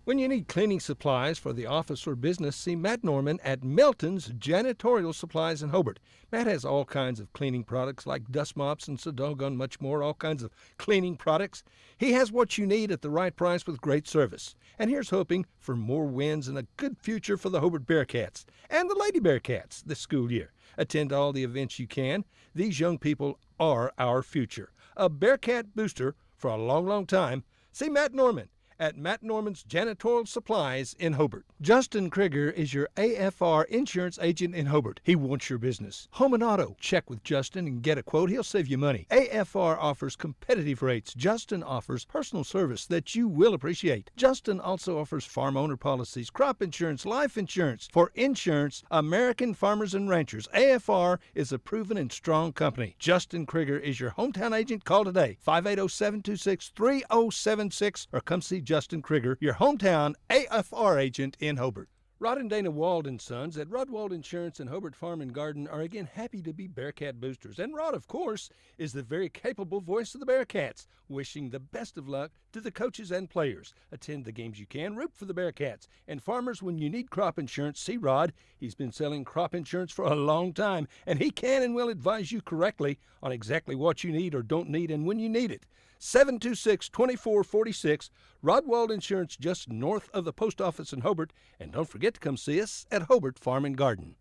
When you need cleaning supplies for the office or business, see Matt Norman at Melton's Janitorial Supplies in Hobart. Matt has all kinds of cleaning products like dust mops and so doggone much more, all kinds of cleaning products. He has what you need at the right price with great service. And here's hoping for more wins and a good future for the Hobart Bearcats and the Lady Bearcats this school year. Attend all the events you can. These young people are our future. A Bearcat booster for a long, long time. See Matt Norman at Matt Norman's Janitorial Supplies in Hobart. Justin Krieger is your AFR insurance agent in Hobart. He wants your business. Home and auto. Check with Justin and get a quote. He'll save you money. AFR offers competitive rates. Justin offers personal service that you will appreciate. Justin also offers farm owner policies, crop insurance, life insurance. For insurance, American Farmers and Ranchers. AFR is a proven and strong company. Justin Krieger is your hometown agent. Call today, 580-726-3076, or come see Justin Krieger, your hometown AFR agent in Hobart. Rod and Dana Wald & Sons at Rod Wald Insurance and Hobart Farm and Garden are again happy to be Bearcat boosters. And Rod, of course, is the very capable voice of the Bearcats, wishing the best of luck to the coaches and players. Attend the games you can, root for the Bearcats. And farmers, when you need crop insurance, see Rod. He's been selling crop insurance for a long time, and he can and will advise you correctly on exactly what you need or don't need and when you need it. 726-2446, Rod Wald Insurance, just north of the post office in Hobart. And don't forget to come see us at Hobart Farm and Garden.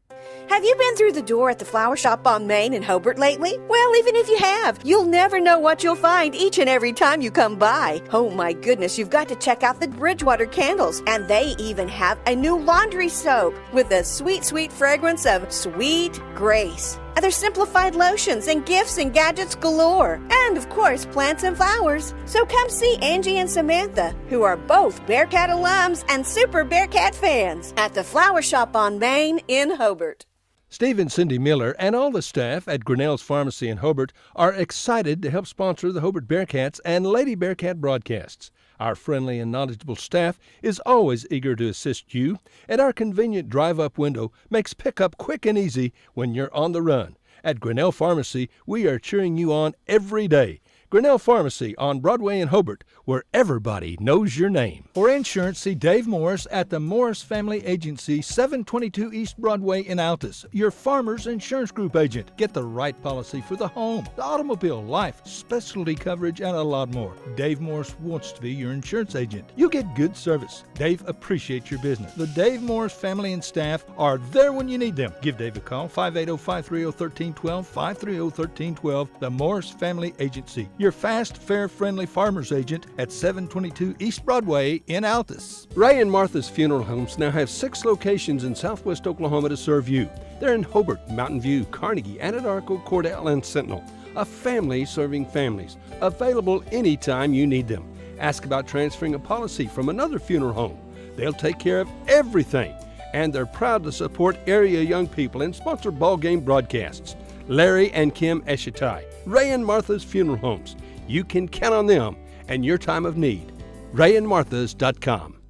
Have you been through the door at the flower shop on Main in Hobart lately? Well, even if you have, you'll never know what you'll find each and every time you come by. Oh my goodness, you've got to check out the Bridgewater candles. And they even have a new laundry soap with a sweet, sweet fragrance of Sweet Grace. And there's simplified lotions and gifts and gadgets galore. And, of course, plants and flowers. So come see Angie and Samantha, who are both Bearcat alums and super Bearcat fans, at the Flower Shop on Main in Hobart. Steve and Cindy Miller and all the staff at Grinnell's Pharmacy in Hobart are excited to help sponsor the Hobart Bearcats and Lady Bearcat broadcasts. Our friendly and knowledgeable staff is always eager to assist you, and our convenient drive-up window makes pickup quick and easy when you're on the run. At Grinnell Pharmacy, we are cheering you on every day. Grinnell Pharmacy on Broadway in Hobart, where everybody knows your name. For insurance, see Dave Morris at the Morris Family Agency, 722 East Broadway in Altus, your Farmers Insurance Group agent. Get the right policy for the home, the automobile, life, specialty coverage, and a lot more. Dave Morris wants to be your insurance agent. You get good service. Dave appreciates your business. The Dave Morris family and staff are there when you need them. Give Dave a call, 580-530-1312, 530-1312, the Morris Family Agency. Your fast, fair, friendly farmer's agent at 722 East Broadway in Altus. Ray and Martha's Funeral Homes now have 6 locations in southwest Oklahoma to serve you. They're in Hobart, Mountain View, Carnegie, Anadarko, Cordell, and Sentinel. A family serving families. Available anytime you need them. Ask about transferring a policy from another funeral home. They'll take care of everything. And they're proud to support area young people and sponsor ball game broadcasts. Larry and Kim Eshitai, Ray and Martha's Funeral Homes. You can count on them and your time of need. RayandMarthas.com.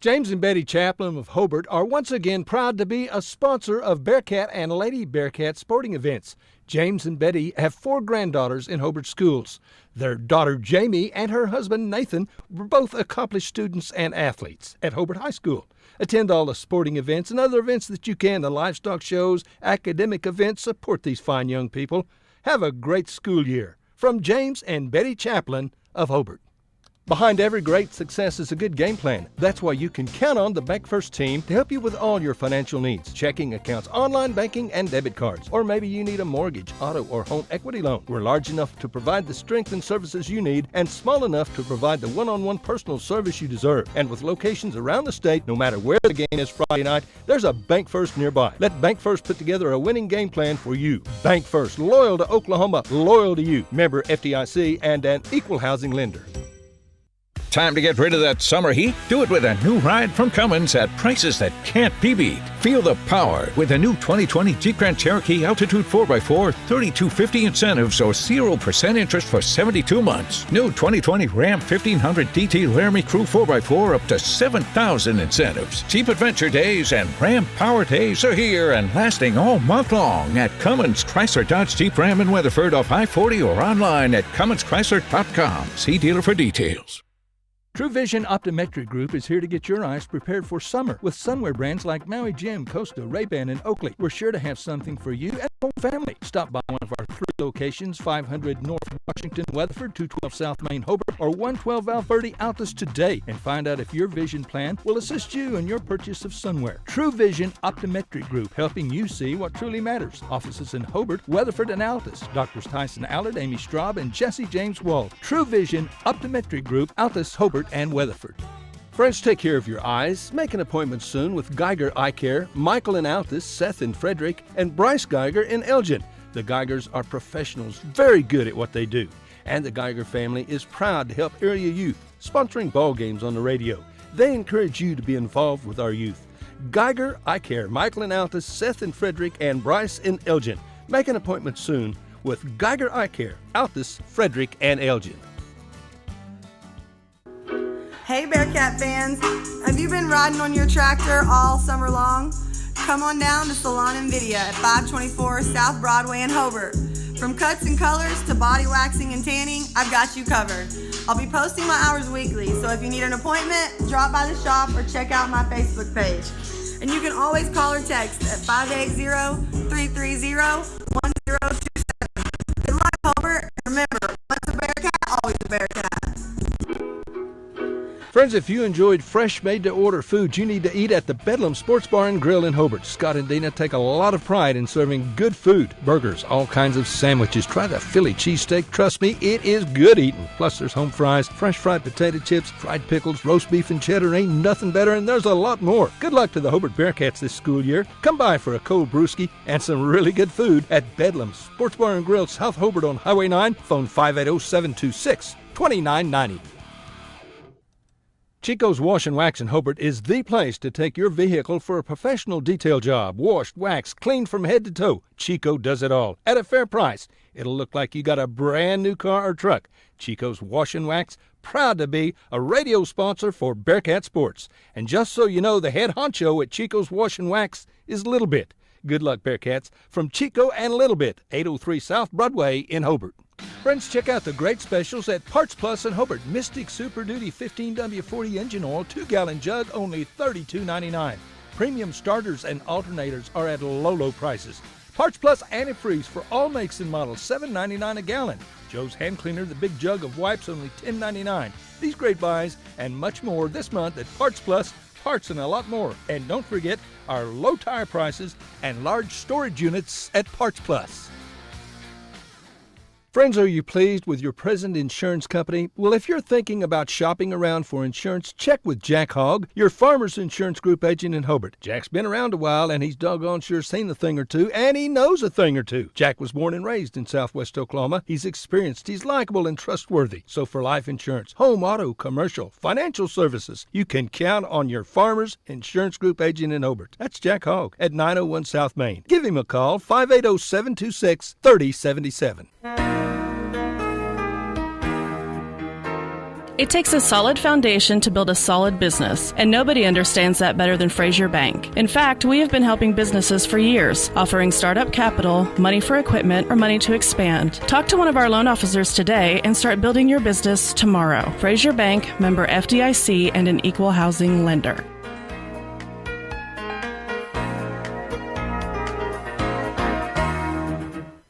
James and Betty Chaplin of Hobart are once again proud to be a sponsor of Bearcat and Lady Bearcat sporting events. James and Betty have 4 granddaughters in Hobart schools. Their daughter Jamie and her husband Nathan were both accomplished students and athletes at Hobart High School. Attend all the sporting events and other events that you can, the livestock shows, academic events. Support these fine young people. Have a great school year. From James and Betty Chaplin of Hobart. Behind every great success is a good game plan. That's why you can count on the Bank First team to help you with all your financial needs. Checking accounts, online banking, and debit cards. Or maybe you need a mortgage, auto, or home equity loan. We're large enough to provide the strength and services you need and small enough to provide the one-on-one personal service you deserve. And with locations around the state, no matter where the game is Friday night, there's a Bank First nearby. Let Bank First put together a winning game plan for you. Bank First, loyal to Oklahoma, loyal to you. Member FDIC and an equal housing lender. Time to get rid of that summer heat? Do it with a new ride from Cummins at prices that can't be beat. Feel the power with the new 2020 Jeep Grand Cherokee Altitude 4x4, $3,250 incentives or 0% interest for 72 months. New 2020 Ram 1500 DT Laramie Crew 4x4 up to $7,000 incentives. Jeep Adventure Days and Ram Power Days are here and lasting all month long at Cummins Chrysler Dodge Jeep Ram in Weatherford off I-40 or online at CumminsChrysler.com. See dealer for details. True Vision Optometry Group is here to get your eyes prepared for summer with sunwear brands like Maui Jim, Costa, Ray-Ban, and Oakley. We're sure to have something for you and the whole family. Stop by one of our 3 locations, 500 North Washington, Weatherford, 212 South Main, Hobart, or 112 Valverde Altus today and find out if your vision plan will assist you in your purchase of sunwear. True Vision Optometry Group, helping you see what truly matters. Offices in Hobart, Weatherford, and Altus. Doctors Tyson Allard, Amy Straub, and Jesse James Wall. True Vision Optometry Group, Altus, Hobart, and Weatherford. Friends, take care of your eyes. Make an appointment soon with Geiger Eye Care, Michael in Altus, Seth in Frederick, and Bryce Geiger in Elgin. The Geigers are professionals, very good at what they do. And the Geiger family is proud to help area youth, sponsoring ball games on the radio. They encourage you to be involved with our youth. Geiger Eye Care, Michael in Altus, Seth in Frederick, and Bryce in Elgin. Make an appointment soon with Geiger Eye Care, Altus, Frederick, and Elgin. Hey Bearcat fans, have you been riding on your tractor all summer long? Come on down to Salon and Video at 524 South Broadway in Hobart. From cuts and colors to body waxing and tanning, I've got you covered. I'll be posting my hours weekly, so if you need an appointment, drop by the shop or check out my Facebook page. And you can always call or text at 580-330-1027. Good luck, Hobart. Remember, once a Bearcat, always a Bearcat. Friends, if you enjoyed fresh, made-to-order food, you need to eat at the Bedlam Sports Bar and Grill in Hobart. Scott and Dina take a lot of pride in serving good food, burgers, all kinds of sandwiches. Try the Philly cheesesteak. Trust me, it is good eating. Plus, there's home fries, fresh fried potato chips, fried pickles, roast beef and cheddar. Ain't nothing better, and there's a lot more. Good luck to the Hobart Bearcats this school year. Come by for a cold brewski and some really good food at Bedlam Sports Bar and Grill, South Hobart on Highway 9. Phone 580-726-2990. Chico's Wash and Wax in Hobart is the place to take your vehicle for a professional detail job. Washed, waxed, cleaned from head to toe. Chico does it all at a fair price. It'll look like you got a brand new car or truck. Chico's Wash and Wax, proud to be a radio sponsor for Bearcat Sports. And just so you know, the head honcho at Chico's Wash and Wax is Little Bit. Good luck, Bearcats. From Chico and Little Bit, 803 South Broadway in Hobart. Friends, check out the great specials at Parts Plus in Hobart. Mystic Super Duty 15W40 engine oil, 2-gallon jug, only $32.99. Premium starters and alternators are at low prices. Parts Plus antifreeze for all makes and models, $7.99 a gallon. Joe's Hand Cleaner, the big jug of wipes, only $10.99. These great buys and much more this month at Parts Plus, parts and a lot more. And don't forget our low tire prices and large storage units at Parts Plus. Friends, are you pleased with your present insurance company? Well, if you're thinking about shopping around for insurance, check with Jack Hogg, your Farmers Insurance Group agent in Hobart. Jack's been around a while, and he's doggone sure seen a thing or two, and he knows a thing or two. Jack was born and raised in Southwest Oklahoma. He's experienced, he's likable, and trustworthy. So for life insurance, home, auto, commercial, financial services, you can count on your Farmers Insurance Group agent in Hobart. That's Jack Hogg at 901 South Main. Give him a call, 580-726-3077. It takes a solid foundation to build a solid business, and nobody understands that better than Frazier Bank. In fact, we have been helping businesses for years, offering startup capital, money for equipment, or money to expand. Talk to one of our loan officers today and start building your business tomorrow. Frazier Bank, member FDIC, and an equal housing lender.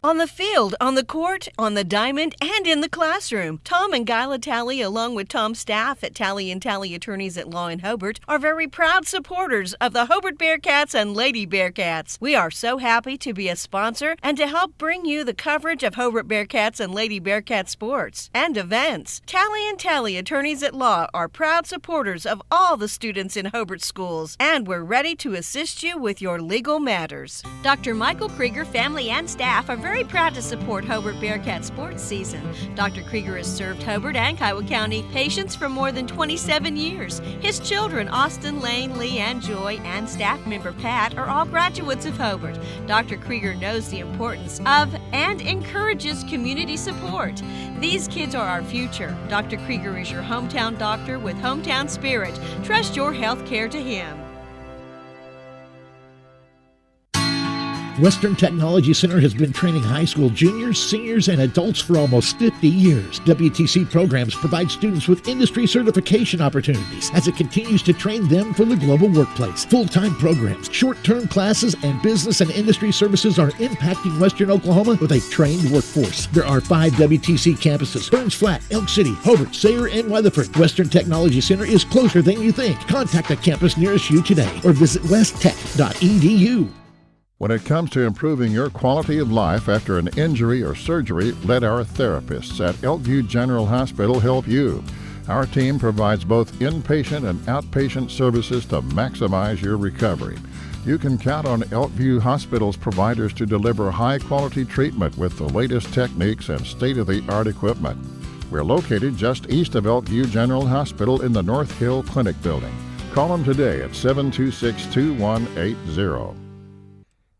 On the field, on the court, on the diamond, and in the classroom. Tom and Guyla Talley, along with Tom's staff at Talley & Talley Attorneys at Law in Hobart, are very proud supporters of the Hobart Bearcats and Lady Bearcats. We are so happy to be a sponsor and to help bring you the coverage of Hobart Bearcats and Lady Bearcat sports and events. Talley & Talley Attorneys at Law are proud supporters of all the students in Hobart schools, and we're ready to assist you with your legal matters. Dr. Michael Krieger, family and staff are very proud to support Hobart Bearcat sports season. Dr. Krieger has served Hobart and Kiowa County patients for more than 27 years. His children, Austin, Lane, Lee, and Joy, and staff member Pat, are all graduates of Hobart. Dr. Krieger knows the importance of and encourages community support. These kids are our future. Dr. Krieger is your hometown doctor with hometown spirit. Trust your health care to him. Western Technology Center has been training high school juniors, seniors, and adults for almost 50 years. WTC programs provide students with industry certification opportunities as it continues to train them for the global workplace. Full-time programs, short-term classes, and business and industry services are impacting Western Oklahoma with a trained workforce. There are 5 WTC campuses: Burns Flat, Elk City, Hobart, Sayre, and Weatherford. Western Technology Center is closer than you think. Contact a campus nearest you today or visit westtech.edu. When it comes to improving your quality of life after an injury or surgery, let our therapists at Elkview General Hospital help you. Our team provides both inpatient and outpatient services to maximize your recovery. You can count on Elkview Hospital's providers to deliver high-quality treatment with the latest techniques and state-of-the-art equipment. We're located just east of Elkview General Hospital in the North Hill Clinic building. Call them today at 726-2180.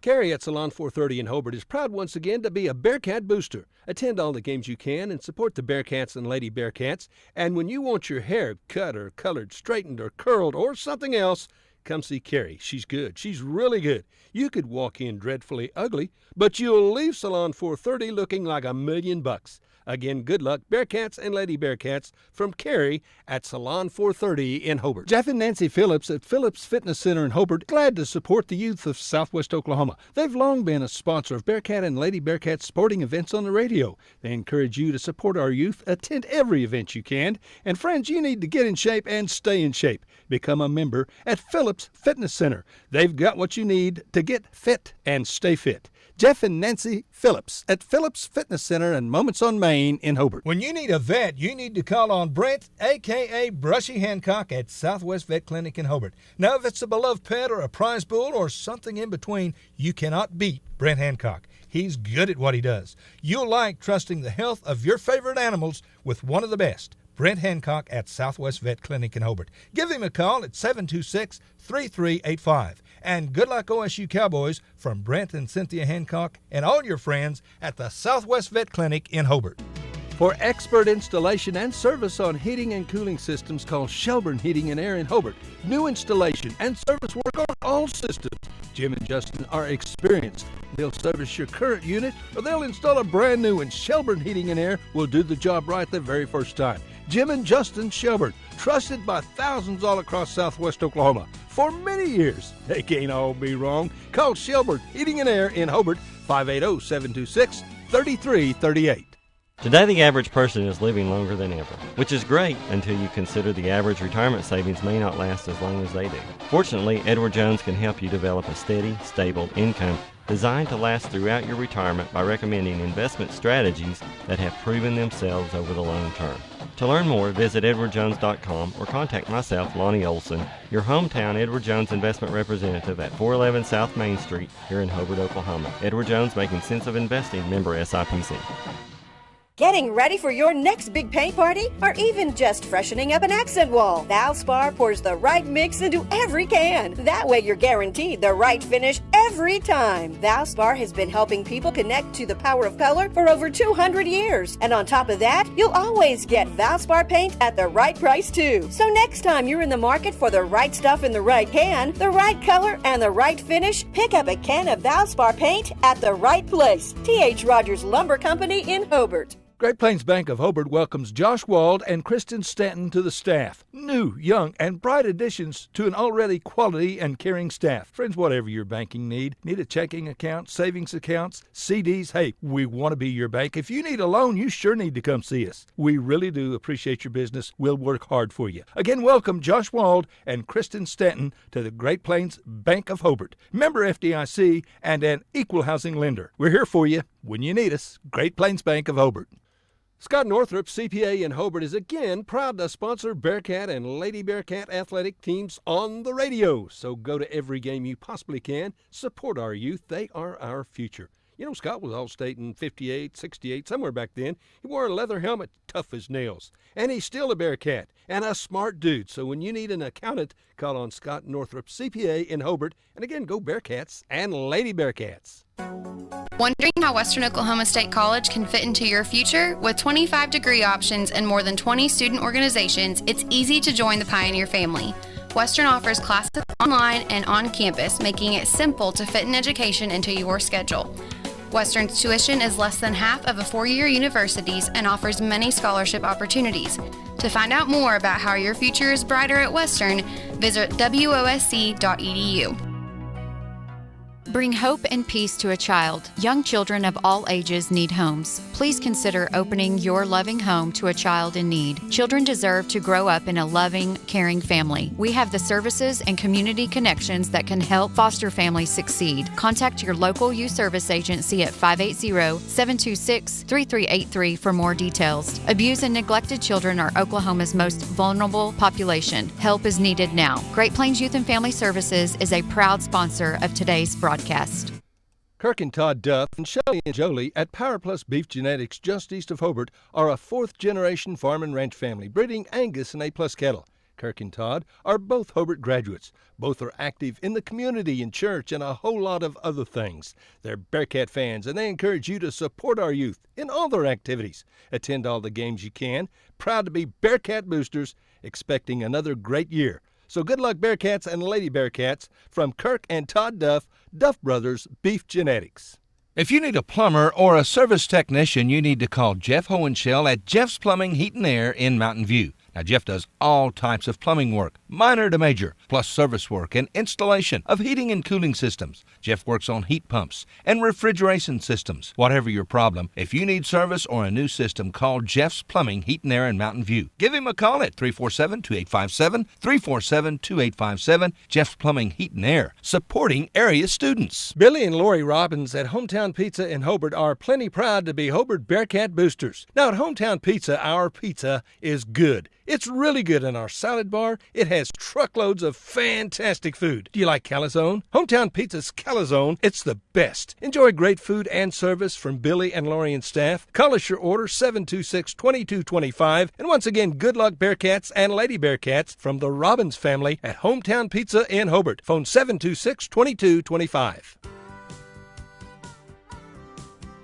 Carrie at Salon 430 in Hobart is proud once again to be a Bearcat booster. Attend all the games you can and support the Bearcats and Lady Bearcats. And when you want your hair cut or colored, straightened or curled or something else, come see Carrie. She's good. She's really good. You could walk in dreadfully ugly, but you'll leave Salon 430 looking like $1,000,000. Again, good luck, Bearcats and Lady Bearcats, from Carrie at Salon 430 in Hobart. Jeff and Nancy Phillips at Phillips Fitness Center in Hobart, glad to support the youth of Southwest Oklahoma. They've long been a sponsor of Bearcat and Lady Bearcat sporting events on the radio. They encourage you to support our youth, attend every event you can, and friends, you need to get in shape and stay in shape. Become a member at Phillips Fitness Center. They've got what you need to get fit and stay fit. Jeff and Nancy Phillips at Phillips Fitness Center and Moments on Main in Hobart. When you need a vet, you need to call on Brent, a.k.a. Brushy Hancock, at Southwest Vet Clinic in Hobart. Now, if it's a beloved pet or a prize bull or something in between, you cannot beat Brent Hancock. He's good at what he does. You'll like trusting the health of your favorite animals with one of the best. Brent Hancock at Southwest Vet Clinic in Hobart. Give him a call at 726-3385. And good luck, OSU Cowboys, from Brent and Cynthia Hancock and all your friends at the Southwest Vet Clinic in Hobart. For expert installation and service on heating and cooling systems, call Shelburne Heating and Air in Hobart. New installation and service work on all systems. Jim and Justin are experienced. They'll service your current unit or they'll install a brand new one. Shelburne Heating and Air will do the job right the very first time. Jim and Justin Shelburne, trusted by thousands all across Southwest Oklahoma. For many years, they can't all be wrong. Call Shelburne Heating and Air in Hobart, 580-726-3338. Today, the average person is living longer than ever, which is great until you consider the average retirement savings may not last as long as they do. Fortunately, Edward Jones can help you develop a steady, stable income designed to last throughout your retirement by recommending investment strategies that have proven themselves over the long term. To learn more, visit edwardjones.com or contact myself, Lonnie Olson, your hometown Edward Jones investment representative at 411 South Main Street here in Hobart, Oklahoma. Edward Jones, making sense of investing, member SIPC. Getting ready for your next big paint party? Or even just freshening up an accent wall? Valspar pours the right mix into every can. That way you're guaranteed the right finish every time. Valspar has been helping people connect to the power of color for over 200 years. And on top of that, you'll always get Valspar paint at the right price too. So next time you're in the market for the right stuff in the right can, the right color, and the right finish, pick up a can of Valspar paint at the right place. T.H. Rogers Lumber Company in Hobart. Great Plains Bank of Hobart welcomes Josh Wald and Kristen Stanton to the staff. New, young, and bright additions to an already quality and caring staff. Friends, whatever your banking need a checking account, savings accounts, CDs, hey, we want to be your bank. If you need a loan, you sure need to come see us. We really do appreciate your business. We'll work hard for you. Again, welcome Josh Wald and Kristen Stanton to the Great Plains Bank of Hobart. Member FDIC and an equal housing lender. We're here for you when you need us. Great Plains Bank of Hobart. Scott Northrup, CPA in Hobart, is again proud to sponsor Bearcat and Lady Bearcat athletic teams on the radio. So go to every game you possibly can. Support our youth. They are our future. You know, Scott was All-State in 58, 68, somewhere back then. He wore a leather helmet, tough as nails. And he's still a Bearcat and a smart dude. So when you need an accountant, call on Scott Northrup, CPA in Hobart. And again, go Bearcats and Lady Bearcats. Wondering how Western Oklahoma State College can fit into your future? With 25 degree options and more than 20 student organizations, it's easy to join the Pioneer family. Western offers classes online and on campus, making it simple to fit an education into your schedule. Western's tuition is less than half of a four-year university's and offers many scholarship opportunities. To find out more about how your future is brighter at Western, visit wosc.edu. Bring hope and peace to a child. Young children of all ages need homes. Please consider opening your loving home to a child in need. Children deserve to grow up in a loving, caring family. We have the services and community connections that can help foster families succeed. Contact your local youth service agency at 580-726-3383 for more details. Abused and neglected children are Oklahoma's most vulnerable population. Help is needed now. Great Plains Youth and Family Services is a proud sponsor of today's broadcast. Kirk and Todd Duff and Shelley and Jolie at Power Plus Beef Genetics just east of Hobart are a fourth-generation farm and ranch family breeding Angus and A-plus cattle. Kirk and Todd are both Hobart graduates. Both are active in the community and church and a whole lot of other things. They're Bearcat fans, and they encourage you to support our youth in all their activities. Attend all the games you can. Proud to be Bearcat boosters, expecting another great year. So good luck, Bearcats and Lady Bearcats, from Kirk and Todd Duff, Duff Brothers Beef Genetics. If you need a plumber or a service technician, you need to call Jeff Hohenschel at Jeff's Plumbing, Heat and Air in Mountain View. Now, Jeff does all types of plumbing work, minor to major, plus service work and installation of heating and cooling systems. Jeff works on heat pumps and refrigeration systems. Whatever your problem, if you need service or a new system, call Jeff's Plumbing, Heat and Air in Mountain View. Give him a call at 347-2857, 347-2857. Jeff's Plumbing, Heat and Air, supporting area students. Billy and Lori Robbins at Hometown Pizza in Hobart are plenty proud to be Hobart Bearcat boosters. Now, at Hometown Pizza, our pizza is good. It's really good in our salad bar. It has truckloads of fantastic food. Do you like calzone? Hometown Pizza's calzone, it's the best. Enjoy great food and service from Billy and Lori and staff. Call us your order, 726-2225. And once again, good luck, Bearcats and Lady Bearcats from the Robbins family at Hometown Pizza in Hobart. Phone 726-2225.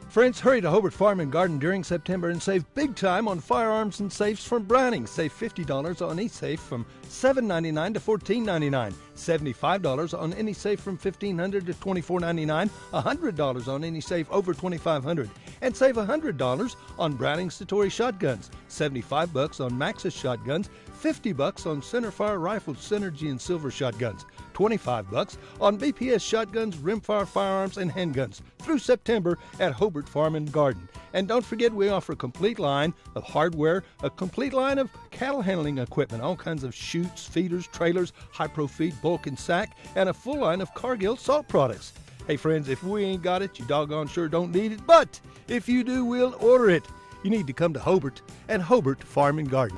Friends, hurry to Hobart Farm and Garden during September and save big time on firearms and safes from Browning. Save $50 on each safe from $7.99 to $14.99. $75 on any safe from $1,500 to $24.99. $100 on any safe over $2,500. And save $100 on Browning Satori shotguns. $75 on Maxus shotguns. $50 on centerfire rifles, Synergy and Silver shotguns. $25 on BPS shotguns, rimfire firearms, and handguns through September at Hobart Farm and Garden. And don't forget, we offer a complete line of hardware, a complete line of cattle handling equipment, all kinds of chutes, feeders, trailers, high-pro feed, bulk and sack, and a full line of Cargill salt products. Hey friends, if we ain't got it, you doggone sure don't need it, but if you do, we'll order it. You need to come to Hobart and Hobart Farm and Garden.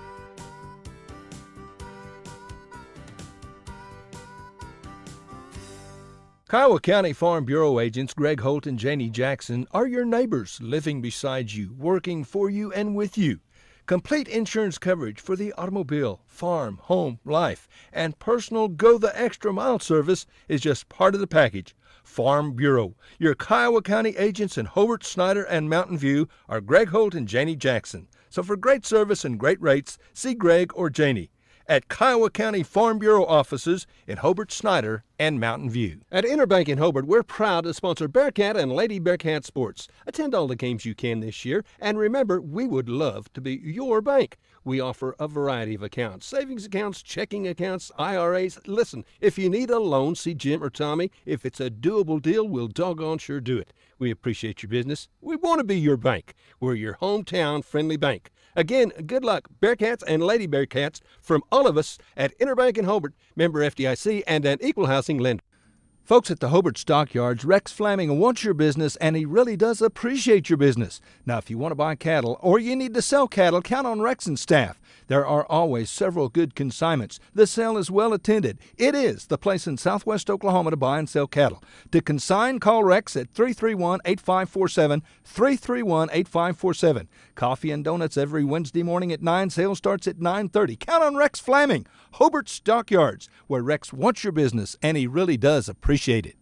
Kiowa County Farm Bureau agents Greg Holt and Janie Jackson are your neighbors, living beside you, working for you and with you. Complete insurance coverage for the automobile, farm, home, life, and personal go-the-extra-mile service is just part of the package. Farm Bureau. Your Kiowa County agents in Hobart, Snyder, and Mountain View are Greg Holt and Janie Jackson. So for great service and great rates, see Greg or Janie at Kiowa County Farm Bureau offices in Hobart, Snyder, and Mountain View. At Interbank in Hobart, we're proud to sponsor Bearcat and Lady Bearcat sports. Attend all the games you can this year, and remember, we would love to be your bank. We offer a variety of accounts, savings accounts, checking accounts, IRAs. Listen, if you need a loan, see Jim or Tommy. If it's a doable deal, we'll doggone sure do it. We appreciate your business. We want to be your bank. We're your hometown friendly bank. Again, good luck, Bearcats and Lady Bearcats, from all of us at Interbank in Hobart, member FDIC, and an equal housing lender. Folks at the Hobart Stockyards, Rex Flaming wants your business, and he really does appreciate your business. Now, if you want to buy cattle or you need to sell cattle, count on Rex and staff. There are always several good consignments. The sale is well attended. It is the place in southwest Oklahoma to buy and sell cattle. To consign, call Rex at 331-8547, 331-8547. Coffee and donuts every Wednesday morning at 9. Sale starts at 9:30. Count on Rex Flaming, Hobart Stockyards, where Rex wants your business, and he really does appreciate it.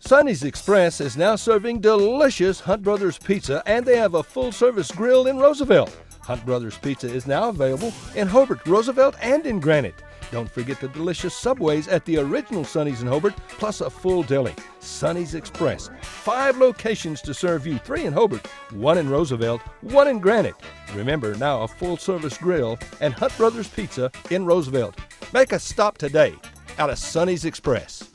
Sonny's Express is now serving delicious Hunt Brothers Pizza, and they have a full-service grill in Roosevelt. Hunt Brothers Pizza is now available in Hobart, Roosevelt, and in Granite. Don't forget the delicious Subways at the original Sonny's in Hobart, plus a full deli. Sonny's Express. 5 locations to serve you, 3 in Hobart, 1 in Roosevelt, 1 in Granite. Remember, now a full-service grill and Hunt Brothers Pizza in Roosevelt. Make a stop today out of Sonny's Express.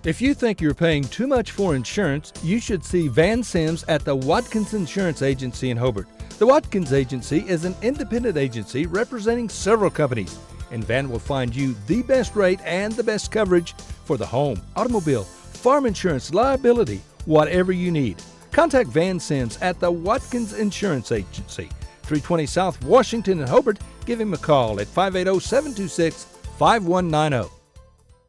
If you think you're paying too much for insurance, you should see Van Sims at the Watkins Insurance Agency in Hobart. The Watkins Agency is an independent agency representing several companies, and Van will find you the best rate and the best coverage for the home, automobile, farm insurance, liability, whatever you need. Contact Van Sims at the Watkins Insurance Agency, 320 South Washington in Hobart. Give him a call at 580-726-5190.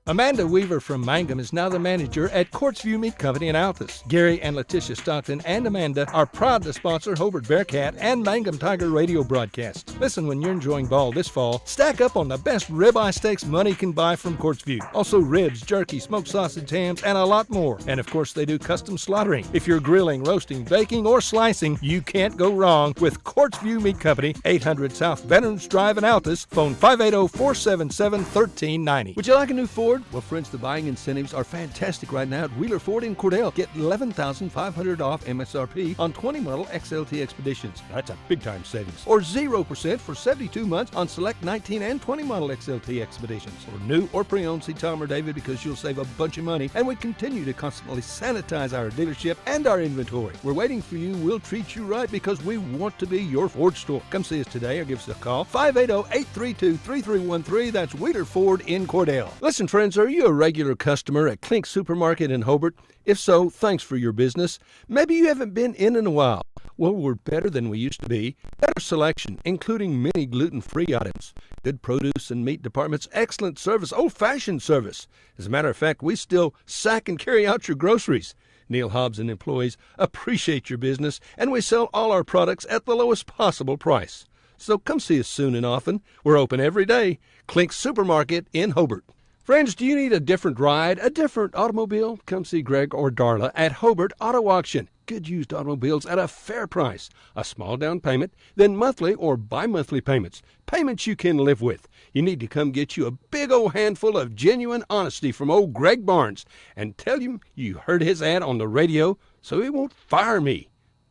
Amanda Weaver from Mangum is now the manager at Courtsview Meat Company in Altus. Gary and Letitia Stockton and Amanda are proud to sponsor Hobart Bearcat and Mangum Tiger radio broadcasts. Listen, when you're enjoying ball this fall, stack up on the best ribeye steaks money can buy from Courtsview. Also ribs, jerky, smoked sausage, hams, and a lot more. And of course, they do custom slaughtering. If you're grilling, roasting, baking, or slicing, you can't go wrong with Courtsview Meat Company, 800 South Veterans Drive in Altus. Phone 580-477-1390. Would you like a new Ford? Well, friends, the buying incentives are fantastic right now at Wheeler Ford in Cordell. Get $11,500 off MSRP on 20 model XLT Expeditions. That's a big-time savings. Or 0% for 72 months on select 19 and 20 model XLT Expeditions. Or new or pre-owned, see Tom or David, because you'll save a bunch of money. And we continue to constantly sanitize our dealership and our inventory. We're waiting for you. We'll treat you right because we want to be your Ford store. Come see us today or give us a call. 580-832-3313. That's Wheeler Ford in Cordell. Listen, friends, are you a regular customer at Klink Supermarket in Hobart? If so, thanks for your business. Maybe you haven't been in a while. Well, we're better than we used to be. Better selection, including many gluten-free items. Good produce and meat departments, excellent service, old-fashioned service. As a matter of fact, we still sack and carry out your groceries. Neil Hobbs and employees appreciate your business, and we sell all our products at the lowest possible price. So come see us soon and often. We're open every day. Klink Supermarket in Hobart. Friends, do you need a different ride, a different automobile? Come see Greg or Darla at Hobart Auto Auction. Good used automobiles at a fair price. A small down payment, then monthly or bi-monthly payments. Payments you can live with. You need to come get you a big old handful of genuine honesty from old Greg Barnes and tell him you heard his ad on the radio so he won't fire me.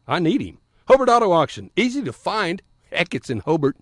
I need him. Hobart Auto Auction. Easy to find. Heck, it's in Hobart.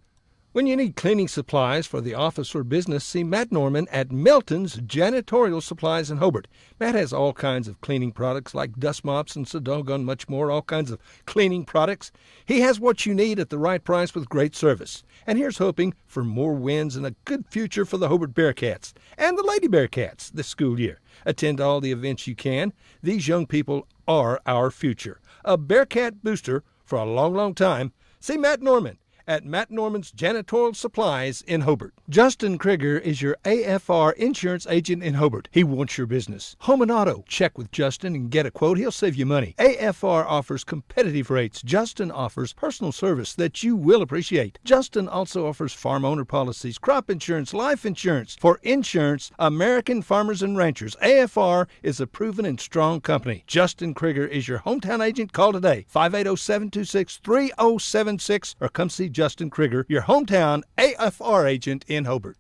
When you need cleaning supplies for the office or business, see Matt Norman at Melton's Janitorial Supplies in Hobart. Matt has all kinds of cleaning products like dust mops and so doggone much more, all kinds of cleaning products. He has what you need at the right price with great service. And here's hoping for more wins and a good future for the Hobart Bearcats and the Lady Bearcats this school year. Attend all the events you can. These young people are our future. A Bearcat booster for a long, long time. See Matt Norman at Matt Norman's Janitorial Supplies in Hobart. Justin Krieger is your AFR insurance agent in Hobart. He wants your business. Home and auto. Check with Justin and get a quote. He'll save you money. AFR offers competitive rates. Justin offers personal service that you will appreciate. Justin also offers farm owner policies, crop insurance, life insurance. For insurance, American Farmers and Ranchers. AFR is a proven and strong company. Justin Krieger is your hometown agent. Call today. 580-726-3076 or come see Justin Krieger, your hometown AFR agent in Hobart.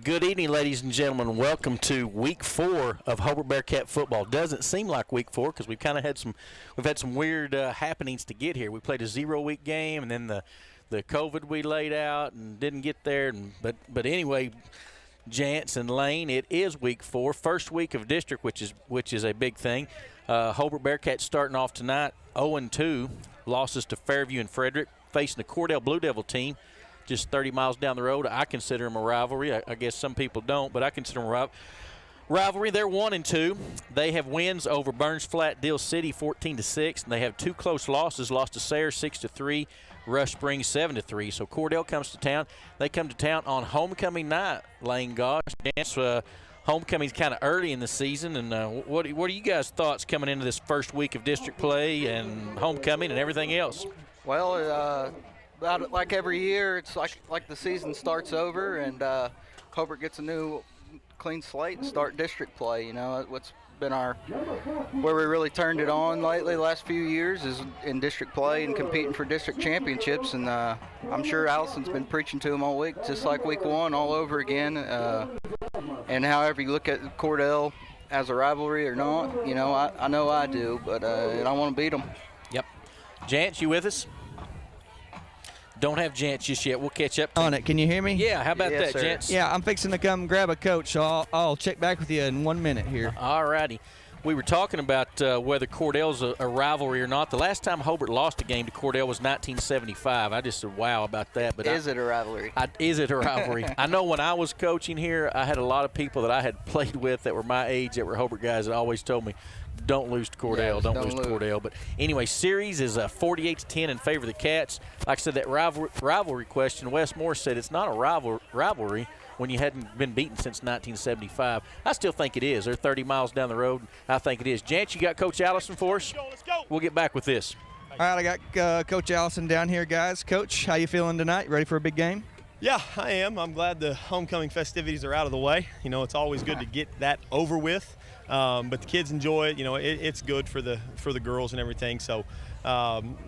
Good evening, ladies and gentlemen. Welcome to Week 4 of Hobart Bearcat football. Doesn't seem like Week 4 because we've had some weird happenings to get here. We played a 0-week game, and then the COVID we laid out and didn't get there. But anyway, Jance and Lane, it is Week 4, first week of district, which is a big thing. Hobart Bearcats starting off tonight 0-2. Losses to Fairview and Frederick, facing the Cordell Blue Devil team just 30 miles down the road. I consider them a rivalry. I guess some people don't, but I consider them a rivalry. They're 1-2. They have wins over Burns Flat, Deal City 14-6, and they have 2 close losses. Lost to Sayre 6-3, Rush Springs 7-3. So Cordell comes to town. They come to town on homecoming night. Lane Gosh, Dance. Homecoming's kind of early in the season, and what are you guys' thoughts coming into this first week of district play and homecoming and everything else? Well, about like every year, it's like the season starts over, and Hobart gets a new clean slate and start district play. You know, what's been where we really turned it on lately the last few years is in district play and competing for district championships. And I'm sure Allison's been preaching to them all week, just like week 1 all over again. And however you look at Cordell as a rivalry or not, you know, I know I do, but and I want to beat them. Yep. Jance, you with us? Don't have Jance just yet. We'll catch up on it. Can you hear me? Yeah, how about yes, that, Jance? Yeah, I'm fixing to come grab a coach, so I'll check back with you in 1 minute here. All righty. We were talking about whether Cordell's a rivalry or not. The last time Hobart lost a game to Cordell was 1975. I just said, wow about that. But is it a rivalry? Is it a rivalry? I know when I was coaching here, I had a lot of people that I had played with that were my age that were Hobart guys that always told me, don't lose to Cordell, yes, don't lose to Cordell. But anyway, series is 48-10 in favor of the Cats. Like I said, that rivalry question, Wes Moore said it's not a rivalry when you hadn't been beaten since 1975. I still think it is. They're 30 miles down the road. I think it is. Jance, you got Coach Allison for us? Let's go. We'll get back with this. All right, I got Coach Allison down here, guys. Coach, how you feeling tonight? Ready for a big game? Yeah, I am. I'm glad the homecoming festivities are out of the way. You know, it's always good to get that over with. But the kids enjoy it. You know, it's good for the girls and everything. So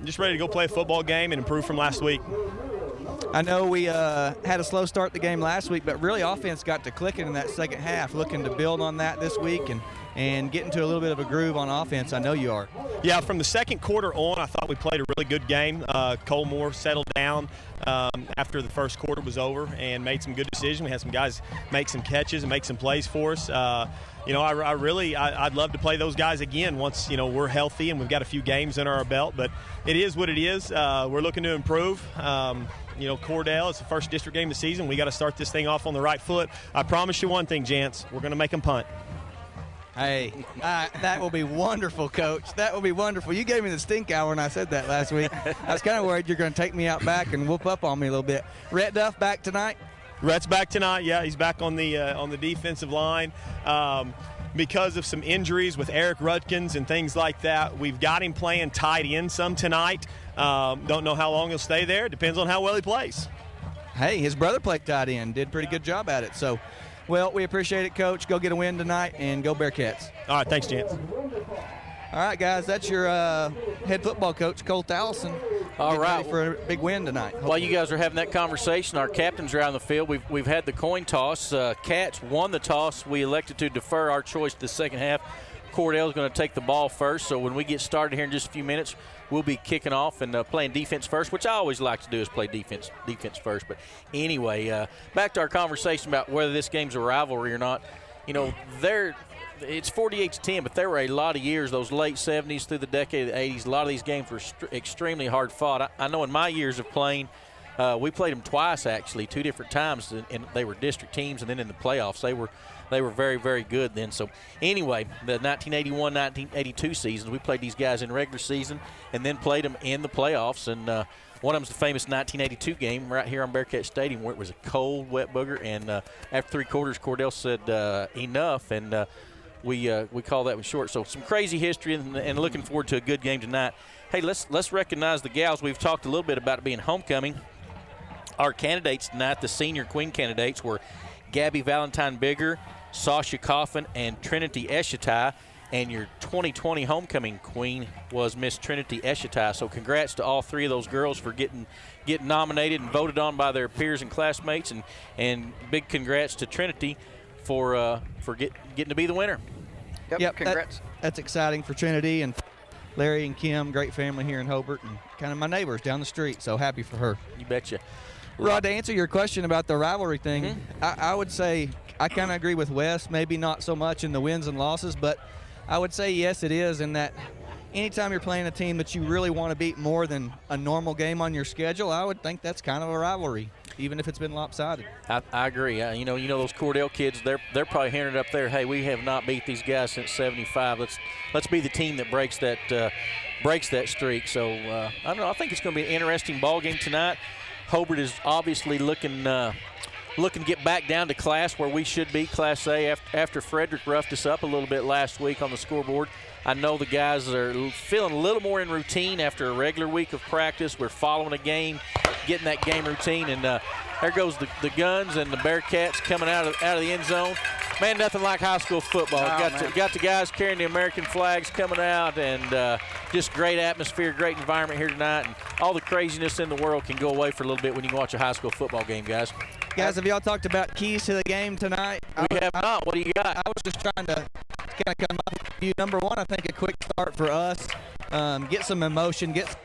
just ready to go play a football game and improve from last week. I know we had a slow start the game last week, but really offense got to clicking in that second half. Looking to build on that this week and get into a little bit of a groove on offense. I know you are. Yeah, from the second quarter on, I thought we played a really good game. Cole Moore settled down after the first quarter was over and made some good decisions. We had some guys make some catches and make some plays for us. You know, I'd love to play those guys again once, you know, we're healthy and we've got a few games under our belt. But it is what it is. We're looking to improve. You know, Cordell, it's the first district game of the season. We got to start this thing off on the right foot. I promise you one thing, Jance, we're going to make them punt. Hey, that will be wonderful, Coach. That will be wonderful. You gave me the stink eye when I said that last week. I was kind of worried you're going to take me out back and whoop up on me a little bit. Rhett Duff back tonight? Rhett's back tonight. Yeah, he's back on the defensive line. Because of some injuries with Eric Rudkins and things like that, we've got him playing tight end some tonight. Don't know how long he'll stay there. Depends on how well he plays. Hey, his brother played tight end. Did a pretty good job at it. So, well, we appreciate it, Coach. Go get a win tonight and go Bearcats. All right, thanks, Chance. All right, guys, that's your head football coach, Colt Allison. All right, ready for a big win tonight. While you guys are having that conversation, our captains are out on the field. We've had the coin toss. Cats won the toss. We elected to defer our choice to the second half. Cordell's going to take the ball first, so when we get started here in just a few minutes, we'll be kicking off and playing defense first, which I always like to do is play defense first. But anyway, back to our conversation about whether this game's a rivalry or not. You know, it's 48-10, but there were a lot of years, those late 70s through the decade of the 80s, a lot of these games were extremely hard fought. I know in my years of playing, we played them twice, actually, 2 different times, and they were district teams, and then in the playoffs, they were very, very good then. So anyway, the 1981-1982 seasons, we played these guys in regular season and then played them in the playoffs, and one of them's the famous 1982 game right here on Bearcat Stadium where it was a cold, wet booger, and after 3 quarters, Cordell said enough, and we call that one short. So some crazy history and looking forward to a good game tonight. Hey, let's recognize the gals. We've talked a little bit about it being homecoming. Our candidates tonight, the senior queen candidates, were Gabby Valentine-Bigger, Sasha Coffin, and Trinity Eschatai. And your 2020 homecoming queen was Miss Trinity Eschatai. So congrats to all 3 of those girls for getting nominated and voted on by their peers and classmates. And big congrats to Trinity for getting to be the winner. Yep, congrats. That's exciting for Trinity and Larry and Kim, great family here in Hobart, and kind of my neighbors down the street, so happy for her. You betcha. Rod, to answer your question about the rivalry thing, I would say I kind of agree with Wes, maybe not so much in the wins and losses, but I would say yes, it is, in that anytime you're playing a team that you really want to beat more than a normal game on your schedule, I would think that's kind of a rivalry, even if it's been lopsided. I agree. You know those Cordell kids, they're probably hearing it up there. Hey, we have not beat these guys since '75. Let's be the team that breaks that streak. So I don't know. I think it's going to be an interesting ball game tonight. Hobart is obviously looking to get back down to class where we should be, Class A, after Frederick roughed us up a little bit last week on the scoreboard. I know the guys are feeling a little more in routine after a regular week of practice. We're following a game, getting that game routine, and there goes the Guns and the Bearcats coming out of the end zone. Man, nothing like high school football. Got the guys carrying the American flags coming out, and just great atmosphere, great environment here tonight. And all the craziness in the world can go away for a little bit when you can watch a high school football game, guys. Guys, have y'all talked about keys to the game tonight? We have not. What do you got? I was just trying to kind of come up with you. Number one, I think a quick start for us. Get some emotion, get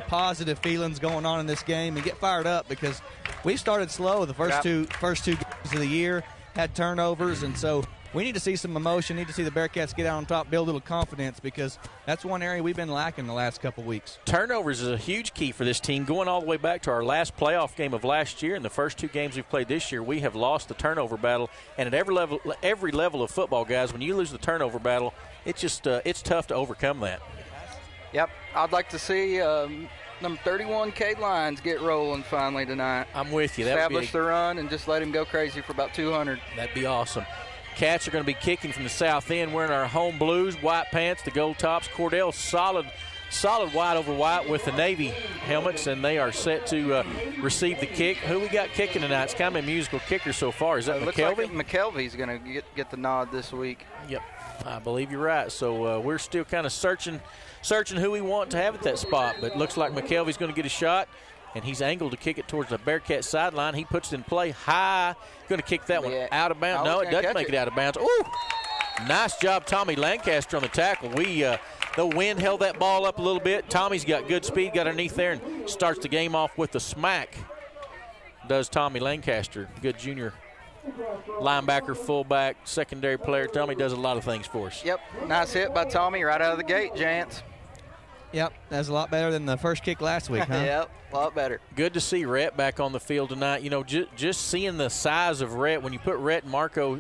positive feelings going on in this game, and get fired up because we started slow the first two games of the year, had turnovers, and so we need to see some emotion, need to see the Bearcats get out on top, build a little confidence because that's one area we've been lacking the last couple weeks. Turnovers is a huge key for this team. Going all the way back to our last playoff game of last year and the first two games we've played this year, we have lost the turnover battle. And at every level of football, guys, when you lose the turnover battle, it's just it's tough to overcome that. Yep, I'd like to see number 31, Cade Lyons, get rolling finally tonight. I'm with you. Establish the run and just let him go crazy for about 200. That'd be awesome. Cats are going to be kicking from the south end, wearing our home blues, white pants, the gold tops. Cordell solid white over white with the Navy helmets, and they are set to receive the kick. Who we got kicking tonight? It's kind of a musical kicker so far. Is that McKelvey? Looks like McKelvey's going to get the nod this week. Yep, I believe you're right. So we're still kind of searching who we want to have at that spot, but looks like McKelvey's going to get a shot. And he's angled to kick it towards the Bearcat sideline. He puts it in play high. Going to kick that one out of bounds. No, it doesn't make it out of bounds. Ooh, nice job, Tommy Lancaster, on the tackle. The wind held that ball up a little bit. Tommy's got good speed, got underneath there, and starts the game off with the smack. Does Tommy Lancaster, good junior linebacker, fullback, secondary player. Tommy does a lot of things for us. Yep, nice hit by Tommy right out of the gate, Jance. Yep, that's a lot better than the first kick last week, huh? Yep, a lot better. Good to see Rhett back on the field tonight. Just seeing the size of Rhett, when you put Rhett and Marco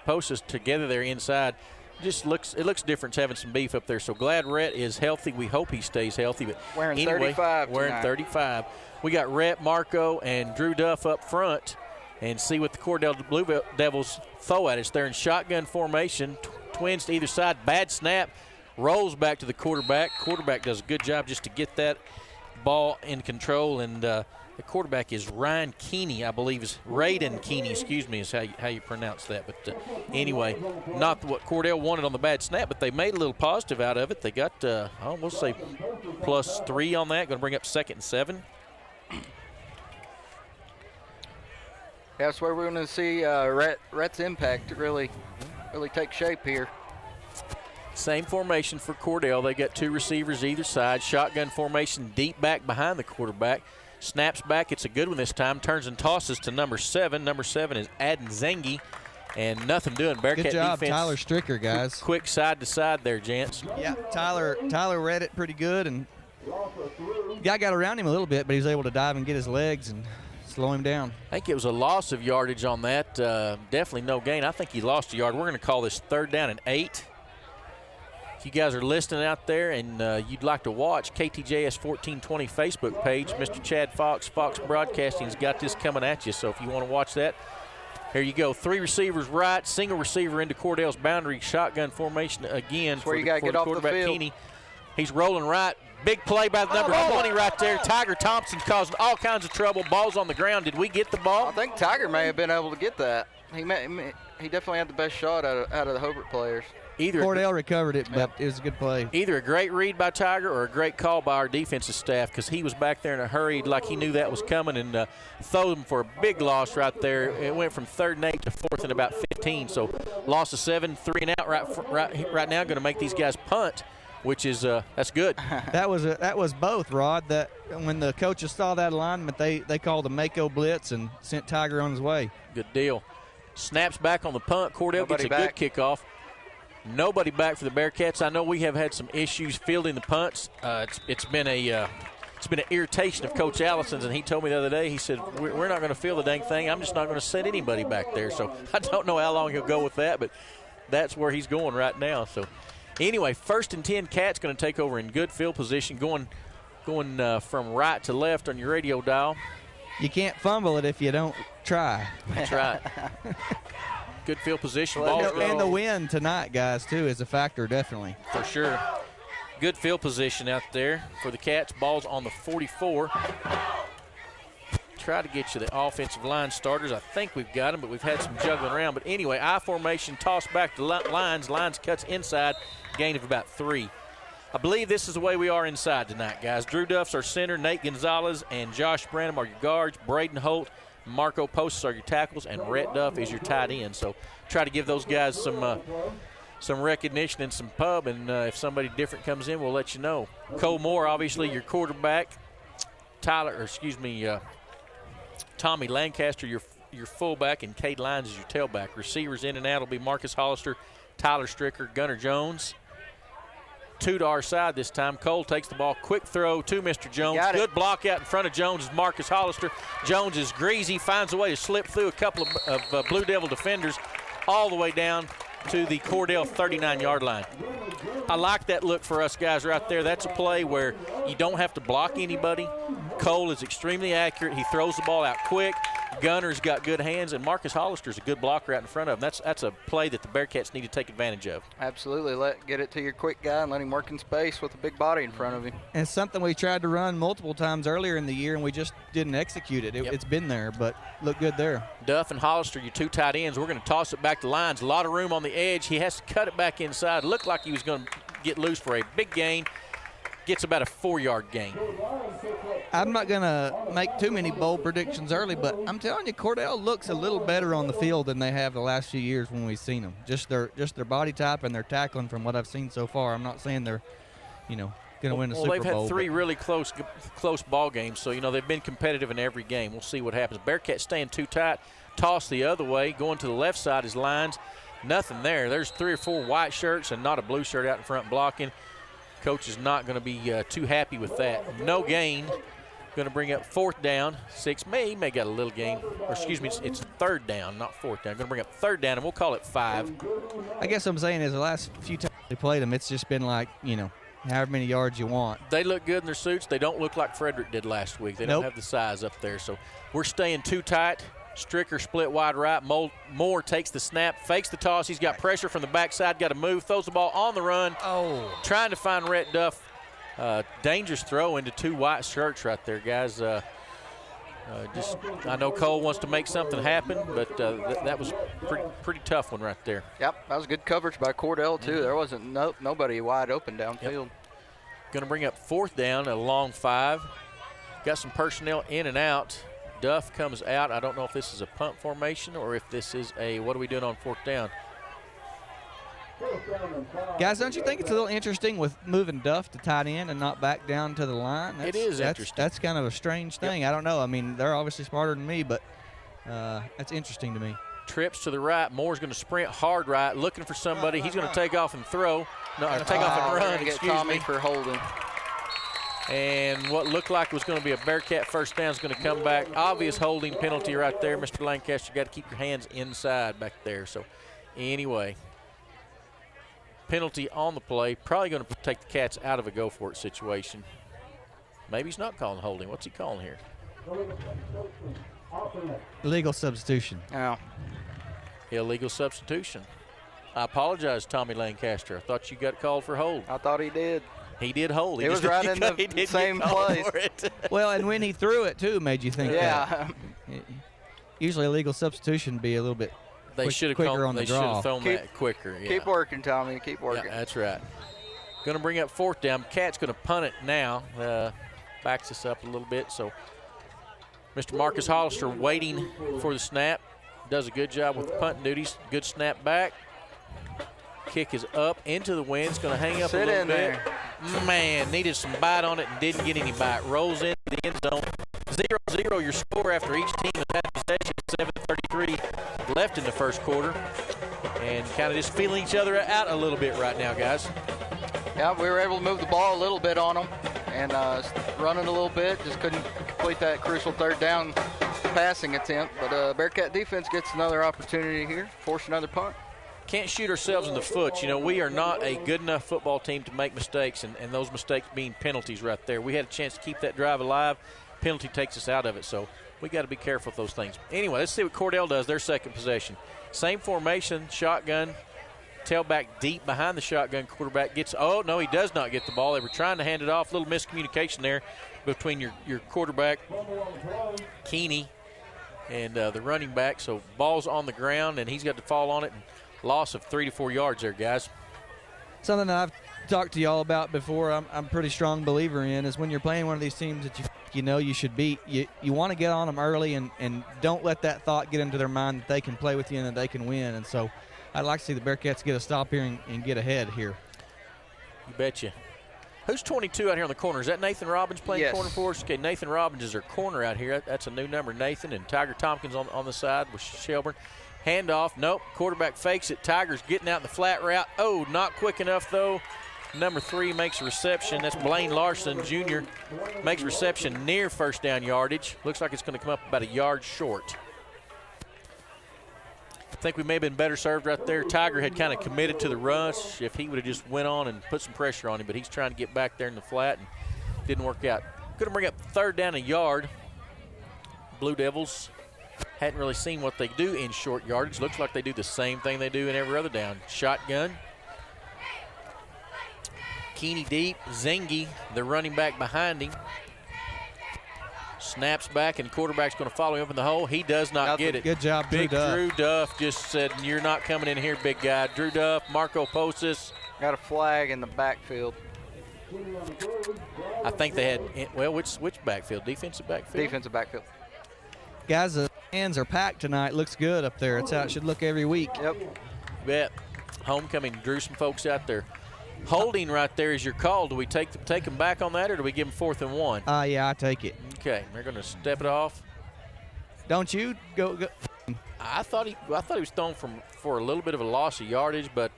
Posas together there inside, it looks different having some beef up there. So glad Rhett is healthy. We hope he stays healthy. But wearing anyway, 35 wearing tonight. 35. We got Rhett, Marco, and Drew Duff up front. And see what the Cordell Blue Devils throw at us. They're in shotgun formation, twins to either side. Bad snap. Rolls back to the quarterback. Quarterback does a good job just to get that ball in control. And the quarterback is Ryan Keeney, I believe, is Raiden Keeney, excuse me, is how you pronounce that. But anyway, not what Cordell wanted on the bad snap, but they made a little positive out of it. They got, we'll say +3 on that. Going to bring up 2nd and 7. That's where we're going to see Rhett's impact really take shape here. Same formation for Cordell. They got two receivers either side. Shotgun formation deep back behind the quarterback. Snaps back. It's a good one this time. Turns and tosses to number 7. Number 7 is Adden Zengi. And nothing doing. Bearcat good job, defense. Tyler Stricker, guys. Quick side to side there, gents. Yeah, Tyler read it pretty good. And guy got around him a little bit, but he was able to dive and get his legs and slow him down. I think it was a loss of yardage on that. Definitely no gain. I think he lost a yard. We're going to call this 3rd down and 8. If you guys are listening out there and you'd like to watch, KTJS 1420 Facebook page, Mr. Chad Fox Broadcasting's got this coming at you. So if you want to watch that, here you go. 3 receivers right, single receiver into Cordell's boundary, shotgun formation again. That's where you got to get off the field. Keeney. He's rolling right. Big play by the number 20 right there. Tiger Thompson causing all kinds of trouble. Ball's on the ground. Did we get the ball? I think Tiger may have been able to get that. He definitely had the best shot out of the Hobart players. Cordell recovered it, but it was a good play. Either a great read by Tiger or a great call by our defensive staff, because he was back there in a hurry like he knew that was coming and threw them for a big loss right there. It went from 3rd and 8 to 4th and about 15. So loss of 7, 3 and out right now. Going to make these guys punt, which is that's good. That was both, Rod. That when the coaches saw that alignment, they called a Mako blitz and sent Tiger on his way. Good deal. Snaps back on the punt. Cordell gets a good kickoff. Nobody back for the Bearcats. I know we have had some issues fielding the punts. It's been an irritation of Coach Allison's, and he told me the other day, he said, we're not going to field the dang thing. I'm just not going to set anybody back there. So I don't know how long he'll go with that, but that's where he's going right now. So anyway, 1st and 10, Cats going to take over in good field position, going from right to left on your radio dial. You can't fumble it if you don't try. That's right. Good field position. And the wind tonight, guys, too, is a factor, definitely. For sure. Good field position out there for the Cats. Ball's on the 44. try to get you the offensive line starters. I think we've got them, but we've had some juggling around. But anyway, I formation, toss back to Lines. Lines cuts inside, gain of about 3. I believe this is the way we are inside tonight, guys. Drew Duff's our center, Nate Gonzalez and Josh Branham are your guards, Braden Holt, Marco Postas are your tackles, and Rhett Duff is your tight end. So try to give those guys some recognition and some pub, and if somebody different comes in, we'll let you know. Cole Moore, obviously, your quarterback. Tommy Lancaster, your fullback, and Cade Lyons is your tailback. Receivers in and out will be Marcus Hollister, Tyler Stricker, Gunnar Jones. 2 to our side this time. Cole takes the ball. Quick throw to Mr. Jones. Good block out in front of Jones is Marcus Hollister. Jones is greasy, finds a way to slip through a couple of Blue Devil defenders all the way down to the Cordell 39-yard line. I like that look for us guys right there. That's a play where you don't have to block anybody. Cole is extremely accurate. He throws the ball out quick. Gunner's got good hands, and Marcus Hollister's a good blocker out in front of him. That's a play that the Bearcats need to take advantage of. Absolutely. Get it to your quick guy and let him work in space with a big body in front of him. And something we tried to run multiple times earlier in the year, and we just didn't execute it. It's been there, but looked good there. Duff and Hollister, your 2 tight ends. We're going to toss it back to Lyons. A lot of room on the edge. He has to cut it back inside. Looked like he was going to get loose for a big gain. Gets about a 4-yard gain. I'm not going to make too many bold predictions early, but I'm telling you, Cordell looks a little better on the field than they have the last few years when we've seen them. Just their body type and their tackling from what I've seen so far. I'm not saying they're, going to win a Super Bowl. They've had 3 really close ball games, so, they've been competitive in every game. We'll see what happens. Bearcats staying too tight. Toss the other way. Going to the left side is Lyons. Nothing there. There's 3 or 4 white shirts and not a blue shirt out in front blocking. Coach is not going to be too happy with that. No gain. Going to bring up 4th down. 6 may got a little gain. Or excuse me, it's 3rd down, not 4th down. Going to bring up 3rd down, and we'll call it 5. I guess what I'm saying is the last few times they played them, it's just been like, however many yards you want. They look good in their suits. They don't look like Frederick did last week. They don't have the size up there. So we're staying too tight. Stricker split wide right. Moore takes the snap, fakes the toss. He's got pressure from the backside, got to move, throws the ball on the run. Trying to find Rhett Duff. Dangerous throw into 2 white shirts right there, guys. I know Cole wants to make something happen, but that was pretty tough one right there. Yep, that was good coverage by Cordell, too. There wasn't nobody wide open downfield. Going to bring up 4th down, a long 5. Got some personnel in and out. Duff comes out. I don't know if this is a punt formation or if this is what are we doing on 4th down? Guys, don't you think it's a little interesting with moving Duff to tight end and not back down to the line? It is interesting. That's kind of a strange thing. I don't know. I mean, they're obviously smarter than me, but that's interesting to me. Trips to the right. Moore's going to sprint hard right, looking for somebody. He's going to take off and throw. No, take off and run, excuse me. Tommy for holding. And what looked like was going to be a Bearcat 1st down is going to come back. Obvious holding penalty right there. Mr. Lancaster, you got to keep your hands inside back there. So anyway, penalty on the play. Probably going to take the Cats out of a go-for-it situation. Maybe he's not calling holding. What's he calling here? Illegal substitution. Oh. Illegal substitution. I apologize, Tommy Lancaster. I thought you got called for hold. I thought he did. He did hold. It was right in the same place. Well, and when he threw it, too, made you think that. Usually illegal substitution be a little bit quicker on the draw. They should have thrown that quicker. Yeah. Keep working, Tommy. Keep working. Yeah, that's right. Going to bring up 4th down. Cat's going to punt it now. Backs us up a little bit. So Mr. Marcus Hollister waiting for the snap. Does a good job with the punt duties. Good snap back. Kick is up into the wind. It's going to hang up a little bit. Man, needed some bite on it and didn't get any bite. Rolls into the end zone. 0-0 your score after each team has had possession. 7:33 left in the 1st quarter. And kind of just feeling each other out a little bit right now, guys. Yeah, we were able to move the ball a little bit on them and running a little bit. Just couldn't complete that crucial 3rd down passing attempt. But Bearcat defense gets another opportunity here, force another punt. Can't shoot ourselves in the foot. We are not a good enough football team to make mistakes, and those mistakes being penalties right there. We had a chance to keep that drive alive. Penalty takes us out of it, so we got to be careful with those things. Anyway, let's see what Cordell does, their 2nd possession. Same formation, shotgun. tailback deep behind the shotgun quarterback. Oh, no, he does not get the ball. They were trying to hand it off. A little miscommunication there between your quarterback, Keeney, and the running back. So ball's on the ground, and he's got to fall on it. And loss of 3 to 4 yards there, guys. Something that I've talked to y'all about before, I'm a pretty strong believer in, is when you're playing one of these teams that you know you should beat, you want to get on them early and don't let that thought get into their mind that they can play with you and that they can win. And so I'd like to see the Bearcats get a stop here and get ahead here. You betcha. Who's 22 out here on the corner? Is that Nathan Robbins playing corner for us? Okay, Nathan Robbins is their corner out here. That's a new number, Nathan. And Tiger Tompkins on the side with Shelburne. Handoff, nope. Quarterback fakes it. Tiger's getting out in the flat route. Oh, not quick enough, though. Number 3 makes a reception. That's Blaine Larson, Jr. Makes a reception near first down yardage. Looks like it's going to come up about a yard short. I think we may have been better served right there. Tiger had kind of committed to the rush if he would have just went on and put some pressure on him, but he's trying to get back there in the flat and didn't work out. Going to bring up third down a yard. Blue Devils hadn't really seen what they do in short yardage. Looks like they do the same thing they do in every other down. Shotgun. Keeney deep. Zengi, the running back behind him. Snaps back, and quarterback's going to follow him up in the hole. He does not get it. Good job, Big Drew Duff just said, "You're not coming in here, big guy." Drew Duff, Marco Postis. Got a flag in the backfield. I think they had, well, which backfield? Defensive backfield? Defensive backfield. Guys, the hands are packed tonight. Looks good up there. It's how it should look every week. Yep. You bet. Homecoming drew some folks out there. Holding right there is your call. Do we take them back on that, or do we give them 4th and 1? Yeah, I take it. Okay, they're going to step it off. Don't you go? I thought he was thrown for a little bit of a loss of yardage, but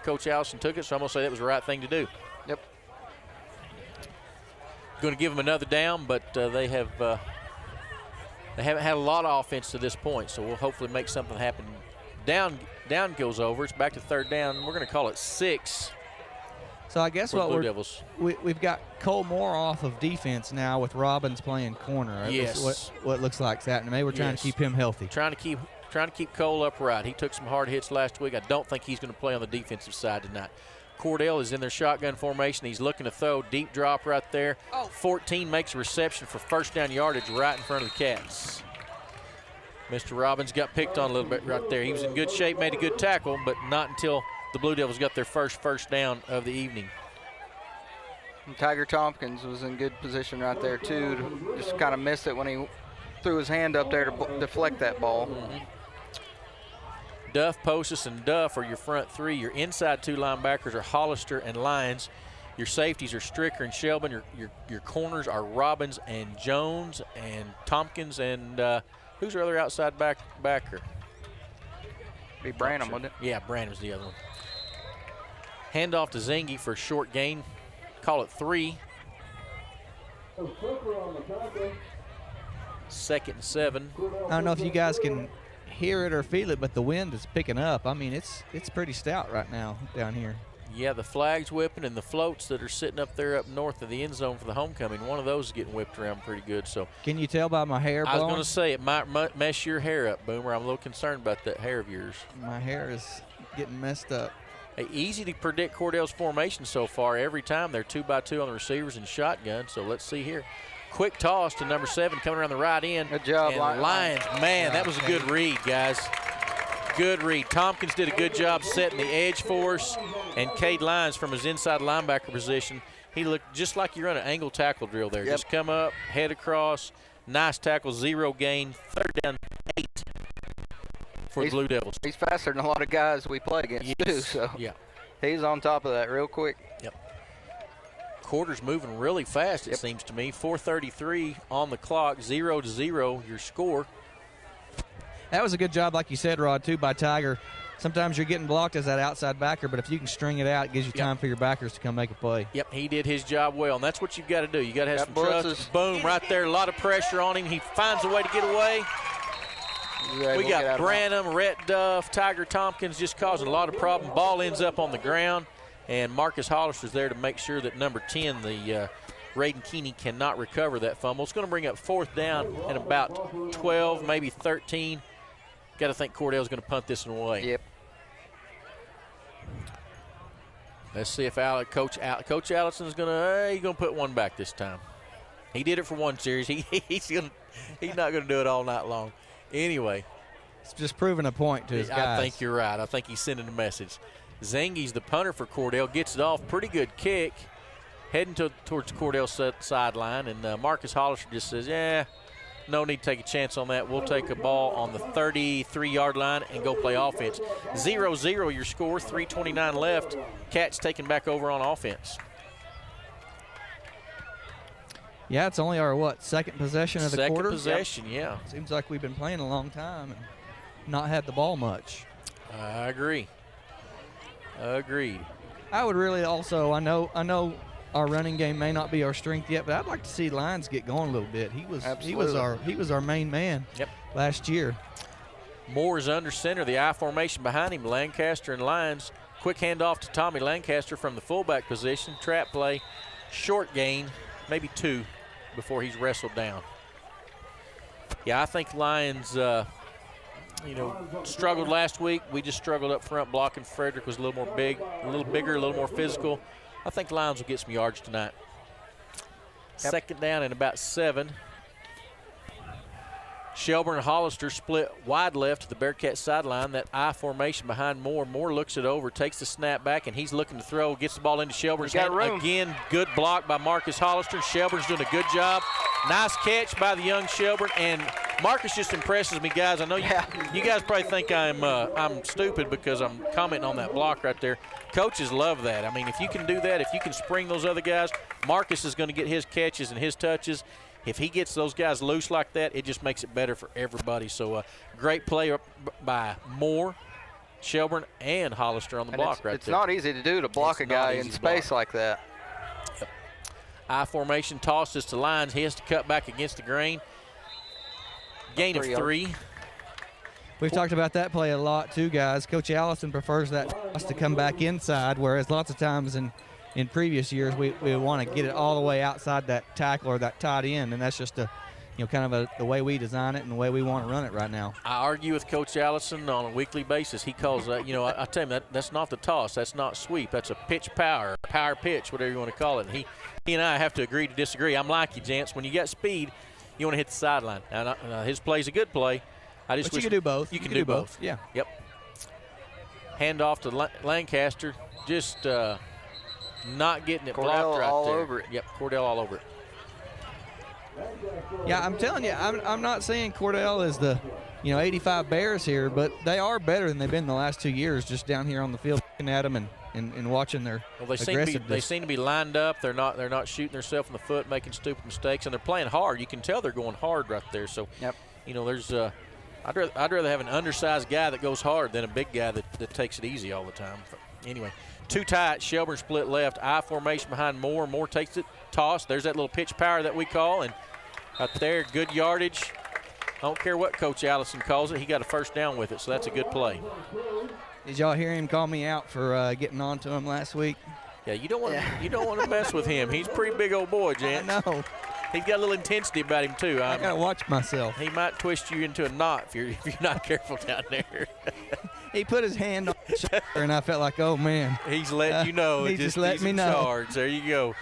Coach Allison took it, so I'm going to say that was the right thing to do. Yep. Going to give them another down, but they haven't had a lot of offense to this point, so we'll hopefully make something happen. Down goes over. It's back to third down. We're going to call it 6. So I guess what Devils. We've got Cole Moore off of defense now with Robbins playing corner. Right? Yes. What looks like is happening. Maybe we're trying to keep him healthy. Trying to keep Cole upright. He took some hard hits last week. I don't think he's going to play on the defensive side tonight. Cordell is in their shotgun formation. He's looking to throw. Deep drop right there. 14 makes a reception for first down yardage right in front of the Cats. Mr. Robbins got picked on a little bit right there. He was in good shape, made a good tackle, but not until the Blue Devils got their first down of the evening. And Tiger Tompkins was in good position right there, too, to just kind of miss it when he threw his hand up there to deflect that ball. Mm-hmm. Duff, Postis, and Duff are your front 3. Your inside 2 linebackers are Hollister and Lyons. Your safeties are Stricker and Shelburne. Your corners are Robbins and Jones and Tompkins and who's our other outside backer? Be Branham, wouldn't it? Yeah, Branham's the other one. Handoff to Zengi for a short gain. Call it 3. 2nd and 7. I don't know if you guys can hear it or feel it, but the wind is picking up. I mean, it's pretty stout right now down here. Yeah, the flag's whipping, and the floats that are sitting up there up north of the end zone for the homecoming, one of those is getting whipped around pretty good. So can you tell by my hair blowing? I was going to say it might mess your hair up, Boomer. I'm a little concerned about that hair of yours. My hair is getting messed up. Hey, easy to predict Cordell's formation so far. Every time they're 2x2 on the receivers and shotgun. So let's see here. Quick toss to number 7 coming around the right end. Good job, and Lyons. Man, that was a good read, guys. Good read. Tompkins did a good job setting the edge for us. And Cade Lyons from his inside linebacker position, he looked just like you run an angle tackle drill there. Yep. Just come up, head across, nice tackle, 0 gain, 3rd down 8 for the Blue Devils. He's faster than a lot of guys we play against, too. So yeah, he's on top of that real quick. Yep. Quarter's moving really fast, it seems to me. 4:33 on the clock, 0-0 your score. That was a good job, like you said, Rod, too, by Tiger. Sometimes you're getting blocked as that outside backer, but if you can string it out, it gives you time for your backers to come make a play. Yep, he did his job well, and that's what you've got to do. You got to have some trust. Boom, right there, a lot of pressure on him. He finds a way to get away. We got Branham, Rhett Duff, Tiger Tompkins just causing a lot of problem. Ball ends up on the ground, and Marcus Hollister's there to make sure that number 10, the Raiden Keeney, cannot recover that fumble. It's going to bring up 4th down and about 12, maybe 13. Got to think Cordell's going to punt this one away. Yep. Let's see if Coach Allison's he's gonna put one back this time. He did it for one series. He's not gonna do it all night long. Anyway, it's just proving a point to his guys. I think you're right. I think he's sending a message. Zengi's the punter for Cordell, gets it off. Pretty good kick, heading towards Cordell's sideline, and Marcus Hollister just says, "Yeah, no need to take a chance on that. We'll take a ball on the 33-yard line and go play offense." 0-0 your score, 3:29 left. Cats taking back over on offense. Yeah, it's only our, second possession of the quarter? Second possession, yeah. Seems like we've been playing a long time and not had the ball much. I agree. Agreed. I would really also, I know our running game may not be our strength yet, but I'd like to see Lyons get going a little bit. He was our main man last year. Moore is under center, the I formation behind him, Lancaster and Lyons. Quick handoff to Tommy Lancaster from the fullback position. Trap play, short gain, maybe 2 before he's wrestled down. Yeah, I think Lyons, struggled last week. We just struggled up front. Blocking Frederick was a little bigger, a little more physical. I think Lyons will get some yards tonight. Yep. Second down and about 7. Shelburne and Hollister split wide left to the Bearcat sideline. That I formation behind Moore. Moore looks it over, takes the snap back, and he's looking to throw. Gets the ball into Shelburne's hand. Again, good block by Marcus Hollister. Shelburne's doing a good job. Nice catch by the young Shelburne. And Marcus just impresses me, guys. I know you guys probably think I'm stupid because I'm commenting on that block right there. Coaches love that. I mean, if you can do that, if you can spring those other guys, Marcus is going to get his catches and his touches. If he gets those guys loose like that, it just makes it better for everybody. So great play by Moore, Shelburne, and Hollister on the block right there. It's not easy to do to block a guy in space like that. Yep. I formation tosses to Lyons. He has to cut back against the grain. Gain of 3. We've talked about that play a lot too, guys. Coach Allison prefers that toss to come back inside, whereas lots of times in previous years we want to get it all the way outside that tackle or that tight end, and that's just the way we design it and the way we want to run it right now. I argue with Coach Allison on a weekly basis. He calls that, I tell him that's not the toss, that's not sweep, that's a pitch power pitch, whatever you want to call it. And he and I have to agree to disagree. I'm like you, gents. When you got speed, you want to hit the sideline. Now, his play's a good play. But you can do both. You can do both. Yeah. Yep. Hand off to Lancaster. Just not getting it blocked right all there. Over it. Yep, Cordell all over it. Yeah, I'm telling you, I'm not saying Cordell is the 85 Bears here, but they are better than they've been the last 2 years just down here on the field looking at them and watching their aggressiveness. They seem to be lined up. They're not shooting themselves in the foot, making stupid mistakes, and they're playing hard. You can tell they're going hard right there. So, there's I'd rather have an undersized guy that goes hard than a big guy that takes it easy all the time. Anyway, 2 tight. Shelburne split left. I formation behind Moore. Moore takes it. Toss. There's that little pitch power that we call. And right there, good yardage. I don't care what Coach Allison calls it. He got a first down with it, so that's a good play. Did y'all hear him call me out for getting on to him last week? Yeah, you don't want to mess with him. He's a pretty big old boy, Jan. I know. He's got a little intensity about him too. I gotta watch myself. He might twist you into a knot if you're not careful down there. He put his hand on the shoulder, and I felt like, oh man. He's letting you know. He's just letting me know. Charge. There you go.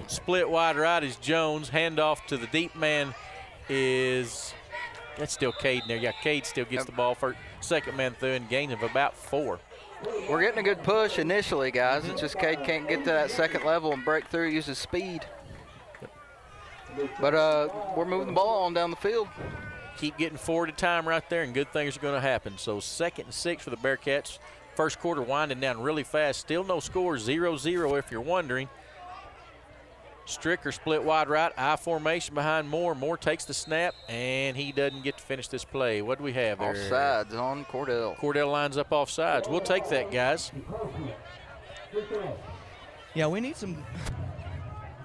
Split wide right is Jones. Handoff to the deep man is that's still Cade in there. Yeah, Cade still gets the ball for second man through and gain of about 4. We're getting a good push initially, guys. It's just Cade can't get to that second level and break through, uses speed. But we're moving the ball on down the field. Keep getting forward at time right there, and good things are going to happen. So 2nd and 6 for the Bearcats. First quarter winding down really fast. Still no score, 0-0 if you're wondering. Stricker split wide right, I formation behind Moore. Moore takes the snap, and he doesn't get to finish this play. What do we have there? Offsides on Cordell. Cordell lines up offsides. We'll take that, guys. Yeah, we need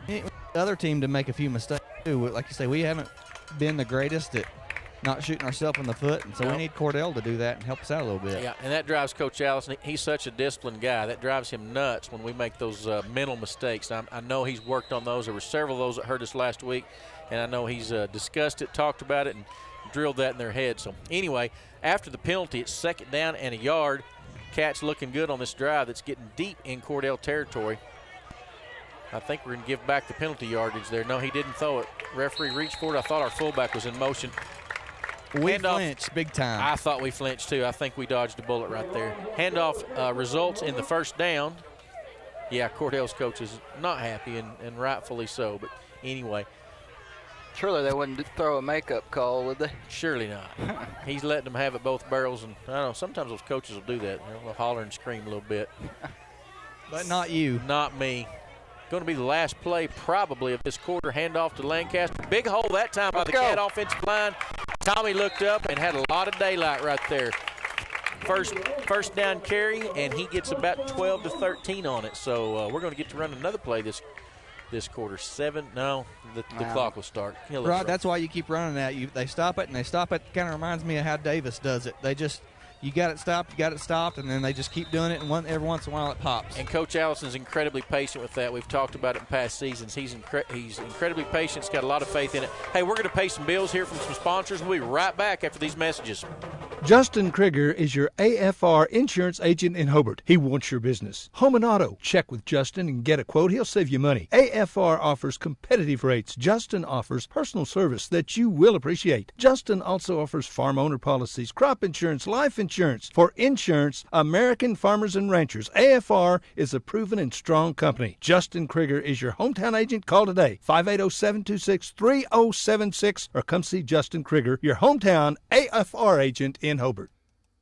the other team to make a few mistakes too. Like you say, we haven't been the greatest at not shooting ourselves in the foot, and so we need Cordell to do that and help us out a little bit. Yeah, and that drives Coach Allison. He's such a disciplined guy. That drives him nuts when we make those mental mistakes. I know he's worked on those. There were several of those that hurt us last week, and I know he's discussed it, talked about it, and drilled that in their head. So anyway, after the penalty, it's 2nd down and a yard. Cats looking good on this drive that's getting deep in Cordell territory. I think we're going to give back the penalty yardage there. No, he didn't throw it. Referee reached for it. I thought our fullback was in motion. We flinched big time. I thought we flinched too. I think we dodged a bullet right there. Handoff results in the first down. Yeah, Cordell's coach is not happy, and rightfully so. But anyway. Surely they wouldn't throw a makeup call, would they? Surely not. He's letting them have it both barrels. And I don't know, sometimes those coaches will do that. They'll holler and scream a little bit. But not you. Not me. Going to be the last play probably of this quarter. Handoff to Lancaster. Big hole that time by the Cat offensive line. Tommy looked up and had a lot of daylight right there. First down carry, and he gets about 12 to 13 on it. So we're going to get to run another play this quarter. The clock will start. Right, that's why you keep running that. They stop it, and they stop it. Kind of reminds me of how Davis does it. They just – you got it stopped, and then they just keep doing it, and every once in a while it pops. And Coach Allison's incredibly patient with that. We've talked about it in past seasons. He's incredibly patient. He's got a lot of faith in it. Hey, we're going to pay some bills here from some sponsors. We'll be right back after these messages. Justin Krieger is your AFR insurance agent in Hobart. He wants your business. Home and auto. Check with Justin and get a quote. He'll save you money. AFR offers competitive rates. Justin offers personal service that you will appreciate. Justin also offers farm owner policies, crop insurance, life insurance. For insurance, American Farmers and Ranchers. AFR is a proven and strong company. Justin Krieger is your hometown agent. Call today, 580-726-3076, or come see Justin Krieger, your hometown AFR agent in Hobart.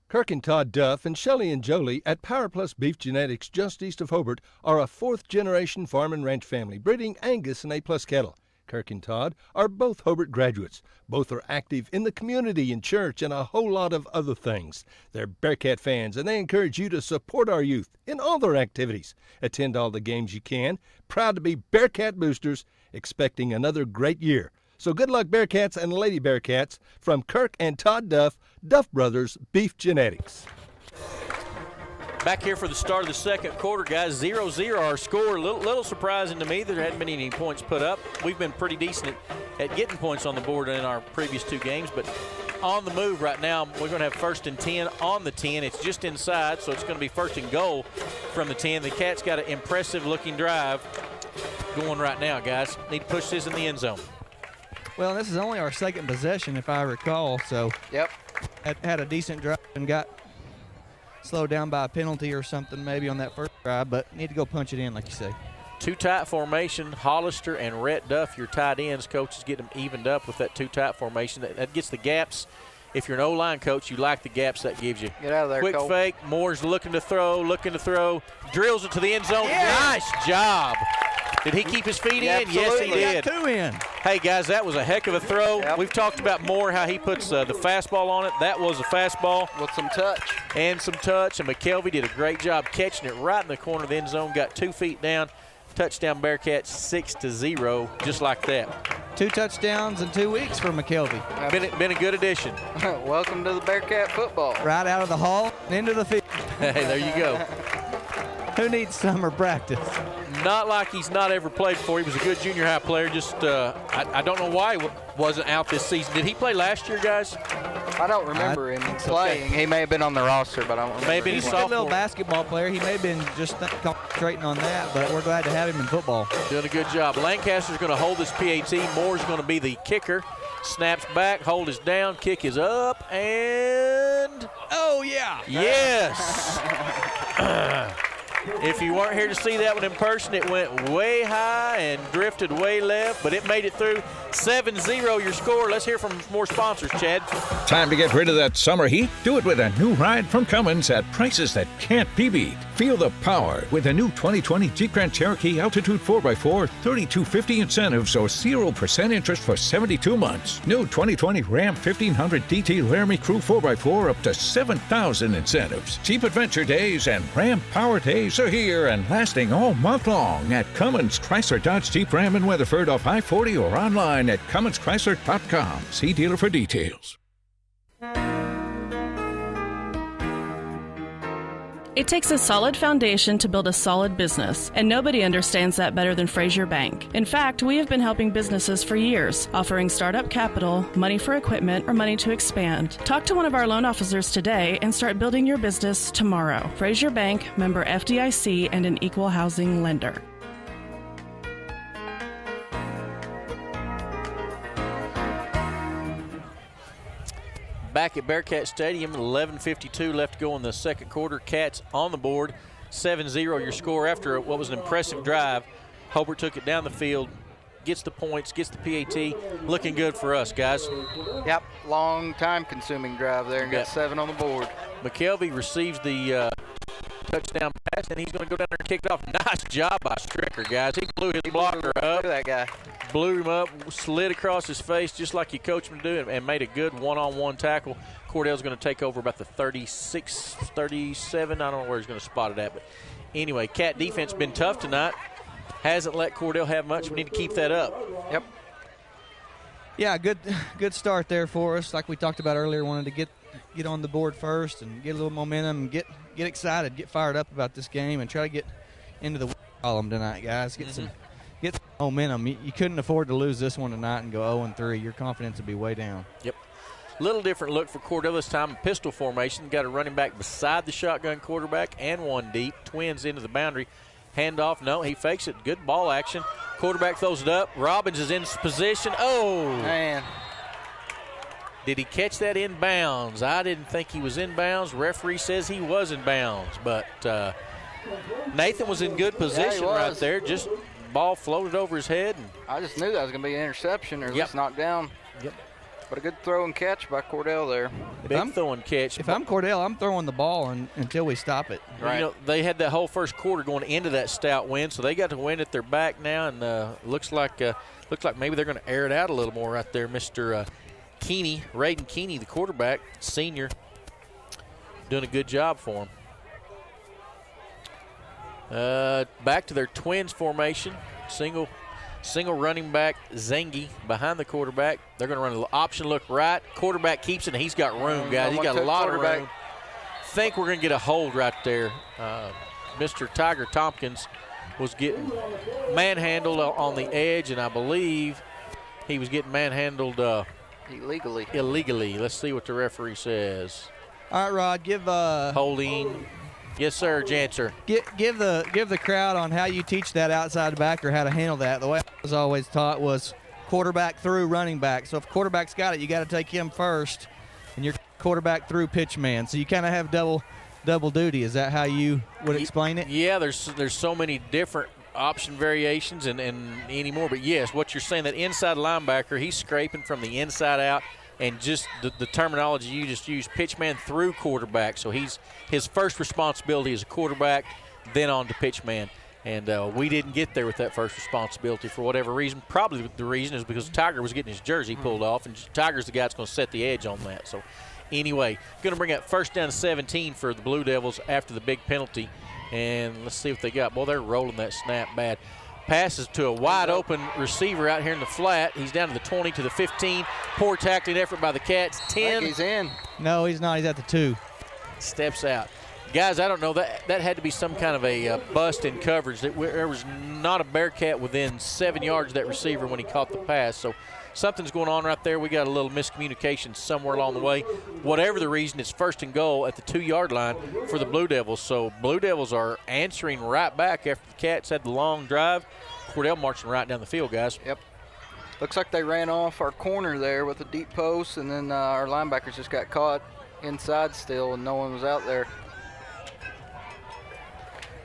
Kirk and Todd Duff and Shelley and Jolie at Power Plus Beef Genetics just east of Hobart are a fourth-generation farm and ranch family breeding Angus and A-plus cattle. Kirk and Todd are both Hobart graduates. Both are active in the community, in church, and a whole lot of other things. They're Bearcat fans, and they encourage you to support our youth in all their activities. Attend all the games you can. Proud to be Bearcat boosters, expecting another great year. So good luck, Bearcats and Lady Bearcats, from Kirk and Todd Duff, Duff Brothers Beef Genetics. Back here for the start of the second quarter, guys. 0-0 our score. A little surprising to me that there hadn't been any points put up. We've been pretty decent at getting points on the board in our previous two games, but on the move right now, we're going to have 1st and 10 on the 10. It's just inside, so it's going to be 1st and goal from the 10. The Cats got an impressive-looking drive going right now, guys. Need to push this in the end zone. Well, this is only our second possession, if I recall. So, yep, had a decent drive and got slowed down by a penalty or something maybe on that first drive, but need to go punch it in, like you say. Two-tight formation, Hollister and Rhett Duff, your tight ends. Coaches get them evened up with that two-tight formation. That gets the gaps. If you're an O-line coach, you like the gaps that gives you. Get out of there, quick Cole. fake. Moore's looking to throw, drills it to the end zone. Yeah. Nice job. Did he keep his feet in? Absolutely. Yes, he did. Got 2 in. Hey, guys, that was a heck of a throw. Yep. We've talked about Moore, how he puts the fastball on it. That was a fastball. With some touch. And McKelvey did a great job catching it right in the corner of the end zone, got 2 feet down. Touchdown Bearcats 6-0, just like that. 2 touchdowns in 2 weeks for McKelvey. Been a good addition. Welcome to the Bearcat football. Right out of the hall and into the field. Hey, there you go. Who needs summer practice? Not like he's not ever played before. He was a good junior high player. Just I don't know why he wasn't out this season. Did he play last year, guys? I don't remember him playing. Okay. He may have been on the roster, but I don't remember. Maybe he's a good little basketball player. He may have been just concentrating on that, but we're glad to have him in football. Doing a good job. Lancaster's going to hold this PAT. Moore's going to be the kicker. Snaps back, hold is down, kick is up, and oh yeah! Yes. If you weren't here to see that one in person, it went way high and drifted way left, but it made it through. 7-0 your score. Let's hear from more sponsors, Chad. Time to get rid of that summer heat? Do it with a new ride from Cummins at prices that can't be beat. Feel the power with a new 2020 Jeep Grand Cherokee Altitude 4x4, $3,250 incentives or 0% interest for 72 months. New 2020 Ram 1500 DT Laramie Crew 4x4 up to $7,000 incentives. Jeep Adventure Days and Ram Power Days are here and lasting all month long at Cummins Chrysler Dodge Jeep Ram in Weatherford off I-40 or online at CumminsChrysler.com. See dealer for details. It takes a solid foundation to build a solid business, and nobody understands that better than Frazier Bank. In fact, we have been helping businesses for years, offering startup capital, money for equipment, or money to expand. Talk to one of our loan officers today and start building your business tomorrow. Frazier Bank, member FDIC, and an equal housing lender. Back at Bearcat Stadium, 11:52 left to go in the second quarter. Cats on the board, 7-0 your score after what was an impressive drive. Hobart took it down the field, gets the points, gets the PAT. Looking good for us, guys. Yep, long time-consuming drive there and got 7 on the board. McKelvey receives the touchdown pass, and he's going to go down there and kick it off. Nice job by Stricker, guys. He blew his blocker up. Look at that guy. Blew him up, slid across his face just like you coached him to do, and made a good one-on-one tackle. Cordell's going to take over about the 36, 37. I don't know where he's going to spot it at. But anyway, Cat defense been tough tonight. Hasn't let Cordell have much. We need to keep that up. Yep. Yeah, good start there for us. Like we talked about earlier, wanted to get on the board first and get a little momentum and get excited, get fired up about this game, and try to get into the column tonight, guys. Get some momentum. You couldn't afford to lose this one tonight and go 0-3. Your confidence would be way down. Yep. Little different look for Cordell this time. Pistol formation. Got a running back beside the shotgun quarterback and one deep. Twins into the boundary. Handoff. No, he fakes it. Good ball action. Quarterback throws it up. Robbins is in position. Oh! Man. Did he catch that in bounds? I didn't think he was in bounds. Referee says he was in bounds. But Nathan was in good position right there. Just ball floated over his head. And I just knew that was going to be an interception or at least knocked down. Yep. But a good throw and catch by Cordell there. Big throw and catch. If I'm Cordell, I'm throwing the ball until we stop it. Right. You know, they had that whole first quarter going into that stout win, so they got the wind at their back now, and looks like maybe they're going to air it out a little more right there. Mr. Keeney, Raiden Keeney, the quarterback, senior, doing a good job for him. Back to their twins formation. Single running back, Zengi, behind the quarterback. They're going to run an option look right. Quarterback keeps it, and he's got room, guys. He's got a lot of room. Think we're going to get a hold right there. Mr. Tiger Tompkins was getting manhandled on the edge, and I believe he was getting manhandled illegally. Let's see what the referee says. All right, Rod, give holding. Yes, sir, Janser. Give the crowd on how you teach that outside backer how to handle that. The way I was always taught was quarterback through running back. So if quarterback's got it, you got to take him first, and you're quarterback through pitch man. So you kind of have double duty. Is that how you would explain it? Yeah, there's so many different option variations and anymore. But yes, what you're saying, that inside linebacker, he's scraping from the inside out. And just the terminology you just used, pitch man through quarterback. So his first responsibility is a quarterback, then on to pitch man. And we didn't get there with that first responsibility for whatever reason. Probably the reason is because Tiger was getting his jersey pulled off, and Tiger's the guy that's going to set the edge on that. So anyway, going to bring up first down to 17 for the Blue Devils after the big penalty. And let's see what they got. Boy, they're rolling that snap bad. Passes to a wide-open receiver out here in the flat. He's down to the 20, to the 15. Poor tackling effort by the Cats. 10. He's in. No, he's not. He's at the 2. Steps out. Guys, I don't know. That had to be some kind of a bust in coverage. There was not a Bearcat within 7 yards of that receiver when he caught the pass. So something's going on right there. We got a little miscommunication somewhere along the way. Whatever the reason, it's first and goal at the 2-yard line for the Blue Devils. So Blue Devils are answering right back after the Cats had the long drive. Cordell marching right down the field, guys. Yep. Looks like they ran off our corner there with a deep post, and then our linebackers just got caught inside still, and no one was out there.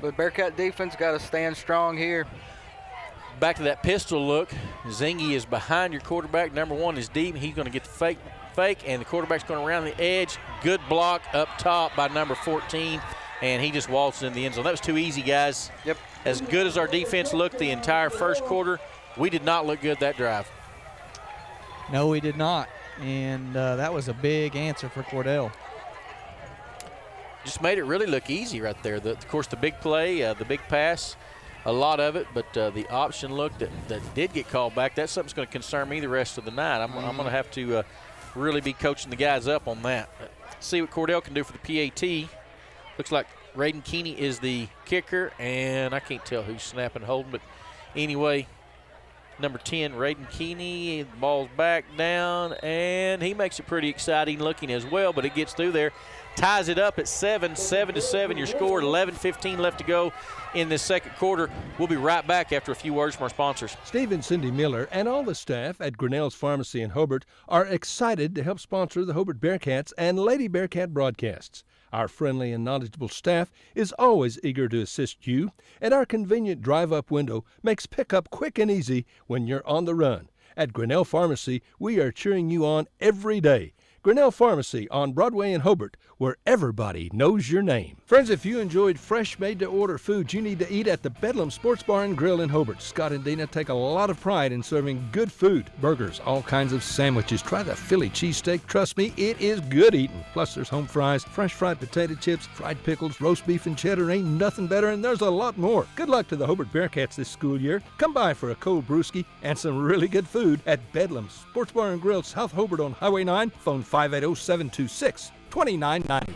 But Bearcat defense got to stand strong here. Back to that pistol look. Zingy is behind your quarterback. Number 1 is deep. He's going to get the fake, and the quarterback's going around the edge. Good block up top by number 14, and he just waltzed in the end zone. That was too easy, guys. Yep. As good as our defense looked the entire first quarter, we did not look good that drive. No, we did not, and that was a big answer for Cordell. Just made it really look easy right there. Of course, the big play, the big pass, a lot of it, but the option look that did get called back, that's something that's going to concern me the rest of the night. I'm going to have to really be coaching the guys up on that. See what Cordell can do for the PAT. Looks like Raiden Keeney is the kicker, and I can't tell who's snapping holding, but anyway, number 10, Raiden Keeney, the ball's back down, and he makes it pretty exciting looking as well, but it gets through there. Ties it up at 7-7, your score, 11:15 left to go in this second quarter. We'll be right back after a few words from our sponsors. Steve and Cindy Miller and all the staff at Grinnell's Pharmacy in Hobart are excited to help sponsor the Hobart Bearcats and Lady Bearcat broadcasts. Our friendly and knowledgeable staff is always eager to assist you, and our convenient drive-up window makes pickup quick and easy when you're on the run. At Grinnell Pharmacy, we are cheering you on every day. Grinnell Pharmacy on Broadway in Hobart, where everybody knows your name. Friends, if you enjoyed fresh, made-to-order food you need to eat at the Bedlam Sports Bar and Grill in Hobart, Scott and Dina take a lot of pride in serving good food, burgers, all kinds of sandwiches. Try the Philly cheesesteak. Trust me, it is good eating. Plus, there's home fries, fresh fried potato chips, fried pickles, roast beef and cheddar. Ain't nothing better, and there's a lot more. Good luck to the Hobart Bearcats this school year. Come by for a cold brewski and some really good food at Bedlam Sports Bar and Grill, South Hobart on Highway 9. Phone 580-726-2990.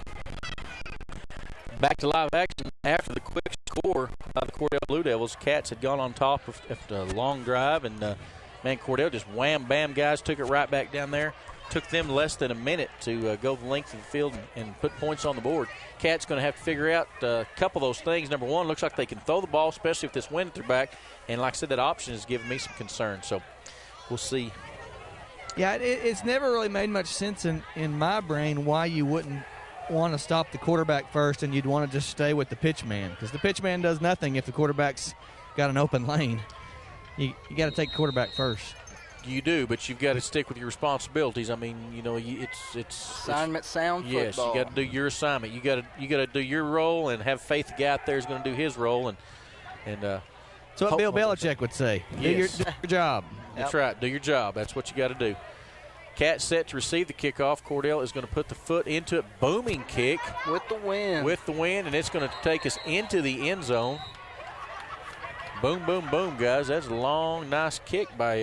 Back to live action after the quick score by the Cordell Blue Devils. Cats had gone on top after a long drive, and man, Cordell just wham-bam, guys, took it right back down there. Took them less than a minute to go the length of the field and put points on the board. Cats going to have to figure out a couple of those things. Number one, looks like they can throw the ball, especially with this wind at their back. And like I said, that option is giving me some concern. So we'll see. Yeah, it's never really made much sense in my brain why you wouldn't want to stop the quarterback first and you'd want to just stay with the pitch man, because the pitch man does nothing if the quarterback's got an open lane. You got to take the quarterback first. You do, but you've got to stick with your responsibilities. I mean, you know, it's assignment sound football. Yes, you got to do your assignment. You got to do your role and have faith the guy out there is going to do his role and so what Bill Belichick would say. Yes. Do your job. That's right. Do your job. That's what you got to do. Cats set to receive the kickoff. Cordell is going to put the foot into it. Booming kick. With the wind, and it's going to take us into the end zone. Boom, boom, boom, guys. That's a long, nice kick by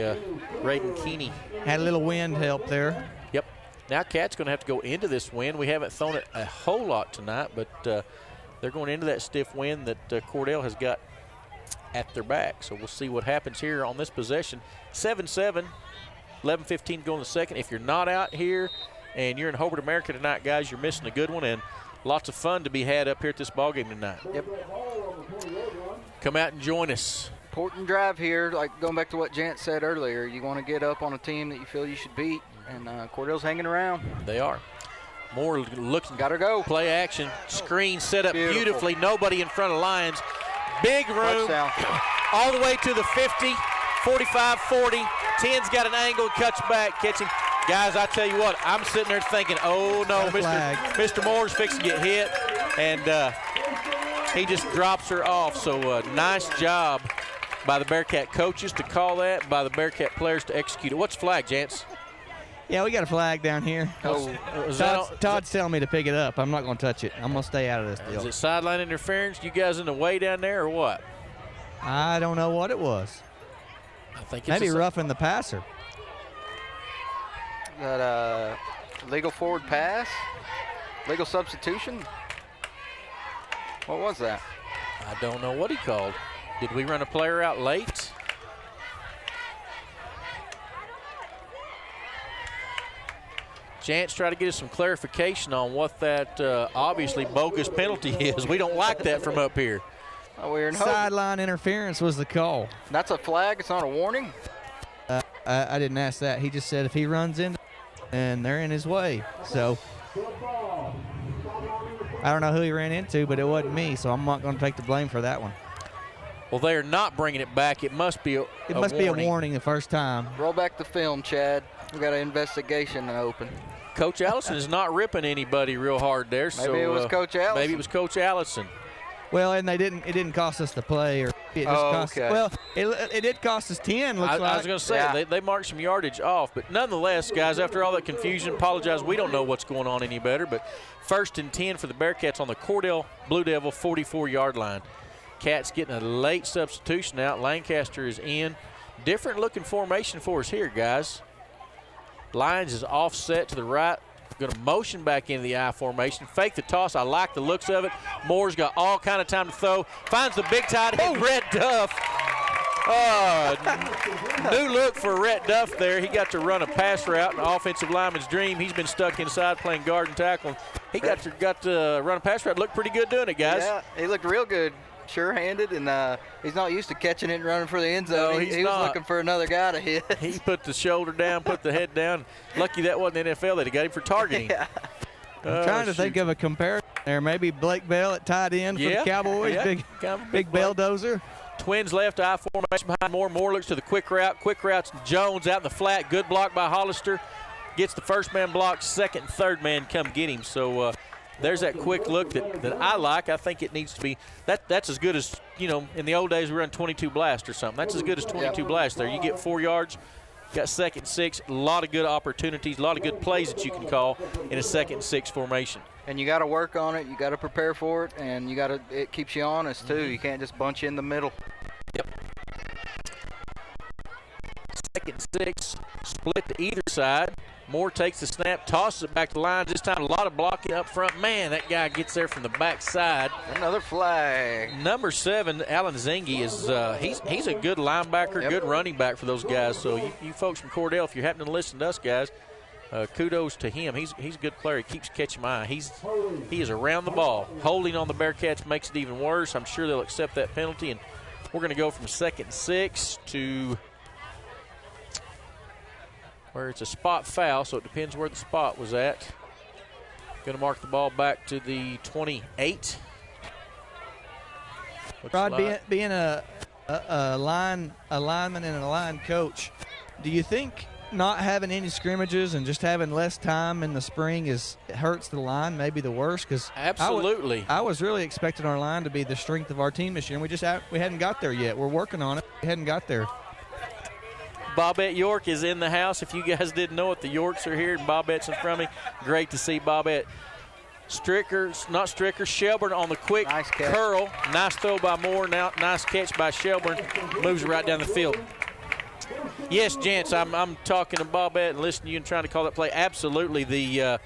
Raiden Keeney. Had a little wind help there. Yep. Now Cats going to have to go into this wind. We haven't thrown it a whole lot tonight, but they're going into that stiff wind that Cordell has got at their back. So we'll see what happens here on this possession. 7-7, 11:15 to go in the second. If you're not out here and you're in Hobart, America tonight, guys, you're missing a good one, and lots of fun to be had up here at this ballgame tonight. Yep. Come out and join us. Important drive here, like going back to what Jant said earlier. You want to get up on a team that you feel you should beat, and Cordell's hanging around. They are. More looking. Got to go. Play action. Screen set up beautifully. Nobody in front of Lions. Big room. Touchdown. All the way to the 50, 45, 40. 10's got an angle, cuts back, catching. Guys, I tell you what, I'm sitting there thinking, oh no, Mr. Moore's fixing to get hit, and he just drops her off. So nice job by the Bearcat coaches to call that, by the Bearcat players to execute it. What's the flag, Jance? Yeah, we got a flag down here. Todd's telling me to pick it up. I'm not going to touch it. I'm going to stay out of this deal. Is it sideline interference? You guys in the way down there or what? I don't know what it was. I think it's maybe roughing the passer. That legal forward pass? Legal substitution? What was that? I don't know what he called. Did we run a player out late? Chance try to get us some clarification on what that obviously bogus penalty is. We don't like that from up here. Oh, we're in sideline interference was the call. That's a flag. It's not a warning. I didn't ask that. He just said if he runs in and they're in his way. So I don't know who he ran into, but it wasn't me. So I'm not going to take the blame for that one. Well, they are not bringing it back. It must be a warning the first time. Roll back the film, Chad. We got an investigation open. Coach Allison is not ripping anybody real hard there. Maybe it was Coach Allison. Maybe it was Coach Allison. Well, and it didn't cost us the play, or it just cost. Okay. Well, it did cost us 10. Looks like. I was going to say they marked some yardage off, but nonetheless, guys, after all that confusion, apologize. We don't know what's going on any better, but 1st and 10 for the Bearcats on the Cordell Blue Devil 44-yard line. Cats getting a late substitution out. Lancaster is in. Different looking formation for us here, guys. Lions is offset to the right. Going to motion back into the I formation. Fake the toss. I like the looks of it. Moore's got all kind of time to throw. Finds the big tight end, Rhett Duff. New look for Rhett Duff there. He got to run a pass route, an offensive lineman's dream. He's been stuck inside playing guard and tackle. He got to run a pass route. Looked pretty good doing it, guys. Yeah, he looked real good. Sure-handed, and he's not used to catching it and running for the end zone. No, he was looking for another guy to hit. He put the shoulder down, put the head down. Lucky that wasn't NFL. They'd have got him for targeting. Yeah. I'm trying to think of a comparison there. Maybe Blake Bell at tight end for the Cowboys. Yeah. Big Belldozer. Twins left, I formation behind Moore. Moore looks to the quick route. Quick route's Jones out in the flat. Good block by Hollister. Gets the first man blocked. Second and third man come get him. So there's that quick look that I like. I think it needs to be that's as good as, in the old days we run 22 blast or something. That's as good as 22 blast there. You get 4 yards, got 2nd and 6, a lot of good opportunities, a lot of good plays that you can call in a 2nd and 6 formation. And you got to work on it. You got to prepare for it, and it keeps you honest too. You can't just bunch in the middle. Yep. 2nd and 6, split to either side. Moore takes the snap, tosses it back to the line. This time a lot of blocking up front. Man, that guy gets there from the backside. Another flag. Number 7, Alan Zingy, is he's a good linebacker, good running back for those guys. So you folks from Cordell, if you're happening to listen to us guys, kudos to him. He's a good player. He keeps catching my eye. He is around the ball. Holding on the Bearcats makes it even worse. I'm sure they'll accept that penalty, and we're going to go from 2nd and 6 to where it's a spot foul, so it depends where the spot was at. Going to mark the ball back to the 28. Rod, being a lineman and a line coach, do you think not having any scrimmages and just having less time in the spring hurts the line maybe the worst? Because absolutely, I was really expecting our line to be the strength of our team this year, and we hadn't got there yet. We're working on it. We hadn't got there. Bobette York is in the house. If you guys didn't know it, the Yorks are here, and Bobette's in front of me. Great to see Bobette. Shelburne on the quick curl. Nice throw by Moore. Now nice catch by Shelburne. Moves it right down the field. Yes, gents, I'm talking to Bobette and listening to you and trying to call that play. Absolutely, the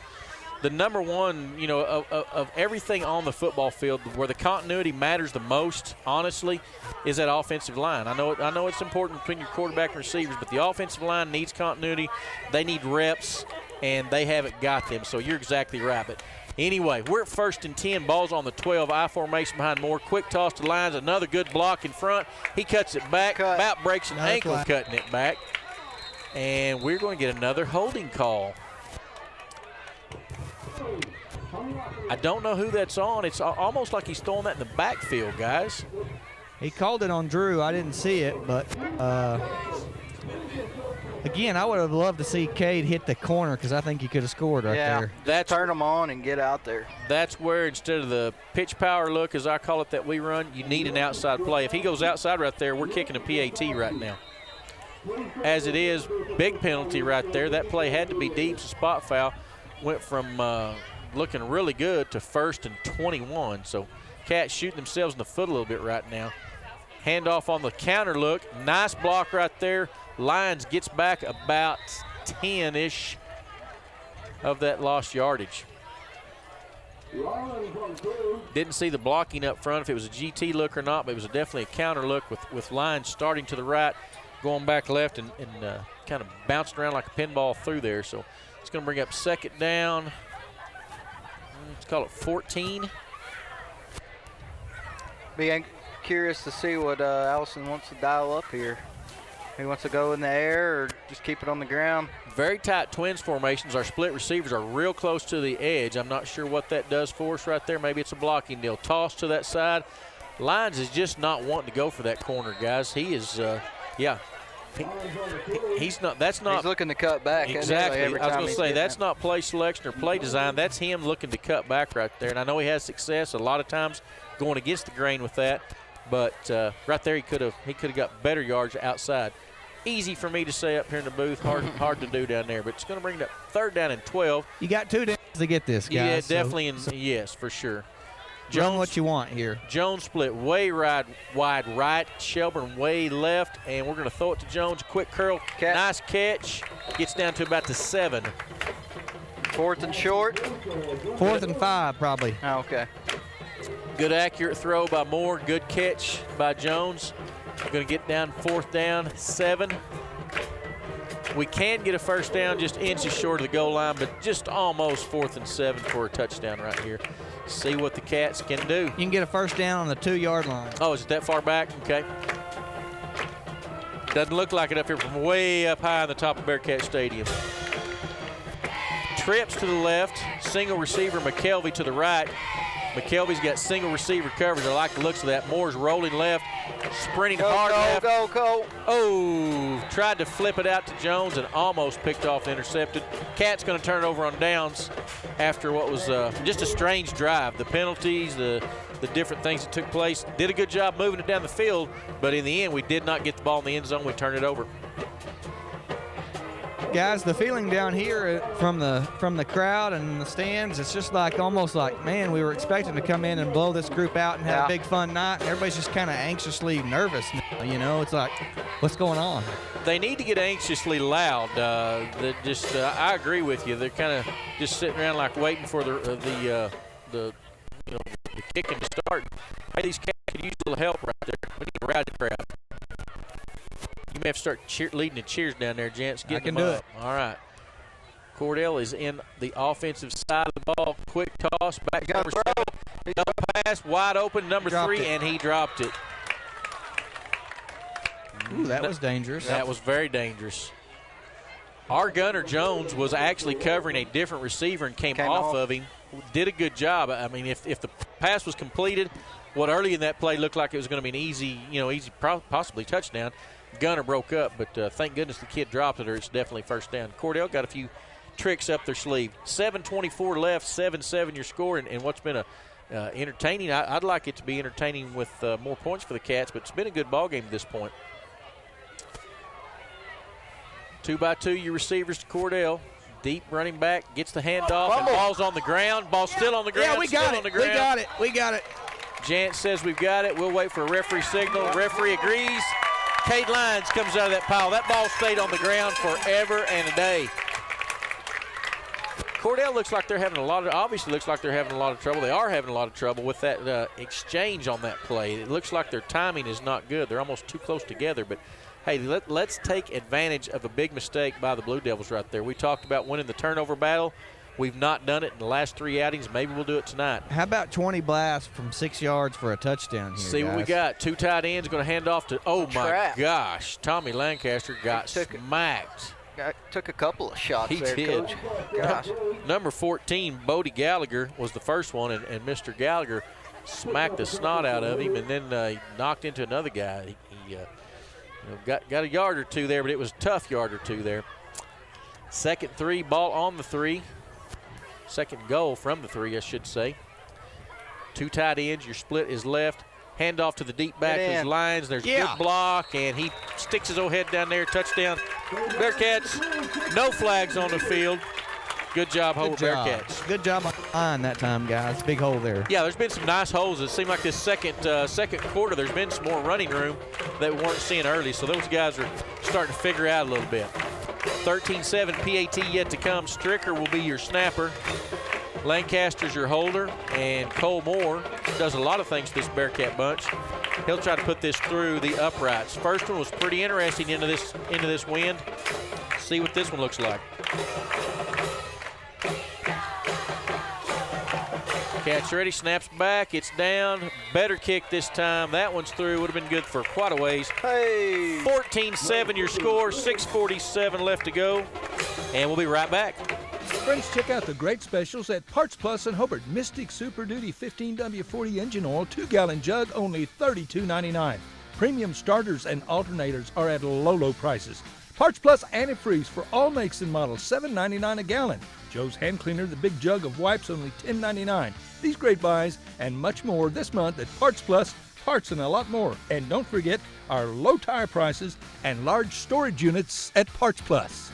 number one, of everything on the football field, where the continuity matters the most, honestly, is that offensive line. I know it's important between your quarterback and receivers, but the offensive line needs continuity. They need reps, and they haven't got them. So you're exactly right. But anyway, we're at 1st and 10. Ball's on the 12. I formation behind Moore. Quick toss to lines. Another good block in front. He cuts it back. About breaks an ankle cutting it back. And we're going to get another holding call. I don't know who that's on. It's almost like he's throwing that in the backfield, guys. He called it on Drew. I didn't see it, but again, I would have loved to see Cade hit the corner because I think he could have scored right there. Just turn them on and get out there. That's where, instead of the pitch power look, as I call it, that we run, you need an outside play. If he goes outside right there, we're kicking a PAT right now. As it is, big penalty right there. That play had to be deep. It's a spot foul. Went from looking really good to 1st and 21. So Cats shooting themselves in the foot a little bit right now. Handoff on the counter look. Nice block right there. Lyons gets back about 10-ish of that lost yardage. Didn't see the blocking up front, if it was a GT look or not, but it was definitely a counter look with Lyons starting to the right, going back left, and kind of bouncing around like a pinball through there. So it's going to bring up 2nd down. Let's call it 14. Be curious to see what Allison wants to dial up here. He wants to go in the air or just keep it on the ground. Very tight Twins formations. Our split receivers are real close to the edge. I'm not sure what that does for us right there. Maybe it's a blocking deal. Toss to that side. Lyons is just not wanting to go for that corner, guys. He is, he's not. That's not. He's looking to cut back. Exactly. Every I was time going to say that's not play selection or play design. That's him looking to cut back right there. And I know he has success a lot of times going against the grain with that. But right there, he could have got better yards outside. Easy for me to say up here in the booth. Hard to do down there. But it's going to bring it up 3rd down and 12. You got 2 downs to get this, guys. Yeah, definitely. Yes, for sure. Jones, what you want here. Jones split way wide right. Shelburne way left. And we're going to throw it to Jones. Quick curl. Nice catch. Gets down to about the 7. 4th and short. 4th and 5, probably. Oh, okay. Good accurate throw by Moore. Good catch by Jones. We're going to get down 4th down, 7. We can get a first down just inches short of the goal line, but just almost 4th and 7 for a touchdown right here. See what the Cats can do. You can get a first down on the 2-yard line. Oh, is it that far back? Okay. Doesn't look like it up here from way up high on the top of Bearcat Stadium. Trips to the left, single receiver McKelvey to the right. McKelvey's got single receiver coverage. I like the looks of that. Moore's rolling left, sprinting hard left. Go. Oh, tried to flip it out to Jones and almost picked off and intercepted. Cat's going to turn it over on downs after what was just a strange drive. The penalties, the different things that took place. Did a good job moving it down the field, but in the end, we did not get the ball in the end zone. We turned it over. Guys, the feeling down here from the crowd and the stands, it's just like almost like, man, we were expecting to come in and blow this group out and have a big fun night, and everybody's just kind of anxiously nervous now, you know? It's like, what's going on? They need to get anxiously loud. I agree with you. They're kind of just sitting around like waiting for the kicking to start. Hey, these cats could use a little help right there. We need a rowdy crowd. You may have to start leading the cheers down there, gents. I can do it. All right. Cordell is in the offensive side of the ball. Quick toss, back number 7. No pass, wide open, number 3, and he dropped it. Ooh, that was dangerous. That was very dangerous. Our gunner, Jones, was actually covering a different receiver and came off of him. Did a good job. I mean, if the pass was completed, what early in that play looked like it was going to be an easy possibly touchdown, Gunner broke up, but thank goodness the kid dropped it, or it's definitely first down. Cordell got a few tricks up their sleeve. 7:24 left, 7-7 your score, and what's been entertaining. I'd like it to be entertaining with more points for the Cats, but it's been a good ball game at this point. 2x2 your receivers to Cordell. Deep running back, gets the handoff, and ball's on the ground. Ball's still on the ground. Yeah, we got it. We got it. Jant says we've got it. We'll wait for a referee signal. Referee agrees. Cade Lyons comes out of that pile. That ball stayed on the ground forever and a day. Cordell looks like they're having a lot of trouble. They are having a lot of trouble with that exchange on that play. It looks like their timing is not good. They're almost too close together. But, hey, let's take advantage of a big mistake by the Blue Devils right there. We talked about winning the turnover battle. We've not done it in the last 3 outings. Maybe we'll do it tonight. How about 20 blasts from 6 yards for a touchdown here, See what we got. 2 tight ends going to hand off to, my gosh, Tommy Lancaster got smacked. Took a couple of shots He there, did. Coach. Gosh. Number 14, Bodie Gallagher, was the first one, and Mr. Gallagher smacked the snot out of him, and then he knocked into another guy. He got a yard or two there, but it was a tough yard or two there. 2nd 3, ball on the 3. 2nd goal from the 3, I should say. 2 tight ends. Your split is left. Handoff to the deep back. There's Lyons. There's a good block, and he sticks his old head down there. Touchdown. Bearcats, no flags on the field. Good job, Hobart Bearcats. Good job on the line that time, guys. Big hole there. Yeah, there's been some nice holes. It seemed like this second quarter there's been some more running room that we weren't seeing early, so those guys are starting to figure out a little bit. 13-7 PAT yet to come. Stricker will be your snapper. Lancaster's your holder, and Cole Moore does a lot of things to this Bearcat bunch. He'll try to put this through the uprights. First one was pretty interesting into this wind. See what this one looks like. Catch ready, snaps back, it's down. Better kick this time. That one's through. Would have been good for quite a ways. Hey! 14-7 your score, 6:47 left to go, and we'll be right back. Friends, check out the great specials at Parts Plus in Hobart. Mystic Super Duty 15W40 engine oil, 2-gallon jug, only $32.99. Premium starters and alternators are at low prices. Parts Plus antifreeze for all makes and models, $7.99 a gallon. Joe's Hand Cleaner, the big jug of wipes, only $10.99. These great buys and much more this month at Parts Plus, parts and a lot more. And don't forget our low tire prices and large storage units at Parts Plus.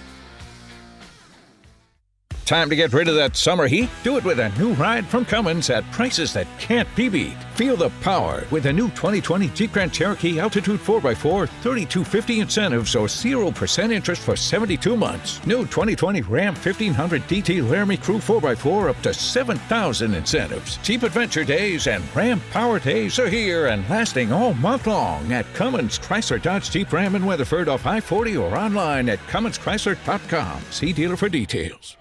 Time to get rid of that summer heat? Do it with a new ride from Cummins at prices that can't be beat. Feel the power with the new 2020 Jeep Grand Cherokee Altitude 4x4, $3,250 incentives or 0% interest for 72 months. New 2020 Ram 1500 DT Laramie Crew 4x4 up to $7,000 incentives. Jeep Adventure Days and Ram Power Days are here and lasting all month long at Cummins Chrysler Dodge Jeep Ram in Weatherford off I-40 or online at CumminsChrysler.com. See dealer for details.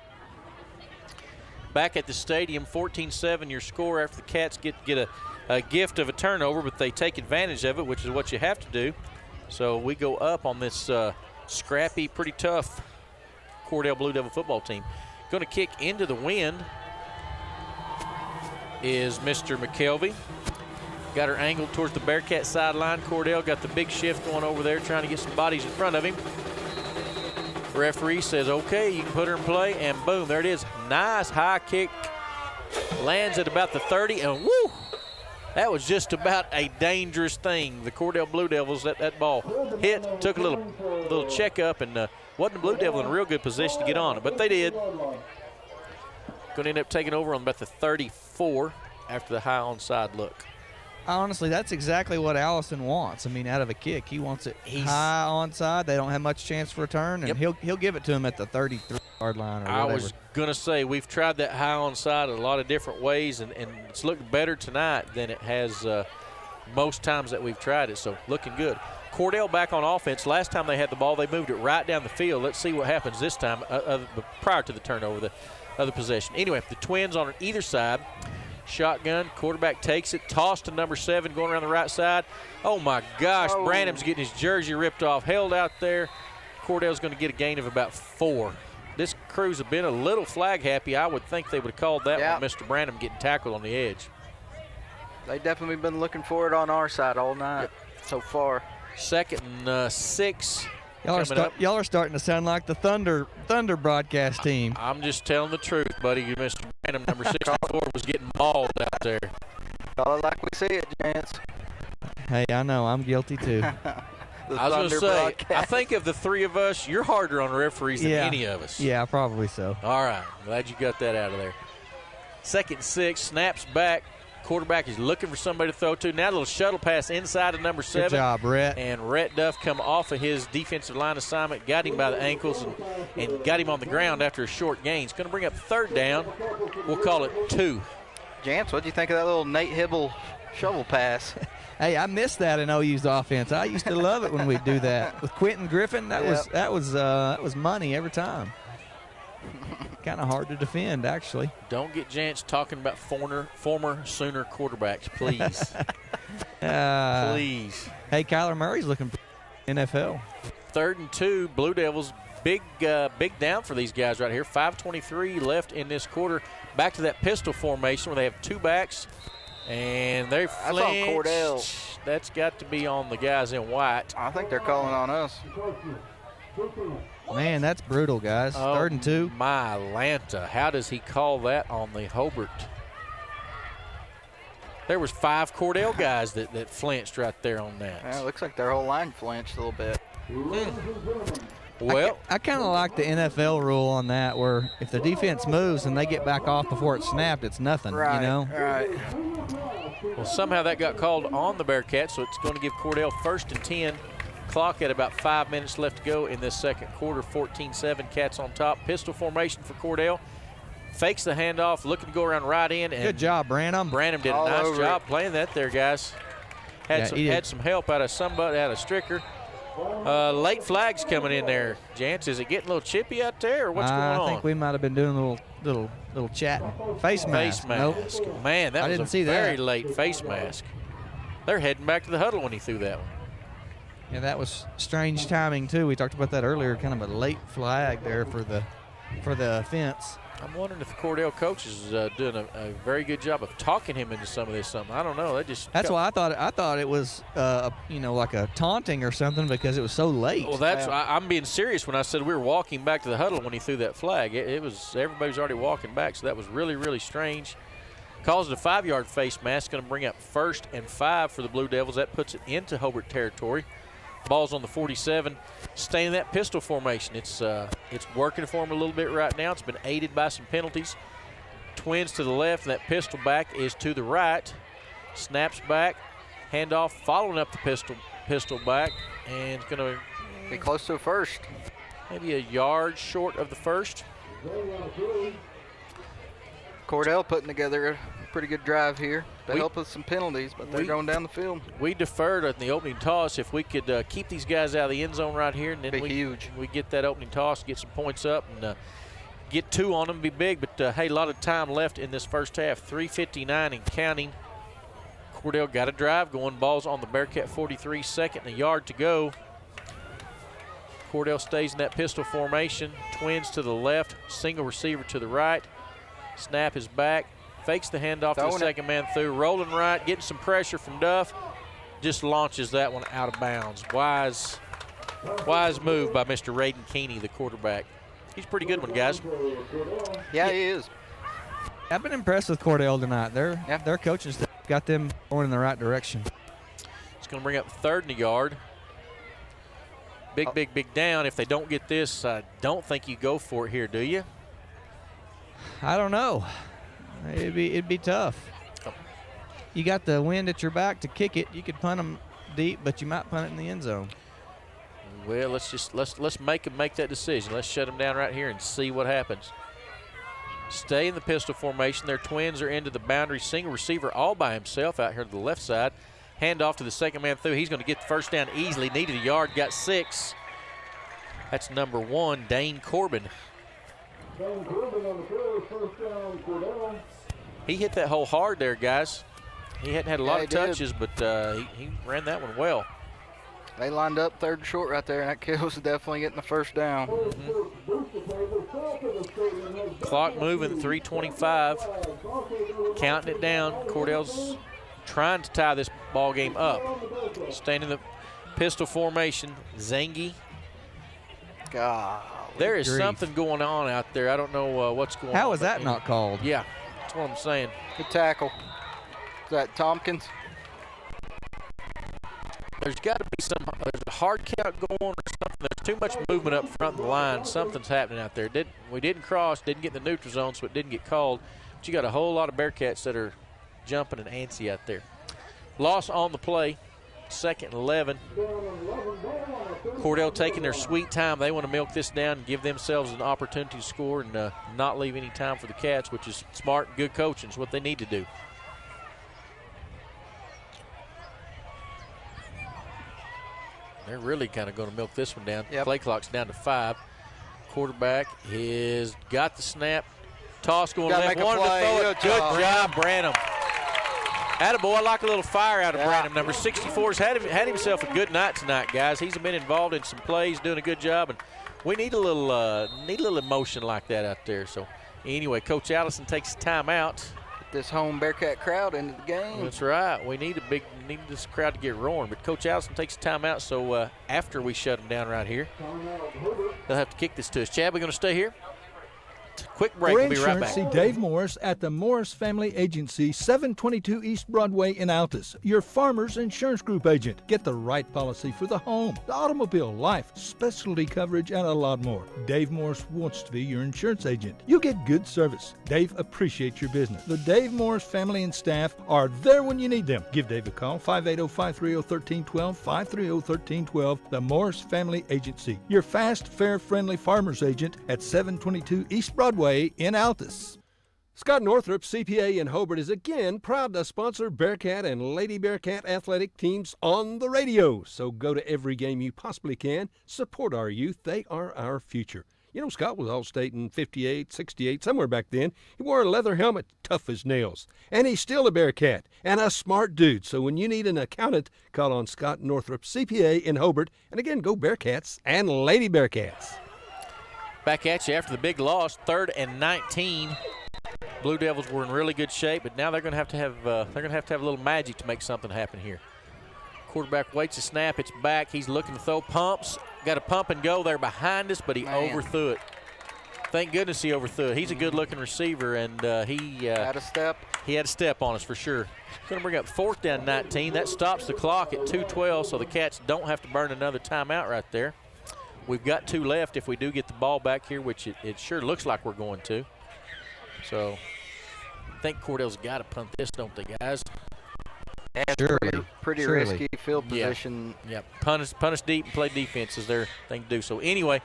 Back at the stadium, 14-7 your score after the Cats get a gift of a turnover, but they take advantage of it, which is what you have to do. So we go up on this scrappy, pretty tough Cordell Blue Devil football team. Going to kick into the wind is Mr. McKelvey. Got her angled towards the Bearcat sideline. Cordell got the big shift going over there, trying to get some bodies in front of him. Referee says, okay, you can put her in play, and boom, there it is. Nice high kick. Lands at about the 30, and woo! That was just about a dangerous thing. The Cordell Blue Devils, that ball hit, took a little check up, and wasn't the Blue Devil in a real good position to get on it, but they did. Going to end up taking over on about the 34 after the high onside look. Honestly, that's exactly what Allison wants. I mean, out of a kick, he wants it high onside. They don't have much chance for return, and he'll give it to him at the 33-yard line or whatever. I was going to say, we've tried that high onside a lot of different ways, and it's looked better tonight than it has most times that we've tried it, so looking good. Cordell back on offense. Last time they had the ball, they moved it right down the field. Let's see what happens this time prior to the turnover, the other possession. Anyway, the Twins on either side. Shotgun, quarterback takes it, tossed to number 7, going around the right side. Oh my gosh, Branham's getting his jersey ripped off, held out there. Cordell's going to get a gain of about 4. This crew's have been a little flag happy. I would think they would have called that one, Mr. Branham getting tackled on the edge. They definitely been looking for it on our side all night so far. 2nd and 6. Y'all are starting to sound like the Thunder broadcast team. I'm just telling the truth, buddy. Mr. Branham, number 64, was getting mauled out there. Call it like we see it, Chance. Hey, I know. I'm guilty, too. I was going to say, I think of the three of us, you're harder on referees than any of us. Yeah, probably so. All right. Glad you got that out of there. 2nd and 6, snaps back. Quarterback is looking for somebody to throw to. Now a little shuttle pass inside of number 7. Good job, Rhett. And Rhett Duff come off of his defensive line assignment, got him by the ankles, and got him on the ground after a short gain. It's going to bring up 3rd down. We'll call it 2. Jance, what do you think of that little Nate Hibble shovel pass? Hey, I missed that in OU's offense. I used to love it when we do that with Quentin Griffin. That was money every time. Kind of hard to defend, actually. Don't get Jance talking about former Sooner quarterbacks, please. Please. Hey, Kyler Murray's looking for NFL. 3rd and 2, Blue Devils. Big down for these guys right here. 5:23 left in this quarter. Back to that pistol formation where they have 2 backs. And they're That's on Cordell. That's got to be on the guys in white. I think they're calling on us. Man, that's brutal, guys. 3rd and 2. My Lanta. How does he call that on the Hobart? There was 5 Cordell guys that flinched right there on that. Yeah, it looks like their whole line flinched a little bit. Well, I kind of like the NFL rule on that, where if the defense moves and they get back off before it's snapped, it's nothing, right, you know? Right. Well, somehow that got called on the Bearcats, so it's going to give Cordell 1st and 10. Clock at about 5 minutes left to go in this second quarter. 14-7, Cats on top. Pistol formation for Cordell. Fakes the handoff, looking to go around right in. And good job, Branham. Branham did a nice job playing that there, guys. Had some help out of somebody, out of Stricker. Late flags coming in there. Jance, is it getting a little chippy out there, or what's going on? I think we might have been doing a little chatting. Face mask. Nope. Man, that was a very that. late face mask. They're heading back to the huddle when he threw that one. Yeah, that was strange timing too. We talked about that earlier. Kind of a late flag there for the offense. I'm wondering if the Cordell coach is doing a very good job of talking him into some of this. I don't know. That's why I thought it was like a taunting or something because it was so late. Well, I'm being serious when I said we were walking back to the huddle when he threw that flag. It was everybody was already walking back, so that was really, really strange. Calls it a 5-yard face mask. Going to bring up 1st and 5 for the Blue Devils. That puts it into Hobart territory. Ball's on the 47. Stay in that pistol formation. It's working for him a little bit right now. It's been aided by some penalties. Twins to the left, and that pistol back is to the right. Snaps back, handoff, following up the pistol back, and it's going to be close to a first. Maybe a yard short of the first. Cordell putting together a pretty good drive here to help with some penalties, but they're going down the field. We deferred at the opening toss. If we could keep these guys out of the end zone right here, and then we get that opening toss, get some points up, and get 2 on them, be big. But, hey, a lot of time left in this first half, 3:59 and counting. Cordell got a drive going. Ball's on the Bearcat 43, second and a yard to go. Cordell stays in that pistol formation. Twins to the left, single receiver to the right. Snap is back, fakes the handoff to the second man through, rolling right, getting some pressure from Duff. Just launches that one out of bounds. Wise move by Mr. Raiden Keeney, the quarterback. He's a pretty good one, guys. Yeah, he is. I've been impressed with Cordell tonight. Their coaching staff got them going in the right direction. It's going to bring up 3rd and a yard. Big down. If they don't get this, I don't think you go for it here, do you? I don't know. It'd be tough. You got the wind at your back to kick it. You could punt them deep, but you might punt it in the end zone. Well, let's make them make that decision. Let's shut them down right here and see what happens. Stay in the pistol formation. Their Twins are into the boundary. Single receiver all by himself out here to the left side. Hand off to the second man through. He's going to get the first down easily. Needed a yard, got 6. That's number 1, Dane Corbin. He hit that hole hard there, guys. He hadn't had a lot of touches, but he ran that one well. They lined up 3rd and short right there, and that kid was definitely getting the first down. Clock moving, 3:25. Counting it down. Cordell's trying to tie this ball game up. Staying in the pistol formation. Zangi. God. There is something going on out there. I don't know what's going on. How is that not called? Yeah, that's what I'm saying. Good tackle. Is that Tompkins? There's got to be there's a hard count going on or something. There's too much movement up front of the line. Something's happening out there. We didn't cross, didn't get in the neutral zone, so it didn't get called. But you got a whole lot of Bearcats that are jumping and antsy out there. Loss on the play, 2nd and 11. Cordell taking their sweet time. They want to milk this down and give themselves an opportunity to score and not leave any time for the Cats, which is smart and good coaching. Is what they need to do. They're really kind of going to milk this one down. Yep. Play clock's down to 5. Quarterback has got the snap. Toss going left. Wanted to throw it. Good job, Branham. Attaboy, I like a little fire out of Branham. Number 64's had himself a good night tonight, guys. He's been involved in some plays, doing a good job, and we need a little emotion like that out there. So anyway, Coach Allison takes the time out. This home Bearcat crowd into the game. That's right. We need this crowd to get roaring. But Coach Allison takes the time out, so after we shut them down right here, they'll have to kick this to us. Chad, we're going to stay here. Quick break. For We'll be right insurance, back. see Dave Morris at the Morris Family Agency, 722 East Broadway in Altus. Your Farmers Insurance Group agent. Get the right policy for the home, the automobile, life, specialty coverage, and a lot more. Dave Morris wants to be your insurance agent. You get good service. Dave appreciates your business. The Dave Morris family and staff are there when you need them. Give Dave a call, 580-530-1312, 530-1312. The Morris Family Agency. Your fast, fair, friendly farmers agent at 722 East Broadway in Altus. Scott Northrup, CPA in Hobart, is again proud to sponsor Bearcat and Lady Bearcat athletic teams on the radio. So go to every game you possibly can. Support our youth. They are our future. You know, Scott was All-State in 58, 68, somewhere back then. He wore a leather helmet, tough as nails. And he's still a Bearcat and a smart dude. So when you need an accountant, call on Scott Northrup, CPA in Hobart. And again, go Bearcats and Lady Bearcats. Back at you after the big loss, 3rd and 19. Blue Devils were in really good shape, but now they're going to have to have a little magic to make something happen here. Quarterback waits a snap. It's back. He's looking to throw, pumps. Got a pump and go there behind us, but he overthrew it. Thank goodness he overthrew it. He's a good-looking receiver, and he had a step. He had a step on us for sure. Going to bring up 4th down 19. That stops the clock at 2:12, so the Cats don't have to burn another timeout right there. We've got 2 left if we do get the ball back here, which it sure looks like we're going to. So I think Cordell's got to punt this, don't they, guys? Pretty risky field position. Yeah. Punt us deep and play defense is their thing to do. So anyway,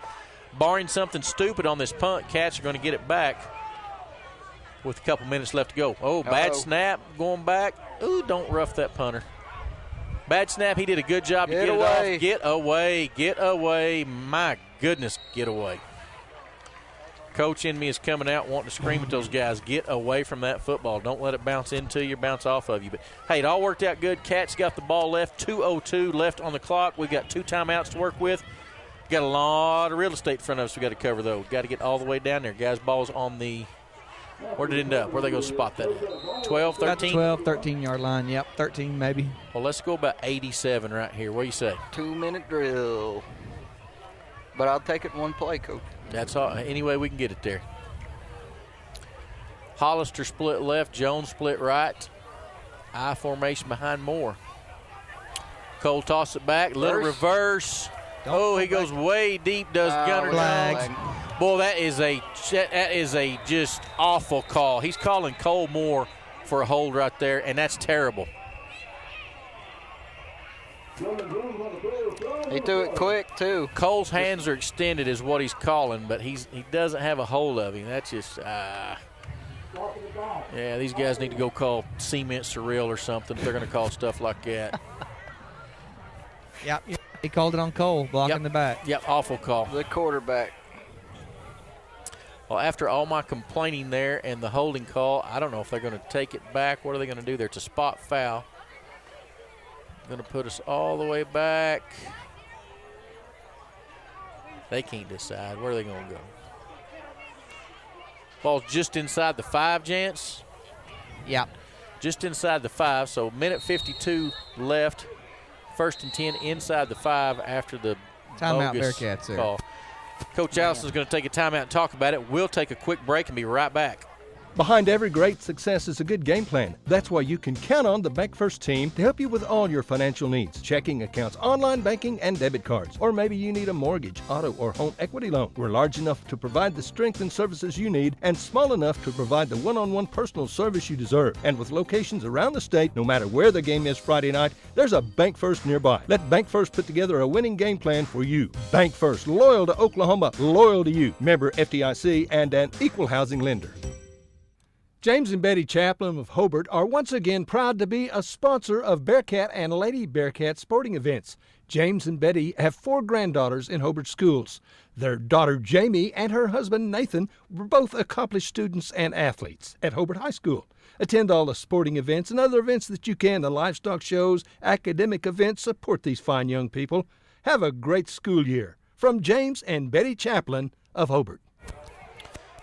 barring something stupid on this punt, Cats are going to get it back with a couple minutes left to go. Oh, bad snap going back. Ooh, don't rough that punter. Bad snap. He did a good job to get it off. Get away. Get away. My goodness, get away. Coach in me is coming out wanting to scream at those guys. Get away from that football. Don't let it bounce into you, bounce off of you. But, hey, it all worked out good. Cats got the ball left. 2:02 left on the clock. We've got 2 timeouts to work with. We've got a lot of real estate in front of us we've got to cover, though. We've got to get all the way down there. Guys, ball's on the – where did it end up? Where are they going to spot that at? 12, 13? 12, 13-yard line. Yep, 13 maybe. Well, let's go about 87 right here. What do you say? 2-minute drill. But I'll take it one play, Coach. That's all. Any way we can get it there. Hollister split left. Jones split right. I formation behind Moore. Cole toss it back. Little reverse. He goes way deep, does Gunner Jones. Boy, that is a just awful call. He's calling Cole Moore for a hold right there, and that's terrible. He threw it quick, too. Cole's hands are extended is what he's calling, but he doesn't have a hold of him. That's just, yeah, these guys need to go call cement surreal or something if they're going to call stuff like that. Yep, he called it on Cole, blocking the back. Yep, awful call. The quarterback. Well, after all my complaining there and the holding call, I don't know if they're going to take it back. What are they going to do there? It's a spot foul. Going to put us all the way back. They can't decide. Where are they going to go? Ball's just inside the 5, Jance. Yeah. Just inside the 5, so minute 52 left. 1st and 10 inside the 5 after the timeout Bearcats there. Call. Coach Allison's going to take a timeout and talk about it. We'll take a quick break and be right back. Behind every great success is a good game plan. That's why you can count on the Bank First team to help you with all your financial needs. Checking accounts, online banking, and debit cards. Or maybe you need a mortgage, auto, or home equity loan. We're large enough to provide the strength and services you need and small enough to provide the one-on-one personal service you deserve. And with locations around the state, no matter where the game is Friday night, there's a Bank First nearby. Let Bank First put together a winning game plan for you. Bank First, loyal to Oklahoma, loyal to you. Member FDIC and an equal housing lender. James and Betty Chaplin of Hobart are once again proud to be a sponsor of Bearcat and Lady Bearcat sporting events. James and Betty have 4 granddaughters in Hobart schools. Their daughter Jamie and her husband Nathan were both accomplished students and athletes at Hobart High School. Attend all the sporting events and other events that you can, the livestock shows, academic events. Support these fine young people. Have a great school year. From James and Betty Chaplin of Hobart.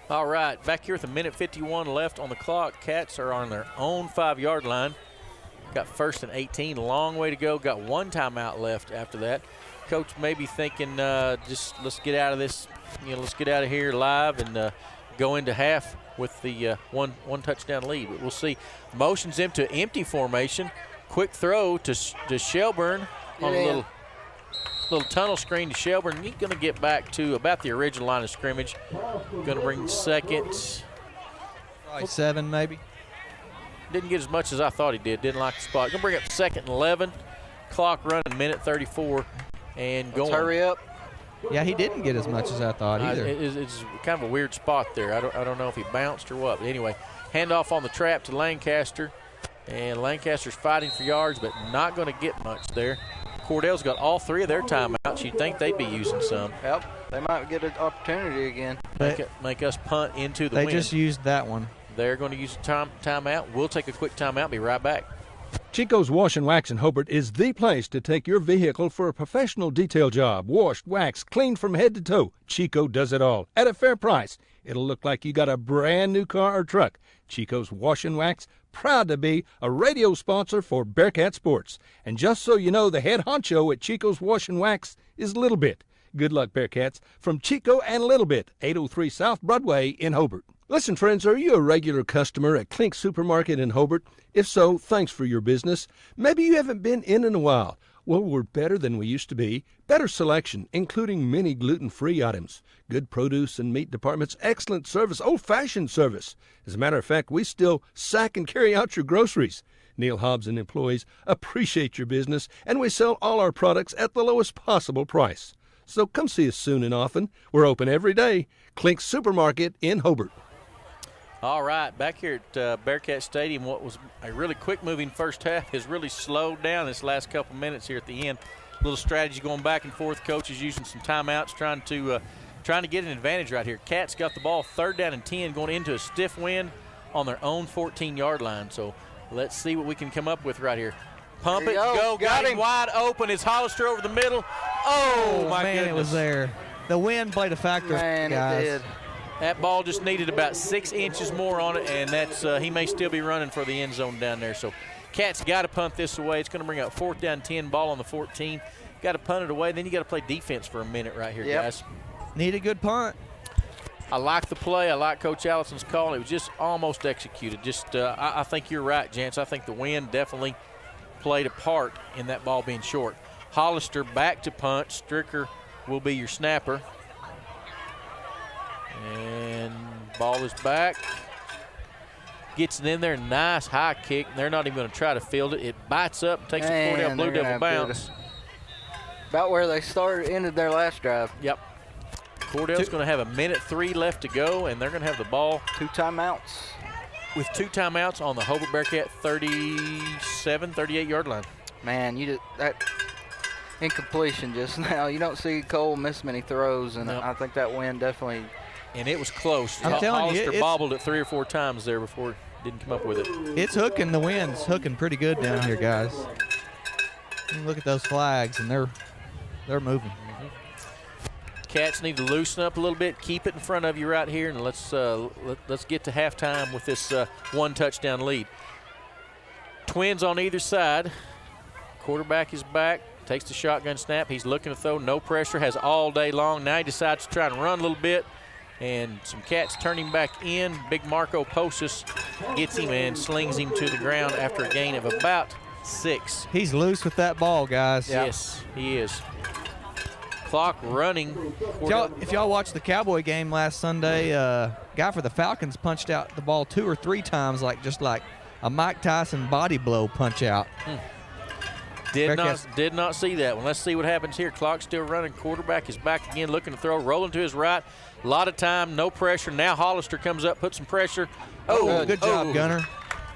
All right, back here with a minute 51 left on the clock. Cats are on their own 5-yard line. Got 1st and 18, long way to go. Got 1 timeout left after that. Coach may be thinking, just let's get out of this, let's get out of here live and go into half with the one touchdown lead. But we'll see. Motions him to empty formation. Quick throw to Shelburne on a little tunnel screen to Shelburne. He's going to get back to about the original line of scrimmage. Going to bring 2nd. Probably 7 maybe. Didn't get as much as I thought he did. Didn't like the spot. Going to bring up 2nd and 11. Clock running, minute 34. And going. Let's hurry up. Yeah, he didn't get as much as I thought either. It's kind of a weird spot there. I don't know if he bounced or what. But anyway, handoff on the trap to Lancaster. And Lancaster's fighting for yards, but not going to get much there. Cordell's got all 3 of their timeouts. You'd think they'd be using some. Yep, they might get an opportunity again. Make us punt into the wind. They just used that one. They're going to use a timeout. We'll take a quick timeout. Be right back. Chico's Wash and Wax in Hobart is the place to take your vehicle for a professional detail job. Washed, waxed, cleaned from head to toe. Chico does it all at a fair price. It'll look like you got a brand new car or truck. Chico's Wash and Wax, proud to be a radio sponsor for Bearcat Sports. And just so you know, the head honcho at Chico's Wash and Wax is Little Bit. Good luck, Bearcats. From Chico and Little Bit, 803 South Broadway in Hobart. Listen, friends, are you a regular customer at Clink Supermarket in Hobart? If so, thanks for your business. Maybe you haven't been in a while. Well, we're better than we used to be. Better selection, including many gluten-free items. Good produce and meat departments, excellent service, old-fashioned service. As a matter of fact, we still sack and carry out your groceries. Neil Hobbs and employees appreciate your business, and we sell all our products at the lowest possible price. So come see us soon and often. We're open every day. Clink Supermarket in Hobart. All right, back here at Bearcat Stadium, what was a really quick-moving first half has really slowed down this last couple minutes here at the end. A little strategy going back and forth. Coaches using some timeouts, trying to get an advantage right here. Cats got the ball 3rd down and 10, going into a stiff wind on their own 14-yard line. So let's see what we can come up with right here. Pump it, go, got him wide open. It's Hollister over the middle. Oh, my man, goodness. It was there. The wind played a factor, man, guys. It did. That ball just needed about 6 inches more on it, and that's he may still be running for the end zone down there. So Cats got to punt this away. It's going to bring up 4th down 10, ball on the 14. Got to punt it away. Then you got to play defense for a minute right here, guys. Need a good punt. I like the play. I like Coach Allison's call. It was just almost executed. Just I think you're right, Jance. I think the wind definitely played a part in that ball being short. Hollister back to punt. Stricker will be your snapper. And ball is back. Gets it in there. Nice high kick. They're not even going to try to field it. It bites up and takes a Cordell Blue Devil bounce. About where they ended their last drive. Yep. Cordell's going to have 1:03 left to go, and they're going to have the ball. 2 timeouts. With 2 timeouts on the Hobart Bearcat 37, 38-yard line. Man, that incompletion just now. You don't see Cole miss many throws, and I think that wind definitely. And it was close. I'm telling you, Hollister bobbled it 3 or 4 times there before didn't come up with it. It's hooking. The wind's hooking pretty good down here, guys. Look at those flags, and they're moving. Cats need to loosen up a little bit, keep it in front of you right here, and let's get to halftime with this 1 touchdown lead. Twins on either side. Quarterback is back, takes the shotgun snap. He's looking to throw, no pressure, has all day long. Now he decides to try and run a little bit, and some Cats turn him back in. Big Marco Posas gets him and slings him to the ground after a gain of about 6. He's loose with that ball, guys. Yes, he is. Clock running. If y'all watched the Cowboy game last Sunday, guy for the Falcons punched out the ball 2 or 3 times, just like a Mike Tyson body blow punch out. Did not see that one. Let's see what happens here. Clock still running. Quarterback is back again, looking to throw, rolling to his right. A lot of time, no pressure. Now Hollister comes up, puts some pressure. Good job, Gunner.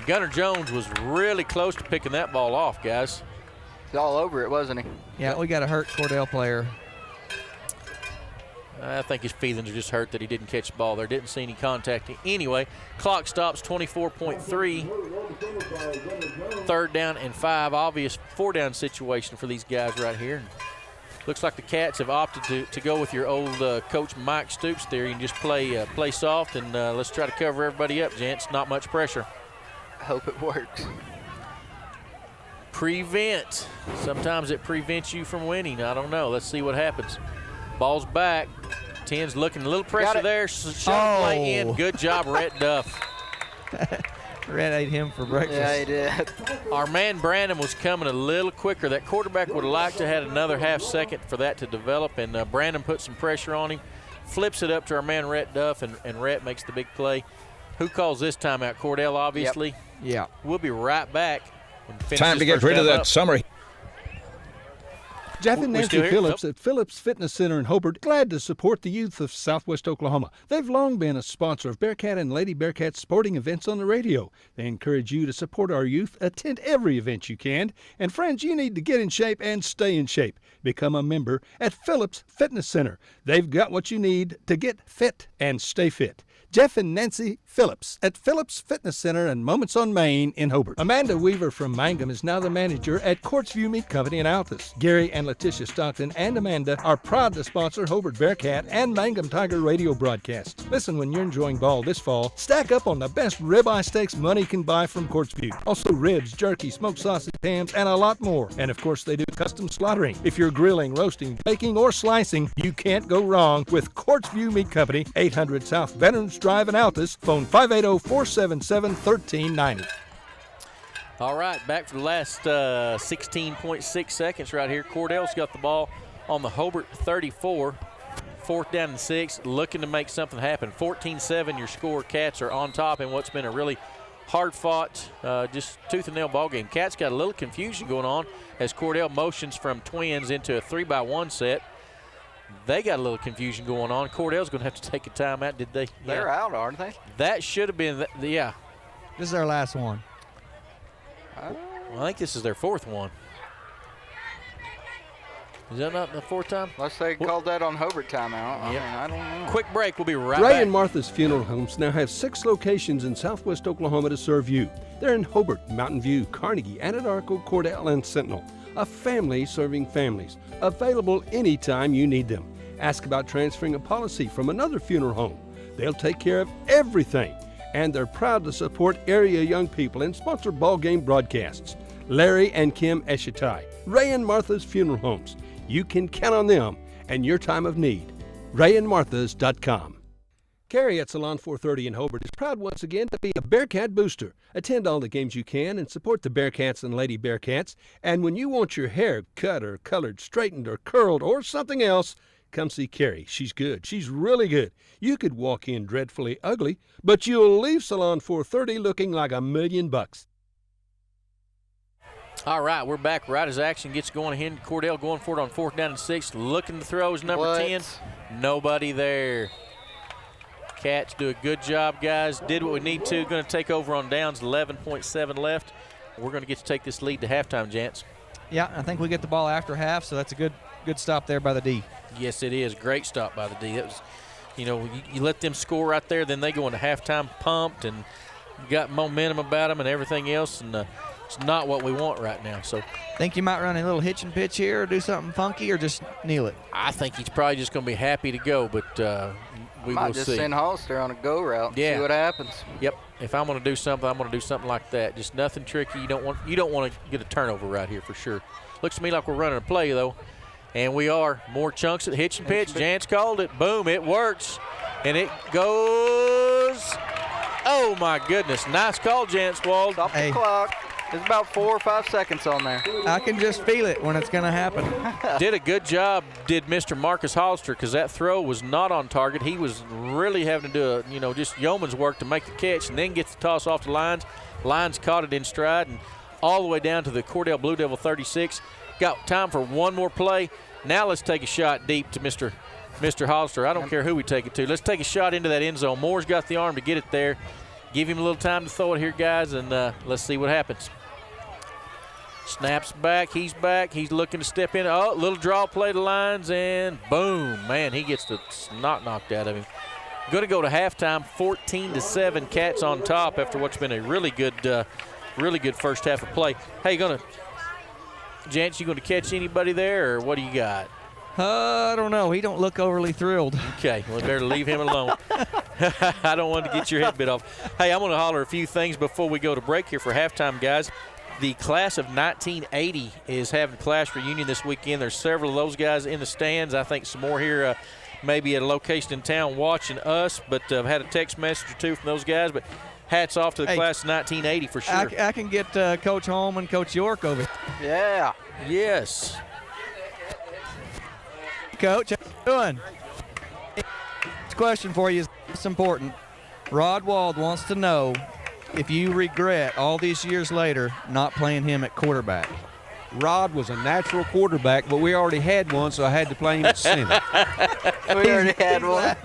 Gunner Jones was really close to picking that ball off, guys. He's all over it, wasn't he? Yeah, we got a hurt Cordell player. I think his feelings are just hurt that he didn't catch the ball there. Didn't see any contact. Anyway, clock stops, 24.3. 3rd down and 5. Obvious 4-down situation for these guys right here. Looks like the Cats have opted to go with your old Coach Mike Stoops theory and just play soft, and let's try to cover everybody up, gents. Not much pressure. I hope it works. Prevent. Sometimes it prevents you from winning. I don't know. Let's see what happens. Ball's back. 10's looking a little pressure there. Shot play in. Good job, Rhett Duff. Rhett ate him for breakfast. Yeah, he did. Our man Brandon was coming a little quicker. That quarterback would have liked to have had another half second for that to develop, and Brandon put some pressure on him. Flips it up to our man Rhett Duff, and Rhett makes the big play. Who calls this timeout? Cordell, obviously. Yep. Yeah. We'll be right back. Time to get rid of that summer. Jeff and Nancy Phillips at Phillips Fitness Center in Hobart, glad to support the youth of Southwest Oklahoma. They've long been a sponsor of Bearcat and Lady Bearcat sporting events on the radio. They encourage you to support our youth, attend every event you can. And friends, you need to get in shape and stay in shape. Become a member at Phillips Fitness Center. They've got what you need to get fit and stay fit. Jeff and Nancy Phillips at Phillips Fitness Center and Moments on Main in Hobart. Amanda Weaver from Mangum is now the manager at Quartzview Meat Company in Altus. Gary and Letitia Stockton and Amanda are proud to sponsor Hobart Bearcat and Mangum Tiger radio broadcasts. Listen when you're enjoying ball this fall. Stack up on the best ribeye steaks money can buy from Quartzview. Also ribs, jerky, smoked sausage, hams, and a lot more. And of course they do custom slaughtering. If you're grilling, roasting, baking, or slicing, you can't go wrong with Quartzview Meat Company, 800 South Veterans Drive in Altus. Phone 580-477-1390. All right, back for the last 16.6 seconds right here. Cordell's got the ball on the Hobart 34. 4th down and 6, looking to make something happen. 14-7 your score. Cats are on top in what's been a really hard-fought, just tooth-and-nail ball game. Cats got a little confusion going on as Cordell motions from twins into a 3-by-1 set. They got a little confusion going on. Cordell's going to have to take a timeout. Did they? They're out, aren't they? That should have been, yeah. This is their last one. Well, I think this is their 4th one. Is that not the 4th time? Unless they called that on Hobart timeout. Yep. I don't know. Quick break. We'll be right Ray back. and Martha's Funeral Homes now have 6 locations in southwest Oklahoma to serve you. They're in Hobart, Mountain View, Carnegie, Anadarko, Cordell, and Sentinel. A family serving families. Available anytime you need them. Ask about transferring a policy from another funeral home. They'll take care of everything. And they're proud to support area young people and sponsor ball game broadcasts. Larry and Kim Eshitai, Ray and Martha's Funeral Homes. You can count on them and your time of need. RayandMarthas.com. Carrie at Salon 430 in Hobart is proud once again to be a Bearcat booster. Attend all the games you can and support the Bearcats and Lady Bearcats. And when you want your hair cut or colored, straightened or curled or something else, come see Carrie. She's good. She's really good. You could walk in dreadfully ugly, but you'll leave Salon 430 looking like $1,000,000. All right, we're back right as action gets going ahead. Cordell going for it on 4th down and 6. Looking to throw is number 10. Nobody there. Cats do a good job, guys. Did what we need to. Going to take over on downs. 11.7 left. We're going to get to take this lead to halftime, gents. Yeah, I think we get the ball after half, so that's a good stop there by the D. Yes, it is. Great stop by the D. That was, you let them score right there, then they go into halftime pumped and got momentum about them and everything else, and it's not what we want right now. So, think you might run a little hitch and pitch here or do something funky or just kneel it? I think he's probably just going to be happy to go, but we will see. Might just send Hollister on a go route and see what happens. Yep. If I'm going to do something, I'm going to do something like that. Just nothing tricky. You don't want to get a turnover right here for sure. Looks to me like we're running a play, though. And we are. More chunks at hitch and pitch. Jance called it. Boom, it works. And it goes. Oh, my goodness. Nice call, Jance Wald. Stop the clock. There's about 4 or 5 seconds on there. I can just feel it when it's going to happen. Did a good job, did Mr. Marcus Hollister, because that throw was not on target. He was really having to do just yeoman's work to make the catch and then get the toss off the lines. Lines caught it in stride and all the way down to the Cordell Blue Devil 36. Got time for one more play. Now let's take a shot deep to Mr. Hollister. I don't care who we take it to. Let's take a shot into that end zone. Moore's got the arm to get it there. Give him a little time to throw it here, guys, and let's see what happens. Snaps back. He's back. He's looking to step in. Oh, little draw play to lines, and boom. Man, he gets the snot knocked out of him. Going to go to halftime, 14-7. Cats on top after what's been a really good first half of play. Hey, Jance, you going to catch anybody there, or what do you got? I don't know. He don't look overly thrilled. Okay, well, better leave him alone. I don't want to get your head bit off. Hey, I'm going to holler a few things before we go to break here for halftime, guys. The class of 1980 is having class reunion this weekend. There's several of those guys in the stands. I think some more here maybe at a location in town watching us, but I've had a text message or two from those guys. But hats off to the class of 1980 for sure. I can get Coach Holm and Coach York over here. Yeah. Yes. Coach, how you doing? This question for you is important. Rod Wald wants to know if you regret all these years later not playing him at quarterback. Rod was a natural quarterback, but we already had one, so I had to play him at center. We already had one.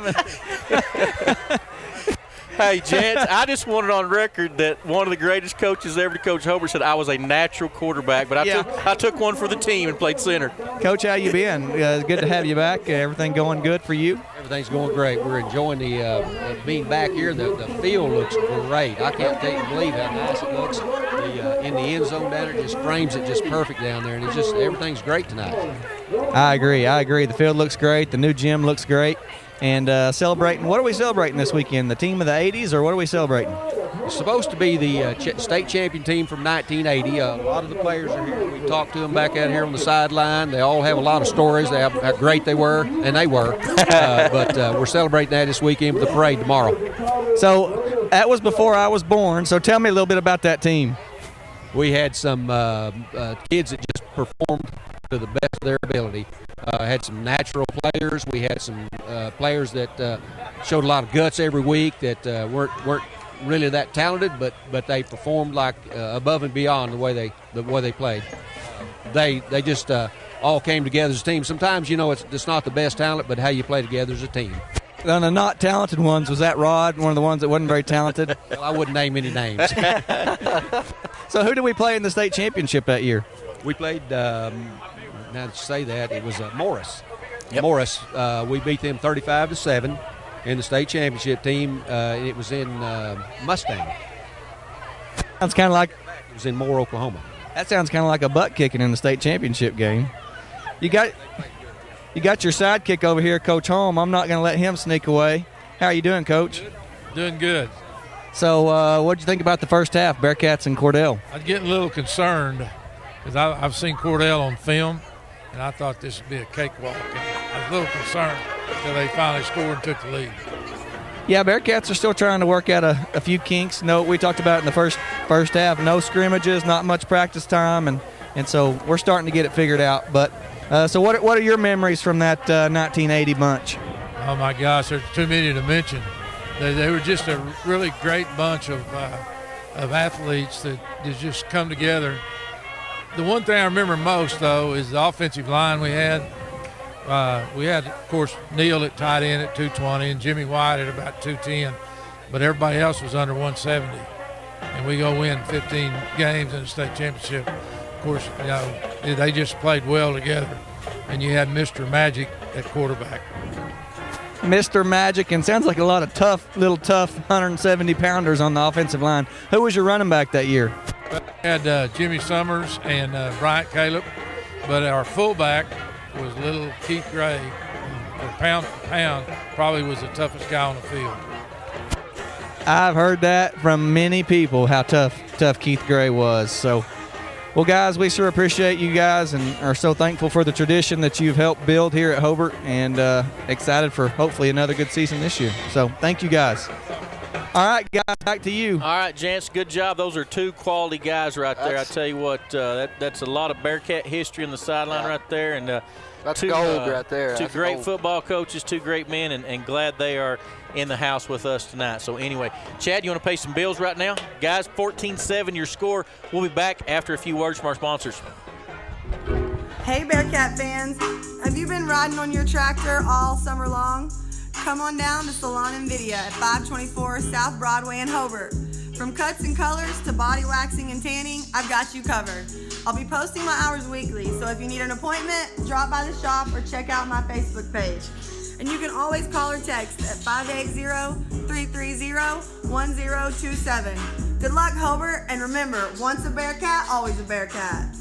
Hey, Jance, I just wanted on record that one of the greatest coaches ever to coach Hobart said I was a natural quarterback, but I took one for the team and played center. Coach, how you been? Good to have you back. Everything going good for you? Everything's going great. We're enjoying the being back here. The field looks great. I can't believe how nice it looks. In the end zone down there, it just frames it just perfect down there, and it's just everything's great tonight. I agree. The field looks great. The new gym looks great. And celebrating, what are we celebrating this weekend? The team of the 80s, or what are we celebrating? It's supposed to be the state champion team from 1980. A lot of the players are here. We talked to them back out here on the sideline. They all have a lot of stories. They have how great they were, and they were. But we're celebrating that this weekend with the parade tomorrow. So that was before I was born. So tell me a little bit about that team. We had some kids that just performed to the best of their ability. Had some natural players. We had some players that showed a lot of guts every week that weren't really that talented, but they performed like above and beyond the way they played. They just all came together as a team. Sometimes, it's not the best talent, but how you play together as a team. On the not talented ones, was that Rod, one of the ones that wasn't very talented? Well, I wouldn't name any names. So who did we play in the state championship that year? We played, now that you say that, it was Morris. Yep. Morris, we beat them 35-7 in the state championship team. It was in Mustang. Sounds kind of like it was in Moore, Oklahoma. That sounds kind of like a butt kicking in the state championship game. You got your sidekick over here, Coach Holm. I'm not going to let him sneak away. How are you doing, Coach? Doing good. So what did you think about the first half, Bearcats and Cordell? I was getting a little concerned because I've seen Cordell on film, and I thought this would be a cakewalk. And I was a little concerned until they finally scored and took the lead. Yeah, Bearcats are still trying to work out a few kinks. No, we talked about it in the first half. No scrimmages, not much practice time, and so we're starting to get it figured out. But so what are your memories from that 1980 bunch? Oh my gosh, there's too many to mention. They were just a really great bunch of athletes that just come together. The one thing I remember most, though, is the offensive line we had. We had, of course, Neal at tight end at 220 and Jimmy White at about 210, but everybody else was under 170. And we go win 15 games in the state championship. Of course, they just played well together. And you had Mr. Magic at quarterback. Mr. Magic, and sounds like a lot of tough 170-pounders on the offensive line. Who was your running back that year? We had Jimmy Summers and Bryant Caleb, but our fullback was little Keith Gray. Pound for pound, probably was the toughest guy on the field. I've heard that from many people, how tough Keith Gray was. So, well, guys, we sure appreciate you guys and are so thankful for the tradition that you've helped build here at Hobart, and excited for hopefully another good season this year. So thank you, guys. All right, guys, back to you. All right, Jance, good job. Those are two quality guys right there. I tell you what, that's a lot of Bearcat history in the sideline right there. And that's gold right there. Two great football coaches, two great men, and glad they are in the house with us tonight. So anyway, Chad, you want to pay some bills right now? Guys, 14-7 your score. We'll be back after a few words from our sponsors. Hey Bearcat fans, have you been riding on your tractor all summer long? Come on down to Salon and Video at 524 South Broadway in Hobart. From cuts and colors to body waxing and tanning, I've got you covered. I'll be posting my hours weekly, so if you need an appointment, drop by the shop or check out my Facebook page. And you can always call or text at 580-330-1027. Good luck, Hobart, and remember, once a Bearcat, always a Bearcat.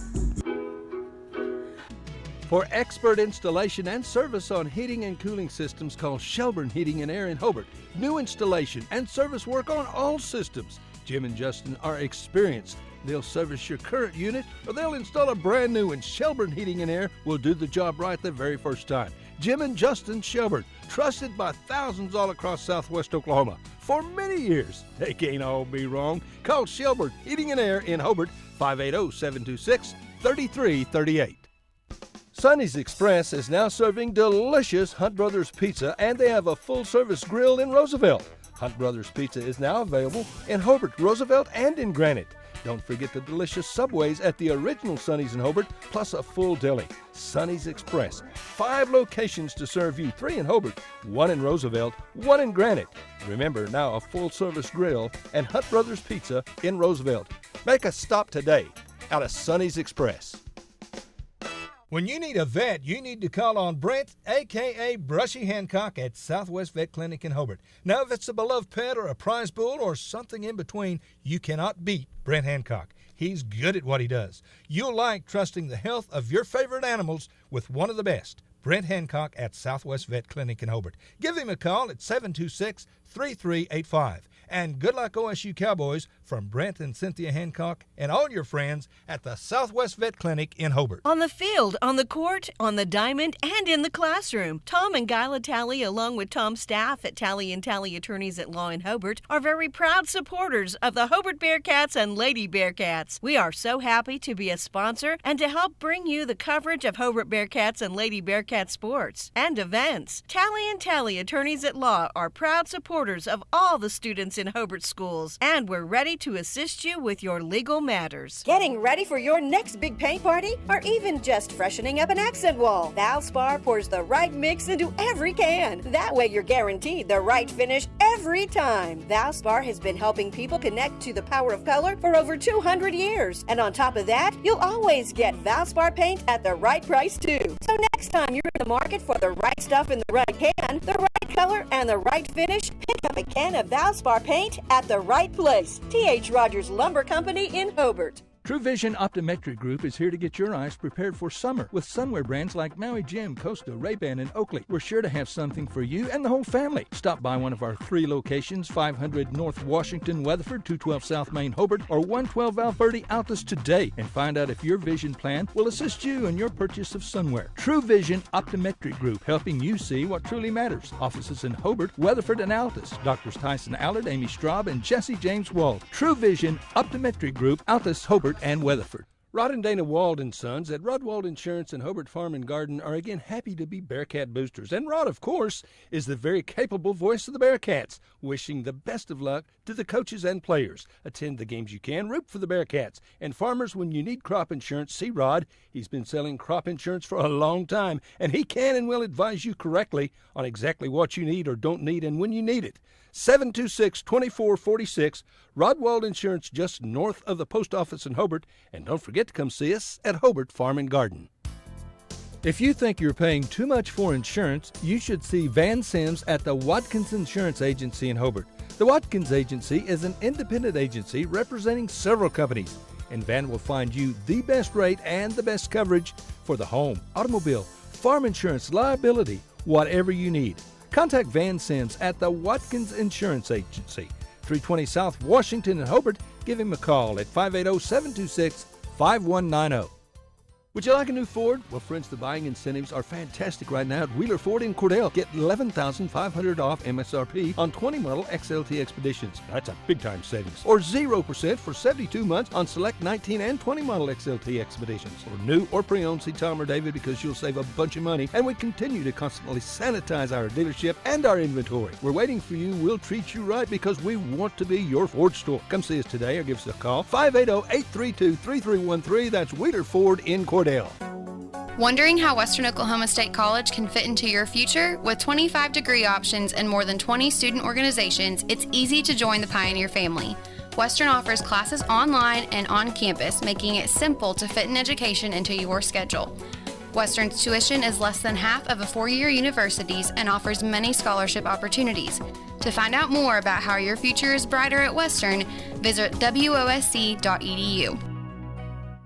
For expert installation and service on heating and cooling systems, call Shelburne Heating and Air in Hobart. New installation and service work on all systems. Jim and Justin are experienced. They'll service your current unit or they'll install a brand new one. Shelburne Heating and Air will do the job right the very first time. Jim and Justin Shelburne, trusted by thousands all across southwest Oklahoma. For many years, they can't all be wrong. Call Shelburne Heating and Air in Hobart, 580-726-3338. Sonny's Express is now serving delicious Hunt Brothers Pizza, and they have a full-service grill in Roosevelt. Hunt Brothers Pizza is now available in Hobart, Roosevelt, and in Granite. Don't forget the delicious Subways at the original Sonny's in Hobart, plus a full deli. Sonny's Express, 5 locations to serve you, 3 in Hobart, 1 in Roosevelt, 1 in Granite. Remember, now a full-service grill and Hunt Brothers Pizza in Roosevelt. Make a stop today out of Sonny's Express. When you need a vet, you need to call on Brent, a.k.a. Brushy Hancock, at Southwest Vet Clinic in Hobart. Now, if it's a beloved pet or a prize bull or something in between, you cannot beat Brent Hancock. He's good at what he does. You'll like trusting the health of your favorite animals with one of the best, Brent Hancock at Southwest Vet Clinic in Hobart. Give him a call at 726-3385. And good luck, OSU Cowboys, from Brent and Cynthia Hancock and all your friends at the Southwest Vet Clinic in Hobart. On the field, on the court, on the diamond, and in the classroom, Tom and Guyla Talley, along with Tom's staff at Talley & Talley Attorneys at Law in Hobart, are very proud supporters of the Hobart Bearcats and Lady Bearcats. We are so happy to be a sponsor and to help bring you the coverage of Hobart Bearcats and Lady Bearcat sports and events. Talley & Talley Attorneys at Law are proud supporters of all the students in Hobart schools, and we're ready to assist you with your legal matters. Getting ready for your next big paint party, or even just freshening up an accent wall? Valspar pours the right mix into every can. That way you're guaranteed the right finish every time. Valspar has been helping people connect to the power of color for over 200 years. And on top of that, you'll always get Valspar paint at the right price too. So next time you're in the market for the right stuff in the right can, the right color, and the right finish, pick up a can of Valspar paint at the right place. T.H. Rogers Lumber Company in Hobart. True Vision Optometric Group is here to get your eyes prepared for summer with sunwear brands like Maui Jim, Costa, Ray-Ban, and Oakley. We're sure to have something for you and the whole family. Stop by one of our 3 locations, 500 North Washington, Weatherford, 212 South Main, Hobart, or 112 Valverde, Altus today and find out if your vision plan will assist you in your purchase of sunwear. True Vision Optometric Group, helping you see what truly matters. Offices in Hobart, Weatherford, and Altus. Doctors Tyson Allard, Amy Straub, and Jesse James Wald. True Vision Optometric Group, Altus, Hobart, and Weatherford. Rod and Dana Wald & Sons at Rod Insurance and Hobart Farm and Garden are again happy to be Bearcat boosters. And Rod, of course, is the very capable voice of the Bearcats, wishing the best of luck to the coaches and players. Attend the games you can, root for the Bearcats. And farmers, when you need crop insurance, see Rod. He's been selling crop insurance for a long time, and he can and will advise you correctly on exactly what you need or don't need and when you need it. 726-2446, Rod Wald Insurance, just north of the post office in Hobart. And don't forget to come see us at Hobart Farm and Garden. If you think you're paying too much for insurance, you should see Van Sims at the Watkins Insurance Agency in Hobart. The Watkins Agency is an independent agency representing several companies, and Van will find you the best rate and the best coverage for the home, automobile, farm insurance, liability, whatever you need. Contact Van Sims at the Watkins Insurance Agency, 320 South Washington in Hobart. Give him a call at 580-726-5190. Would you like a new Ford? Well, friends, the buying incentives are fantastic right now at Wheeler Ford in Cordell. Get $11,500 off MSRP on 20 model XLT Expeditions. That's a big-time savings. Or 0% for 72 months on select 19 and 20 model XLT Expeditions. Or new or pre-owned, see Tom or David, because you'll save a bunch of money. And we continue to constantly sanitize our dealership and our inventory. We're waiting for you. We'll treat you right because we want to be your Ford store. Come see us today or give us a call. 580-832-3313. That's Wheeler Ford in Cordell. Wondering how Western Oklahoma State College can fit into your future? With 25 degree options and more than 20 student organizations, it's easy to join the Pioneer family. Western offers classes online and on campus, making it simple to fit an education into your schedule. Western's tuition is less than half of a 4-year university's and offers many scholarship opportunities. To find out more about how your future is brighter at Western, visit wosc.edu.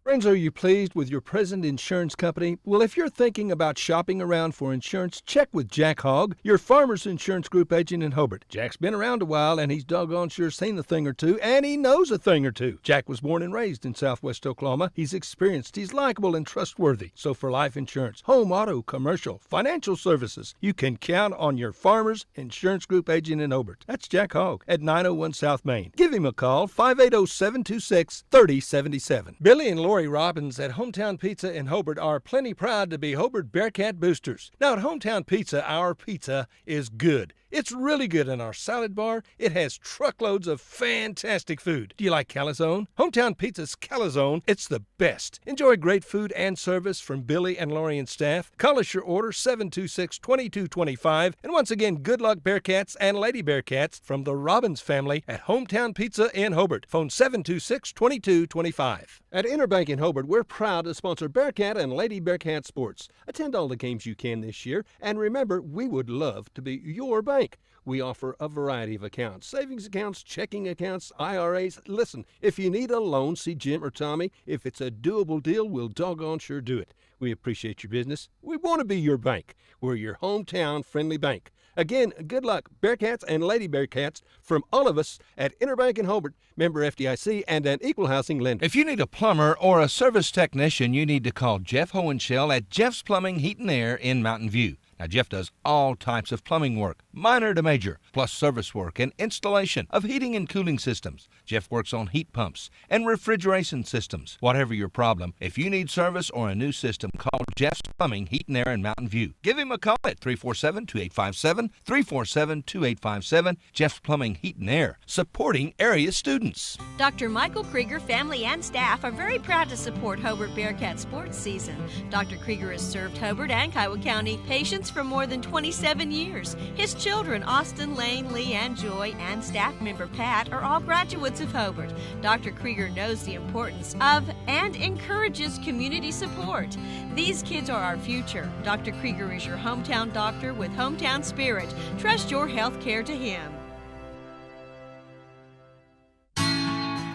Friends, are you pleased with your present insurance company? Well, if you're thinking about shopping around for insurance, check with Jack Hogg, your Farmers Insurance Group agent in Hobart. Jack's been around a while, and he's doggone sure seen a thing or two, and he knows a thing or two. Jack was born and raised in Southwest Oklahoma. He's experienced, he's likable, and trustworthy. So for life insurance, home, auto, commercial, financial services, you can count on your Farmers Insurance Group agent in Hobart. That's Jack Hogg at 901 South Main. Give him a call, 580-726-3077. Billy and Lori Robbins at Hometown Pizza in Hobart are plenty proud to be Hobart Bearcat boosters. Now at Hometown Pizza, our pizza is good. It's really good in our salad bar. It has truckloads of fantastic food. Do you like calzone? Hometown Pizza's calzone, it's the best. Enjoy great food and service from Billy and Lori and staff. Call us your order 726-2225. And once again, good luck Bearcats and Lady Bearcats from the Robbins family at Hometown Pizza in Hobart. Phone 726-2225. At Interbank in Hobart, we're proud to sponsor Bearcat and Lady Bearcat sports. Attend all the games you can this year, and remember, we would love to be your bank. We offer a variety of accounts, savings accounts, checking accounts, IRAs. Listen, if you need a loan, see Jim or Tommy. If it's a doable deal, we'll doggone sure do it. We appreciate your business. We want to be your bank. We're your hometown friendly bank. Again, good luck, Bearcats and Lady Bearcats, from all of us at Interbank in Hobart, member FDIC, and an equal housing lender. If you need a plumber or a service technician, you need to call Jeff Hohenschel at Jeff's Plumbing, Heat and Air in Mountain View. Now, Jeff does all types of plumbing work, minor to major, plus service work and installation of heating and cooling systems. Jeff works on heat pumps and refrigeration systems. Whatever your problem, if you need service or a new system, call Jeff's Plumbing, Heat and Air in Mountain View. Give him a call at 347-2857, 347-2857. Jeff's Plumbing, Heat and Air, supporting area students. Dr. Michael Krieger, family and staff are very proud to support Hobart Bearcat sports season. Dr. Krieger has served Hobart and Kiowa County patients for more than 27 years. His children, Austin, Lane, Lee, and Joy, and staff member Pat, are all graduates of Hobart. Dr. Krieger knows the importance of and encourages community support. These kids are our future. Dr. Krieger is your hometown doctor with hometown spirit. Trust your health care to him.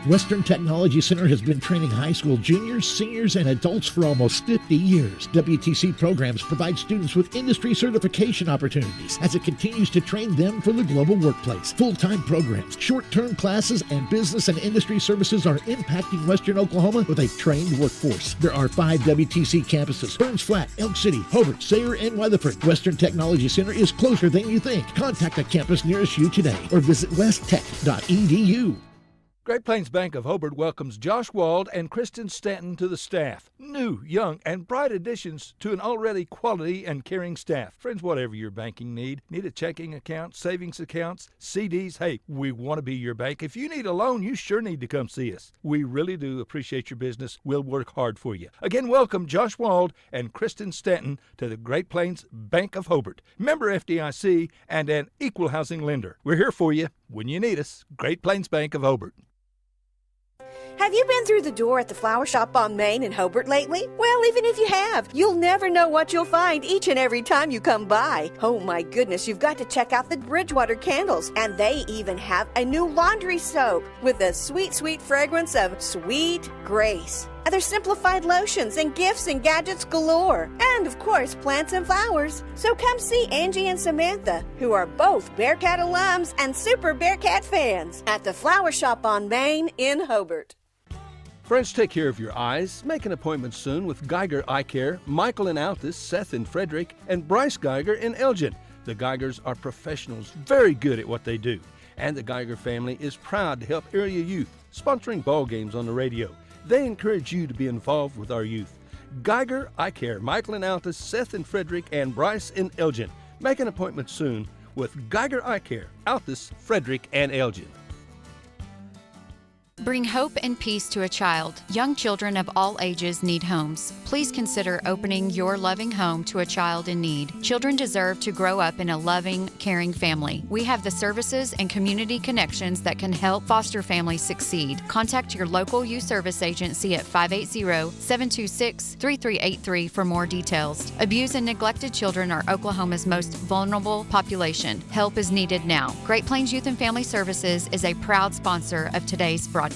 Western Technology Center has been training high school juniors, seniors, and adults for almost 50 years. WTC programs provide students with industry certification opportunities as it continues to train them for the global workplace. Full-time programs, short-term classes, and business and industry services are impacting Western Oklahoma with a trained workforce. There are 5 WTC campuses: Burns Flat, Elk City, Hobart, Sayre, and Weatherford. Western Technology Center is closer than you think. Contact a campus nearest you today or visit westtech.edu. Great Plains Bank of Hobart welcomes Josh Wald and Kristen Stanton to the staff. New, young, and bright additions to an already quality and caring staff. Friends, whatever your banking need a checking account, savings accounts, CDs, hey, we want to be your bank. If you need a loan, you sure need to come see us. We really do appreciate your business. We'll work hard for you. Again, welcome Josh Wald and Kristen Stanton to the Great Plains Bank of Hobart, member FDIC, and an equal housing lender. We're here for you when you need us. Great Plains Bank of Hobart. Have you been through the door at the flower shop on Main in Hobart lately? Well, even if you have, you'll never know what you'll find each and every time you come by. Oh my goodness, you've got to check out the Bridgewater candles. And they even have a new laundry soap with the sweet, sweet fragrance of Sweet Grace. Other simplified lotions and gifts and gadgets galore. And of course, plants and flowers. So come see Angie and Samantha, who are both Bearcat alums and super Bearcat fans, at the flower shop on Main in Hobart. Friends, take care of your eyes. Make an appointment soon with Geiger Eye Care, Michael in Altus, Seth in Frederick, and Bryce Geiger in Elgin. The Geigers are professionals, very good at what they do. And the Geiger family is proud to help area youth, sponsoring ball games on the radio. They encourage you to be involved with our youth. Geiger Eye Care, Michael in Altus, Seth in Frederick, and Bryce in Elgin. Make an appointment soon with Geiger Eye Care, Altus, Frederick, and Elgin. Bring hope and peace to a child. Young children of all ages need homes. Please consider opening your loving home to a child in need. Children deserve to grow up in a loving, caring family. We have the services and community connections that can help foster families succeed. Contact your local youth service agency at 580-726-3383 for more details. Abused and neglected children are Oklahoma's most vulnerable population. Help is needed now. Great Plains Youth and Family Services is a proud sponsor of today's broadcast.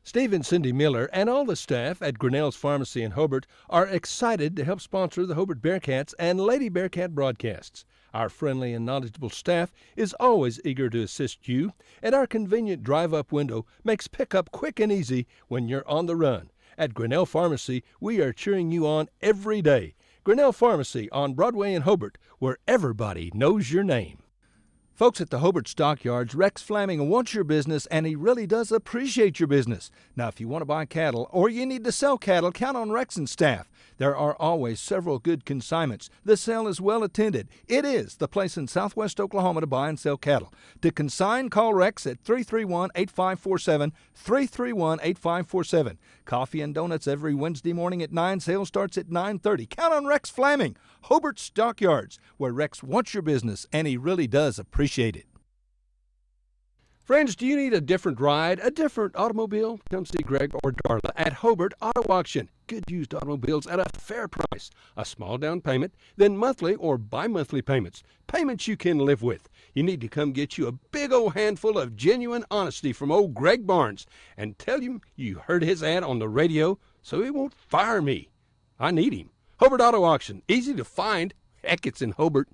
Steve and Cindy Miller and all the staff at Grinnell's Pharmacy in Hobart are excited to help sponsor the Hobart Bearcats and Lady Bearcat broadcasts. Our friendly and knowledgeable staff is always eager to assist you, and our convenient drive-up window makes pickup quick and easy when you're on the run. At Grinnell Pharmacy, we are cheering you on every day. Grinnell Pharmacy on Broadway in Hobart, where everybody knows your name. Folks at the Hobart Stockyards, Rex Fleming wants your business, and he really does appreciate your business. Now, if you want to buy cattle or you need to sell cattle, count on Rex and staff. There are always several good consignments. The sale is well attended. It is the place in southwest Oklahoma to buy and sell cattle. To consign, call Rex at 331-8547, 331-8547. Coffee and donuts every Wednesday morning at 9. Sale starts at 9:30. Count on Rex Fleming, Hobart Stockyards, where Rex wants your business, and he really does appreciate it. Friends, do you need a different ride, a different automobile? Come see Greg or Darla at Hobart Auto Auction. Good used automobiles at a fair price. A small down payment, then monthly or bi-monthly payments. Payments you can live with. You need to come get you a big old handful of genuine honesty from old Greg Barnes and tell him you heard his ad on the radio so he won't fire me. I need him. Hobart Auto Auction. Easy to find. Heck, it's in Hobart.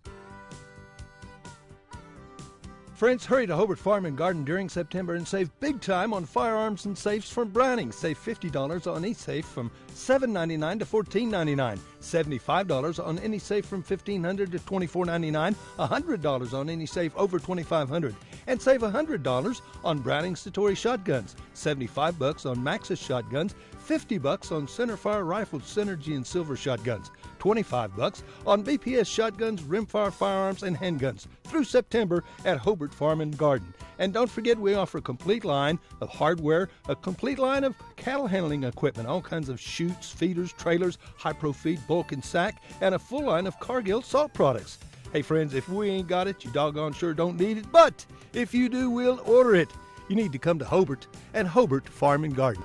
Friends, hurry to Hobart Farm and Garden during September and save big time on firearms and safes from Browning. Save $50 on each safe from $7.99 to $14.99. $75 on any safe from $1,500 to $24.99. $100 on any safe over $2,500. And save $100 on Browning Satori shotguns. $75 on Maxus shotguns. $50 on centerfire rifles, Synergy and Silver shotguns. $25 on BPS shotguns, rimfire firearms, and handguns through September at Hobart Farm and Garden. And don't forget, we offer a complete line of hardware, a complete line of cattle handling equipment, all kinds of chutes, feeders, trailers, high-pro feed, bulk and sack, and a full line of Cargill salt products. Hey friends, if we ain't got it, you doggone sure don't need it, but if you do, we'll order it. You need to come to Hobart and Hobart Farm and Garden.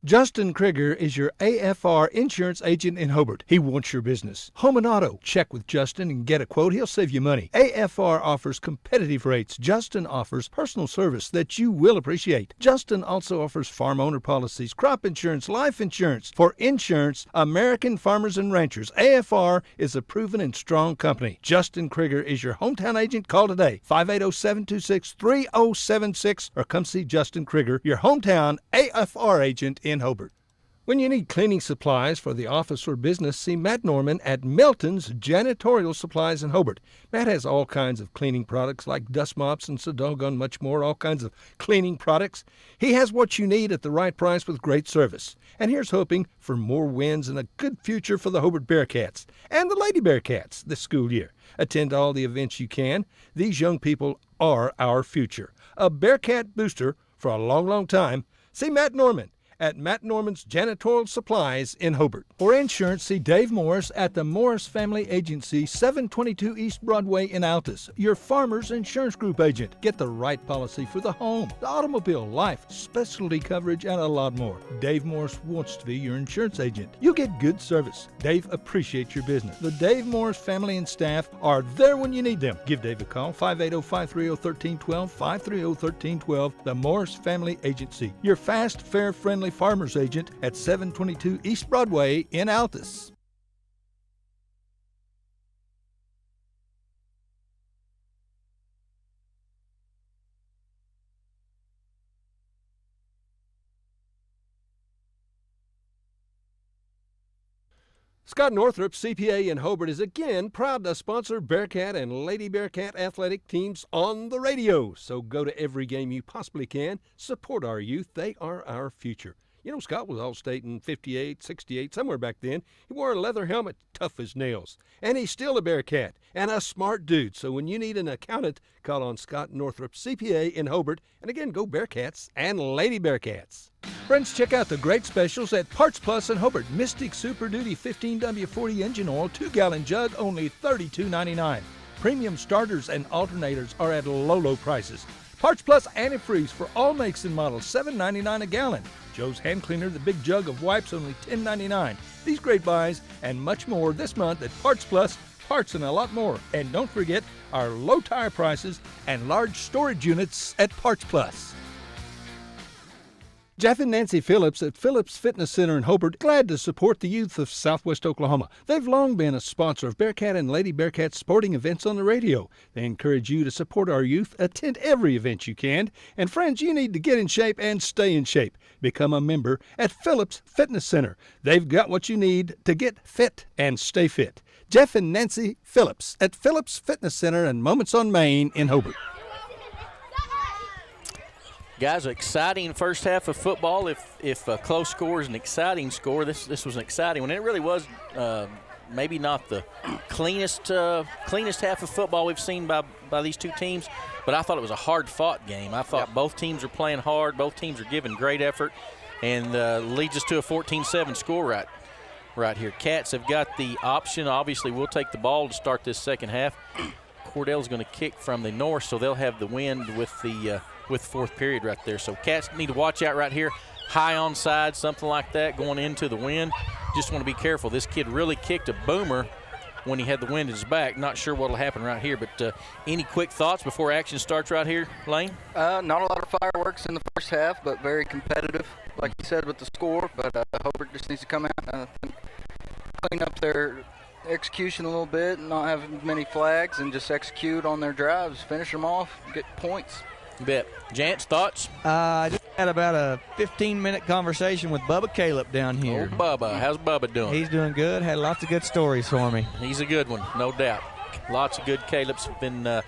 Justin Krieger is your AFR insurance agent in Hobart. He wants your business. Home and auto. Check with Justin and get a quote. He'll save you money. AFR offers competitive rates. Justin offers personal service that you will appreciate. Justin also offers farm owner policies, crop insurance, life insurance. For insurance, American Farmers and Ranchers. AFR is a proven and strong company. Justin Krieger is your hometown agent. Call today, 580-726-3076, or come see Justin Krieger, your hometown AFR agent in Hobart. When you need cleaning supplies for the office or business, see Matt Norman at Melton's Janitorial Supplies in Hobart. Matt has all kinds of cleaning products like dust mops and so doggone much more, all kinds of cleaning products. He has what you need at the right price with great service. And here's hoping for more wins and a good future for the Hobart Bearcats and the Lady Bearcats this school year. Attend all the events you can. These young people are our future. A Bearcat booster for a long, long time. See Matt Norman at Matt Norman's Janitorial Supplies in Hobart. For insurance, see Dave Morris at the Morris Family Agency, 722 East Broadway in Altus, your Farmers Insurance Group agent. Get the right policy for the home, the automobile, life, specialty coverage, and a lot more. Dave Morris wants to be your insurance agent. You'll get good service. Dave appreciates your business. The Dave Morris family and staff are there when you need them. Give Dave a call, 580-530-1312, 530-1312, the Morris Family Agency, your fast, fair, friendly farmer's agent at 722 East Broadway in Altus. Scott Northrup, CPA in Hobart, is again proud to sponsor Bearcat and Lady Bearcat athletic teams on the radio. So go to every game you possibly can. Support our youth. They are our future. You know, Scott was All-State in 58, 68, somewhere back then. He wore a leather helmet, tough as nails. And he's still a Bearcat and a smart dude. So when you need an accountant, call on Scott Northrup, CPA in Hobart. And again, go Bearcats and Lady Bearcats. Friends, check out the great specials at Parts Plus in Hobart. Mystic Super Duty 15W40 engine oil, 2-gallon jug, only $32.99. Premium starters and alternators are at low prices. Parts Plus antifreeze for all makes and models, $7.99 a gallon. Joe's Hand Cleaner, the big jug of wipes, only $10.99. These great buys and much more this month at Parts Plus, parts and a lot more. And don't forget our low tire prices and large storage units at Parts Plus. Jeff and Nancy Phillips at Phillips Fitness Center in Hobart, glad to support the youth of Southwest Oklahoma. They've long been a sponsor of Bearcat and Lady Bearcat sporting events on the radio. They encourage you to support our youth, attend every event you can. And friends, you need to get in shape and stay in shape. Become a member at Phillips Fitness Center. They've got what you need to get fit and stay fit. Jeff and Nancy Phillips at Phillips Fitness Center and Moments on Main in Hobart. Guys, exciting first half of football. If a close score is an exciting score, this was an exciting one. And it really was maybe not the cleanest half of football we've seen by these two teams, but I thought it was a hard-fought game. I thought both teams are playing hard. Both teams are giving great effort, and leads us to a 14-7 score right here. Cats have got the option. Obviously, we'll take the ball to start this second half. Cordell's going to kick from the north, so they'll have the wind with the fourth period right there. So Cats need to watch out right here. High onside, something like that, going into the wind. Just want to be careful. This kid really kicked a boomer when he had the wind at his back. Not sure what will happen right here, but any quick thoughts before action starts right here, Lane? Not a lot of fireworks in the first half, but very competitive, like you said, with the score. But Hobart just needs to come out and clean up their execution a little bit, and not have many flags, and just execute on their drives, finish them off, get points. You bet. Jance, thoughts? I just had about a 15-minute conversation with Bubba Caleb down here. Oh, Bubba. How's Bubba doing? He's doing good. Had lots of good stories for me. He's a good one, no doubt. Lots of good Caleb's have been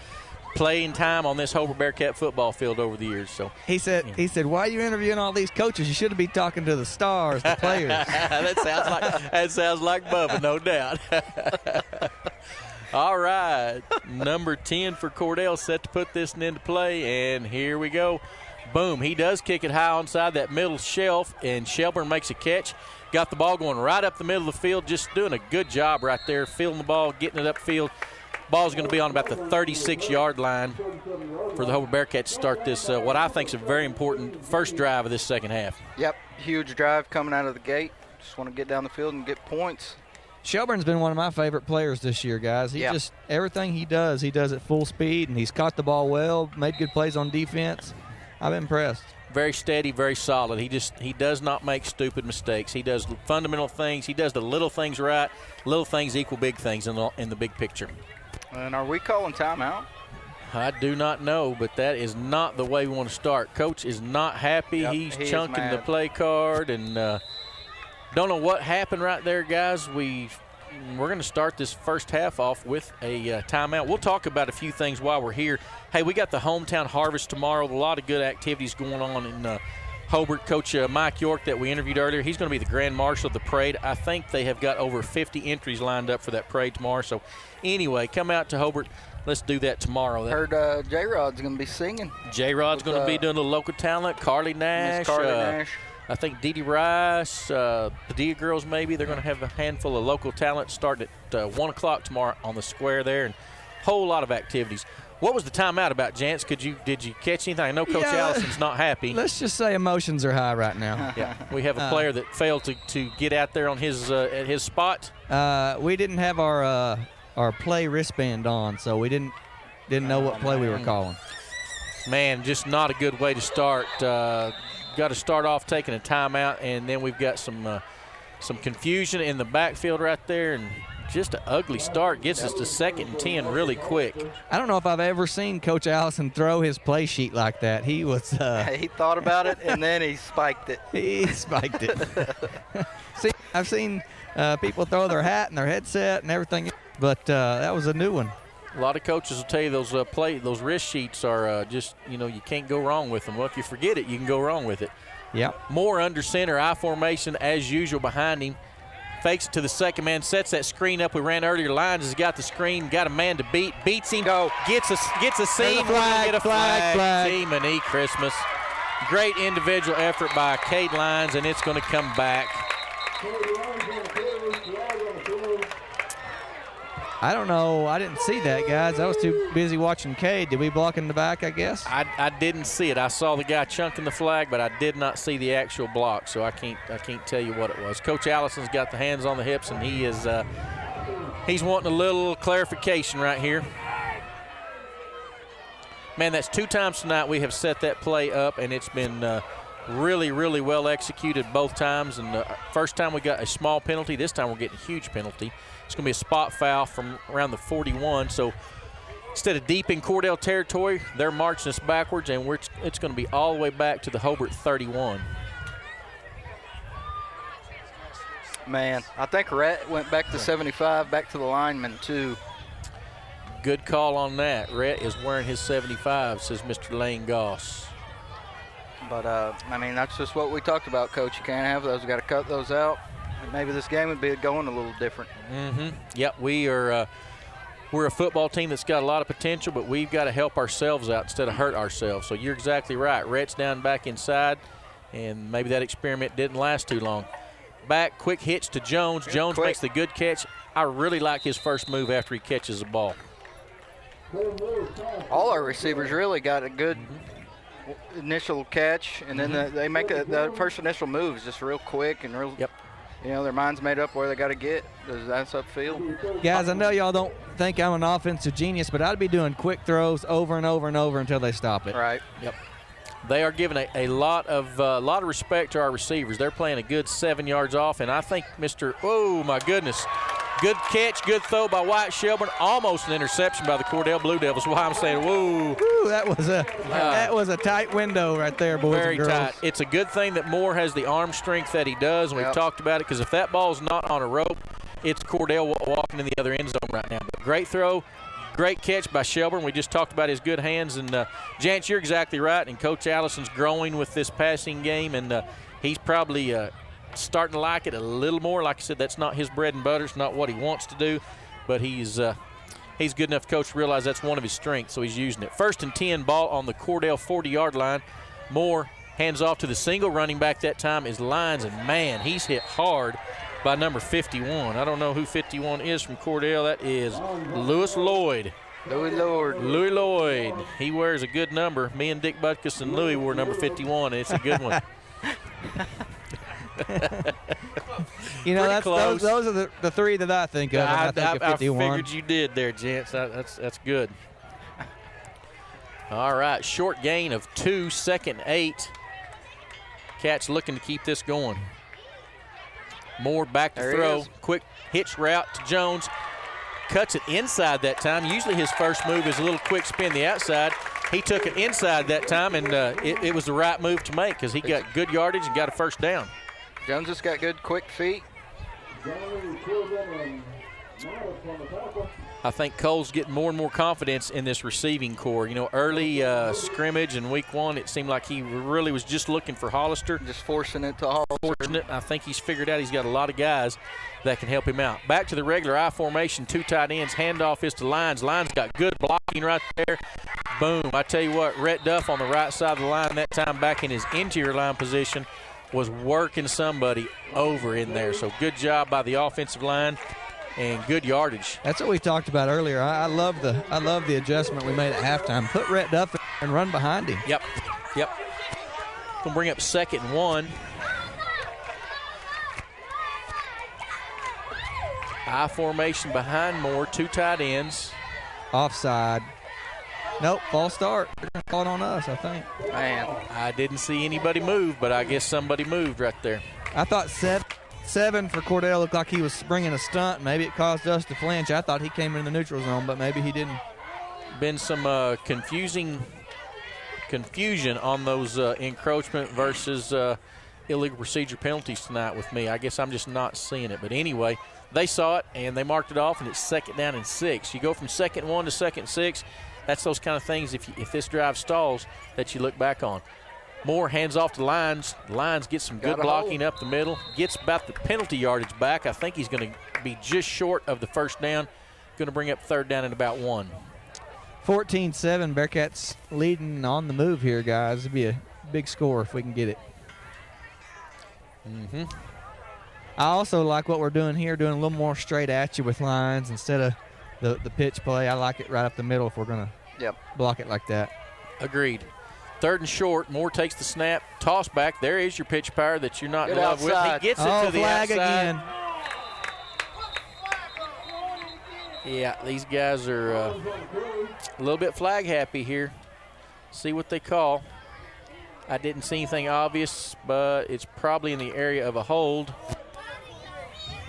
playing time on this Hobart Bearcat football field over the years. So he said, why are you interviewing all these coaches? You should be talking to the stars, the players. that sounds like Bubba, no doubt. All right, number 10 for Cordell set to put this into play, and here we go. Boom, he does kick it high onside that middle shelf, and Shelburne makes a catch. Got the ball going right up the middle of the field, just doing a good job right there, fielding the ball, getting it upfield. Ball's going to be on about the 36-yard line for the Hobart Bearcats to start this, what I think is a very important first drive of this second half. Yep, huge drive coming out of the gate. Just want to get down the field and get points. Shelburne's been one of my favorite players this year, guys. Just everything he does at full speed, and he's caught the ball well, made good plays on defense. I'm impressed. Very steady, very solid. He does not make stupid mistakes. He does fundamental things. He does the little things right. Little things equal big things in the big picture. And are we calling timeout? I do not know, but that is not the way we want to start. Coach is not happy. Yep, He's chunking the play card, and don't know what happened right there, guys. We're going to start this first half off with a timeout. We'll talk about a few things while we're here. Hey, we got the hometown harvest tomorrow. A lot of good activities going on in Hobart. Coach Mike York that we interviewed earlier, he's going to be the grand marshal of the parade. I think they have got over 50 entries lined up for that parade tomorrow. So anyway, come out to Hobart. Let's do that tomorrow. Heard J-Rod's going to be singing. J-Rod's going to be doing the local talent. Carly Nash. Miss Carly Nash. I think Dee Dee Rice, Padilla girls maybe. They're going to have a handful of local talent starting at 1 o'clock tomorrow on the square there, and a whole lot of activities. What was the timeout about, Jance? Did you catch anything? I know Coach Allison's not happy. Let's just say emotions are high right now. Yeah, we have a player that failed to get out there on his at his spot. We didn't have our play wristband on, so we didn't know what play we were calling. Man, just not a good way to start. Got to start off taking a timeout, and then we've got some confusion in the backfield right there, and just an ugly start. Gets us to 2nd and 10 really quick. I don't know if I've ever seen Coach Allison throw his play sheet like that. He was he thought about it, and then he spiked it. He spiked it. I've seen people throw their hat and their headset and everything, but that was a new one. A lot of coaches will tell you those wrist sheets are just, you can't go wrong with them. Well, if you forget it, you can go wrong with it. Yeah. More under center, I formation as usual behind him. Fakes it to the second man, sets that screen up. We ran earlier. Lyons has got the screen, got a man to beat, beats him, gets a seam, flag, flag. Team and Christmas. Great individual effort by Cade Lyons, and it's going to come back. I don't know. I didn't see that, guys. I was too busy watching Cade. Did we block in the back, I guess? I didn't see it. I saw the guy chunking the flag, but I did not see the actual block, so I can't tell you what it was. Coach Allison's got the hands on the hips, and he is he's wanting a little clarification right here. Man, that's 2 times tonight we have set that play up, and it's been really, really well executed both times. And the first time we got a small penalty. This time we're getting a huge penalty. It's going to be a spot foul from around the 41. So instead of deep in Cordell territory, they're marching us backwards, and it's going to be all the way back to the Hobart 31. Man, I think Rhett went back to 75, back to the lineman, too. Good call on that. Rhett is wearing his 75, says Mr. Lane Goss. But, I mean, that's just what we talked about, Coach. You can't have those. You got to cut those out. And maybe this game would be going a little different. Yep, we're a football team that's got a lot of potential, but we've got to help ourselves out instead of hurt ourselves. So you're exactly right. Rhett's down back inside, and maybe that experiment didn't last too long. Back, quick hitch to Jones. Jones makes the good catch. I really like his first move after he catches the ball. All our receivers really got a good initial catch, and then they make the first initial move is just real quick and real. Yep. You know, their mind's made up where they got to get. That's upfield. Guys, I know y'all don't think I'm an offensive genius, but I'd be doing quick throws over and over and over until they stop it. Right. Yep. They are giving a lot of respect to our receivers. They're playing a good 7 yards off, and I think oh my goodness, good catch, good throw by Wyatt Shelburne, almost an interception by the Cordell Blue Devils. Why I'm saying, whoa. Woo, that was a tight window right there, boys Very and girls. tight. It's a good thing that Moore has the arm strength that he does, and we've talked about it, because if that ball's not on a rope, it's Cordell walking in the other end zone right now. But great throw. Great catch by Shelburne. We just talked about his good hands. And, Jance, you're exactly right. And Coach Allison's growing with this passing game, and he's probably starting to like it a little more. Like I said, that's not his bread and butter. It's not what he wants to do. But he's good enough coach to realize that's one of his strengths, so he's using it. 1st and 10, ball on the Cordell 40-yard line. Moore hands off to the single running back that time is Lyons, and, man, he's hit hard by number 51. I don't know who 51 is from Cordell. That is Louis Lloyd. Louis Lloyd. He wears a good number. Me and Dick Butkus and Louis wore number 51, and it's a good one. You know, those are the three that I think of. I think of 51. I figured you did there, gents. That's good. All right, short gain of 2, 2nd and 8. Cats looking to keep this going. Moore back to throw. Quick hitch route to Jones. Cuts it inside that time. Usually his first move is a little quick spin the outside. He took it inside that time, and it was the right move to make because he got good yardage and got a first down. Jones has got good quick feet. I think Cole's getting more and more confidence in this receiving core. You know, early scrimmage in week 1, it seemed like he really was just looking for Hollister. Just forcing it to Hollister. I think he's figured out he's got a lot of guys that can help him out. Back to the regular I formation, 2 tight ends. Handoff is to Lyons. Lyons got good blocking right there. Boom. I tell you what, Rhett Duff on the right side of the line that time back in his interior line position was working somebody over in there. So good job by the offensive line. And good yardage. That's what we talked about earlier. I love the adjustment we made at halftime. Put Rhett Duff and run behind him. Yep. Gonna bring up 2nd and 1. I formation behind Moore, 2 tight ends. Offside. Nope, false start. They're gonna call it on us, I think. Man, I didn't see anybody move, but I guess somebody moved right there. I thought 7 for Cordell looked like he was bringing a stunt. Maybe it caused us to flinch. I thought he came in the neutral zone, but maybe he didn't. Been some confusion on those encroachment versus illegal procedure penalties tonight with me. I guess I'm just not seeing it. But anyway, they saw it, and they marked it off, and it's 2nd down and 6. You go from 2nd and 1 to 2nd and 6. That's those kind of things, if this drive stalls, that you look back on. Moore hands off to Lyons. Lyons gets some good blocking up the middle. Gets about the penalty yardage back. I think he's going to be just short of the first down. Going to bring up 3rd down and about 1. 14-7. Bearcats leading on the move here, guys. It'll be a big score if we can get it. I also like what we're doing here, doing a little more straight at you with Lyons instead of the pitch play. I like it right up the middle if we're going to block it like that. Agreed. 3rd and short. Moore takes the snap. Toss back. There is your pitch power that you're not in love with. He gets it to the outside. Again. Yeah, these guys are a little bit flag happy here. See what they call. I didn't see anything obvious, but it's probably in the area of a hold.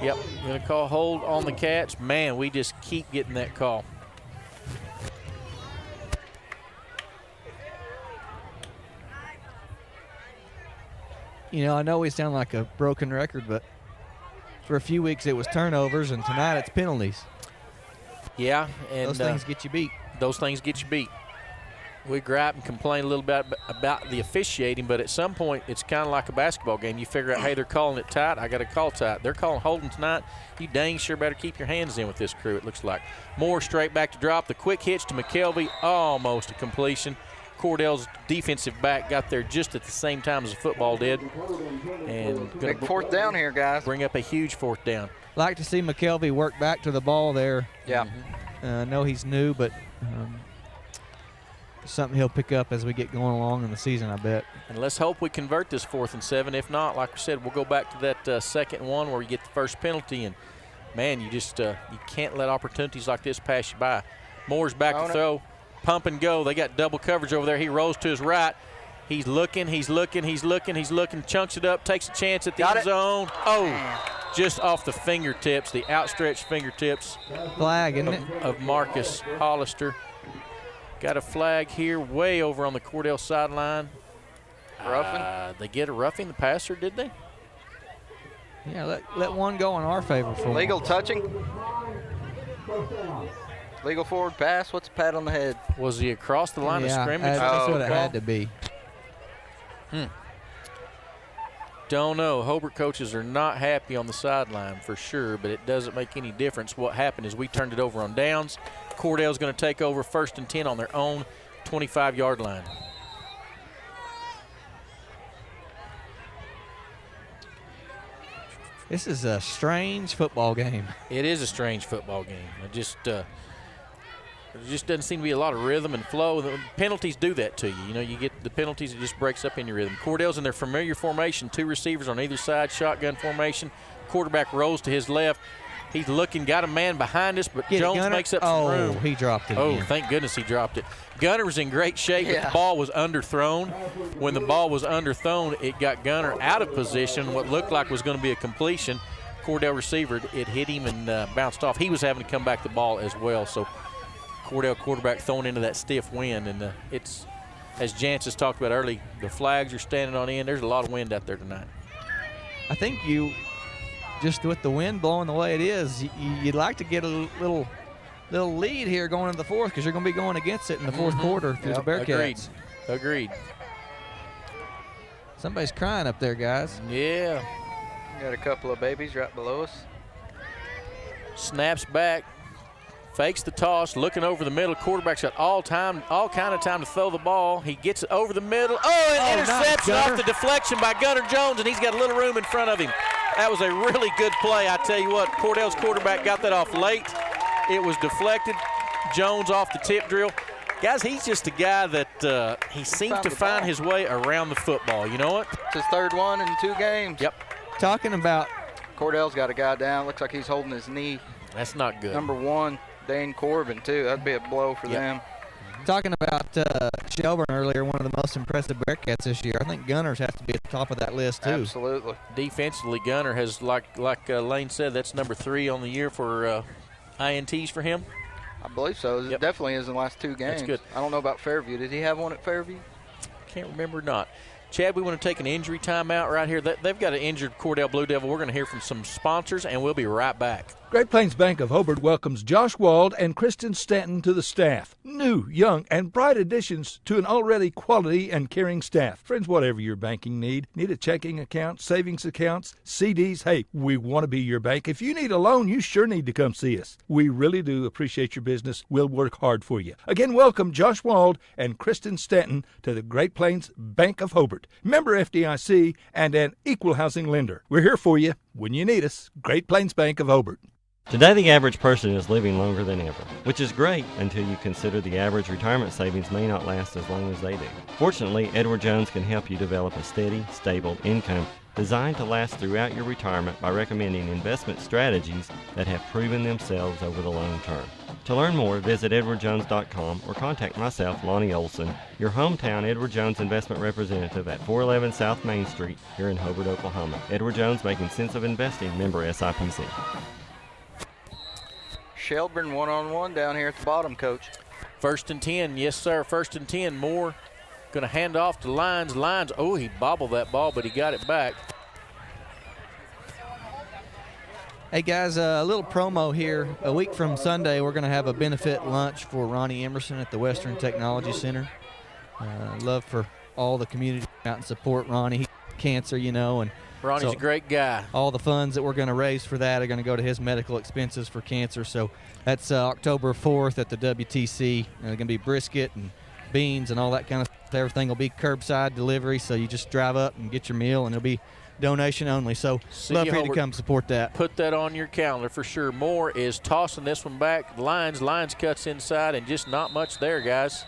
Yep, going to call hold on the Cats. Man, we just keep getting that call. You know, I know we sound like a broken record, but for a few weeks it was turnovers, and tonight it's penalties. Yeah, and those things get you beat. Those things get you beat. We gripe and complain a little bit about the officiating, but at some point it's kind of like a basketball game. You figure out, hey, they're calling it tight, I got to call tight. They're calling holding tonight. You dang sure better keep your hands in with this crew, it looks like. Moore straight back to drop. The quick hitch to McKelvey, almost a completion. Cordell's defensive back got there just at the same time as the football did. And big fourth down here, guys. Bring up a huge fourth down. Like to see McKelvey work back to the ball there. Yeah. I know he's new, but something he'll pick up as we get going along in the season, I bet. And let's hope we convert this 4th and 7. If not, like we said, we'll go back to that second one where you get the first penalty. And, man, you just you can't let opportunities like this pass you by. Moore's back to throw. Pump and go. They got double coverage over there. He rolls to his right. He's looking, chunks it up, takes a chance at the end zone. Oh, just off the fingertips, the outstretched fingertips. Flag, isn't it? Of Marcus Hollister. Got a flag here way over on the Cordell sideline. Roughing? They get a roughing the passer, did they? Yeah, let one go in our favor for legal touching. Legal forward pass. What's a pat on the head? Was he across the line of scrimmage? That's what it had to be. Don't know. Hobart coaches are not happy on the sideline for sure, but it doesn't make any difference. What happened is we turned it over on downs. Cordell's going to take over 1st and 10 on their own 25-yard line. This is a strange football game. It is a strange football game. It just doesn't seem to be a lot of rhythm and flow. The penalties do that to you. You know, you get the penalties, it just breaks up in your rhythm. Cordell's in their familiar formation, 2 receivers on either side, shotgun formation. Quarterback rolls to his left. He's looking, got a man behind us, but Jones makes up some room. Oh, he dropped it again. Thank goodness he dropped it. Gunner was in great shape, but the ball was underthrown. When the ball was underthrown, it got Gunner out of position. What looked like was going to be a completion. Cordell receiver, it hit him and bounced off. He was having to come back the ball as well, so Cordell quarterback thrown into that stiff wind, and it's, as Jance has talked about early, the flags are standing on end. There's a lot of wind out there tonight. I think you, just with the wind blowing the way it is, you'd like to get a little lead here going into the 4th because you're going to be going against it in the 4th quarter through the Bearcats. Agreed. Somebody's crying up there, guys. Yeah. Got a couple of babies right below us. Snaps back. Fakes the toss, looking over the middle. Quarterback's got all kind of time to throw the ball. He gets it over the middle. And intercepts off the deflection by Gunner Jones, and he's got a little room in front of him. That was a really good play. I tell you what, Cordell's quarterback got that off late. It was deflected. Jones off the tip drill. Guys, he's just a guy that he seems to find his way around the football. You know what? It's his 3rd one in 2 games. Yep. Talking about. Cordell's got a guy down. Looks like he's holding his knee. That's not good. Number 1. Dane Corbin, too. That'd be a blow for them. Talking about Shelburne earlier, one of the most impressive Bearcats this year. I think Gunners have to be at the top of that list, too. Absolutely. Defensively, Gunner has, like Lane said, that's number 3 on the year for INTs for him. I believe so. It definitely is in the last 2 games. That's good. I don't know about Fairview. Did he have one at Fairview? Can't remember or not. Chad, we want to take an injury timeout right here. They've got an injured Cordell Blue Devil. We're going to hear from some sponsors, and we'll be right back. Great Plains Bank of Hobart welcomes Josh Wald and Kristen Stanton to the staff. New, young, and bright additions to an already quality and caring staff. Friends, whatever your banking need a checking account, savings accounts, CDs, hey, we want to be your bank. If you need a loan, you sure need to come see us. We really do appreciate your business. We'll work hard for you. Again, welcome Josh Wald and Kristen Stanton to the Great Plains Bank of Hobart. Member FDIC and an equal housing lender. We're here for you when you need us. Great Plains Bank of Hobart. Today, the average person is living longer than ever, which is great until you consider the average retirement savings may not last as long as they do. Fortunately, Edward Jones can help you develop a steady, stable income designed to last throughout your retirement by recommending investment strategies that have proven themselves over the long term. To learn more, visit edwardjones.com or contact myself, Lonnie Olson, your hometown Edward Jones investment representative at 411 South Main Street here in Hobart, Oklahoma. Edward Jones, making sense of investing, member SIPC. Shelburne one-on-one down here at the bottom, Coach. 1st and 10, yes, sir. 1st and 10. Moore going to hand off to Lyons. Lyons, he bobbled that ball, but he got it back. Hey, guys, a little promo here. A week from Sunday, we're going to have a benefit lunch for Ronnie Emerson at the Western Technology Center. Love for all the community to come out and support Ronnie. He's cancer, and Ronnie's a great guy. All the funds that we're going to raise for that are going to go to his medical expenses for cancer. So that's October 4th at the WTC. There's going to be brisket and beans and all that kind of stuff. Everything will be curbside delivery, so you just drive up and get your meal, and it'll be donation only. So love for you to come support that. Put that on your calendar for sure. Moore is tossing this one back. Lyons cuts inside, and just not much there, guys.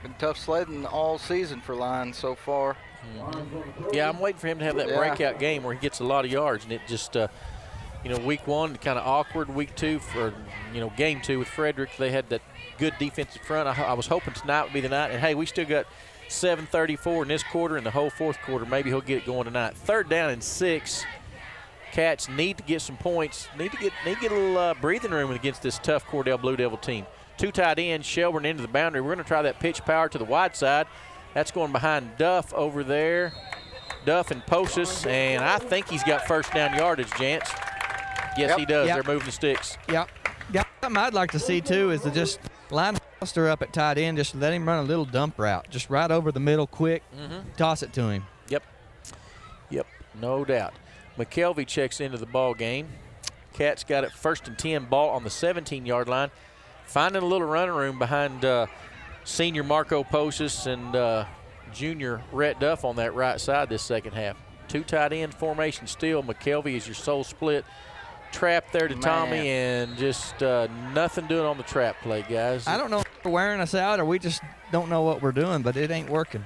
Been tough sledding all season for Lyons so far. Yeah, I'm waiting for him to have that breakout game where he gets a lot of yards, and it just, week one kind of awkward. Week two for, game two with Frederick, they had that good defensive front. I was hoping tonight would be the night, and hey, we still got 7:34 in this quarter and the whole fourth quarter. Maybe he'll get it going tonight. 3rd down and 6. Cats need to get some points. Need to get a little breathing room against this tough Cordell Blue Devil team. 2 tight ends, Shelburne into the boundary. We're going to try that pitch power to the wide side. That's going behind Duff over there. Duff and Postus, and I think he's got first down yardage, Jance. Yes, he does. They're moving the sticks. Yep. Something I'd like to see, too, is to just line Hollister up at tight end, just let him run a little dump route. Just right over the middle quick, toss it to him. Yep, no doubt. McKelvey checks into the ball game. Cats got it 1st and 10, ball on the 17-yard line. Finding a little running room behind senior Marco Postus and junior Rhett Duff on that right side this second half. 2 tight end formation still. McKelvey is your sole split. Trap there to Tommy, and just nothing doing on the trap play, guys. I don't know if they're wearing us out or we just don't know what we're doing, but it ain't working.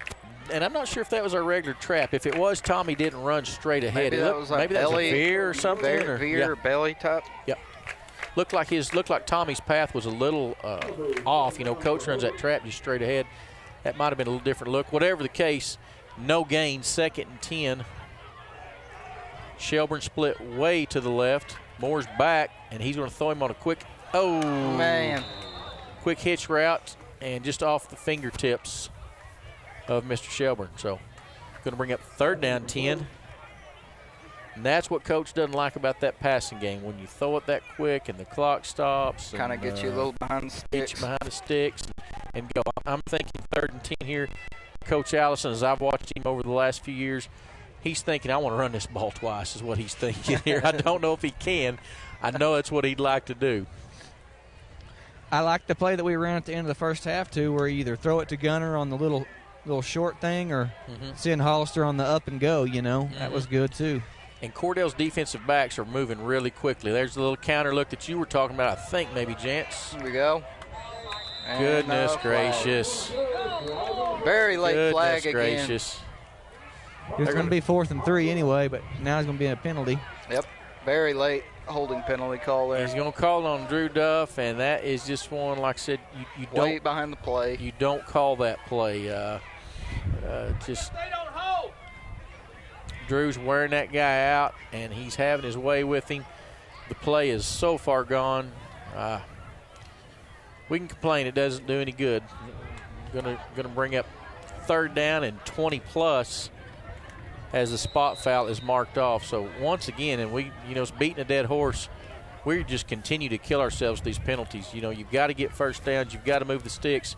And I'm not sure if that was our regular trap. If it was, Tommy didn't run straight ahead. Maybe that was like a veer or something. Veer or belly top. Yep. Looked like Tommy's path was a little off. Coach runs that trap just straight ahead. That might have been a little different look. Whatever the case, no gain, 2nd and 10. Shelburne split way to the left. Moore's back, and he's going to throw him on a quick hitch route, and just off the fingertips of Mr. Shelburne. So going to bring up 3rd down 10. And that's what Coach doesn't like about that passing game. When you throw it that quick and the clock stops. Kind of get you a little behind the sticks. Get you behind the sticks and go. I'm thinking 3rd and 10 here. Coach Allison, as I've watched him over the last few years, he's thinking, I want to run this ball twice is what he's thinking here. I don't know if he can. I know that's what he'd like to do. I like the play that we ran at the end of the first half, too, where you either throw it to Gunner on the little short thing or send Hollister on the up and go, That was good, too. And Cordell's defensive backs are moving really quickly. There's the little counter look that you were talking about, I think, maybe, Jance. Here we go. And Goodness gracious. Very late flag again. Goodness gracious. It was going to be 4th and 3 anyway, but now it's going to be a penalty. Yep. Very late holding penalty call there. He's going to call on Drew Duff, and that is just one, like I said, you don't. Way behind the play. You don't call that play. Drew's wearing that guy out, and he's having his way with him. The play is so far gone. We can complain. It doesn't do any good. Going to bring up 3rd down and 20+ as the spot foul is marked off. So once again, and it's beating a dead horse. We just continue to kill ourselves with these penalties. You've got to get first downs. You've got to move the sticks.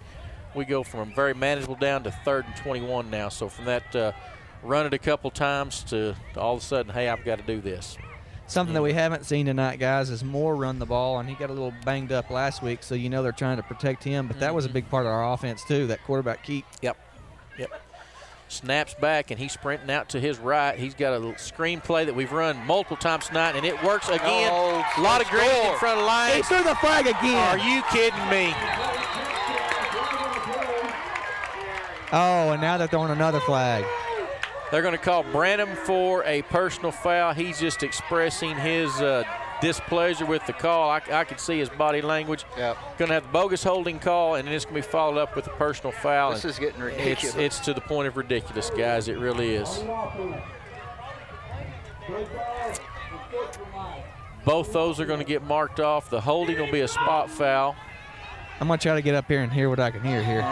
We go from a very manageable down to 3rd and 21 now. So from that run it a couple times to all of a sudden, hey, I've got to do this. Something that we haven't seen tonight, guys, is Moore run the ball, and he got a little banged up last week, so they're trying to protect him. But that was a big part of our offense, too, that quarterback keep. Yep. Snaps back, and he's sprinting out to his right. He's got a little screen play that we've run multiple times tonight, and it works again. A lot of green in front of Lyons. He threw the flag again. Are you kidding me? Oh, and now they're throwing another flag. They're going to call Branham for a personal foul. He's just expressing his displeasure with the call. I can see his body language. Yep. Going to have the bogus holding call, and then it's going to be followed up with a personal foul. This is getting ridiculous. It's to the point of ridiculous, guys. It really is. Both those are going to get marked off. The holding will be a spot foul. I'm going to try to get up here and hear what I can hear here.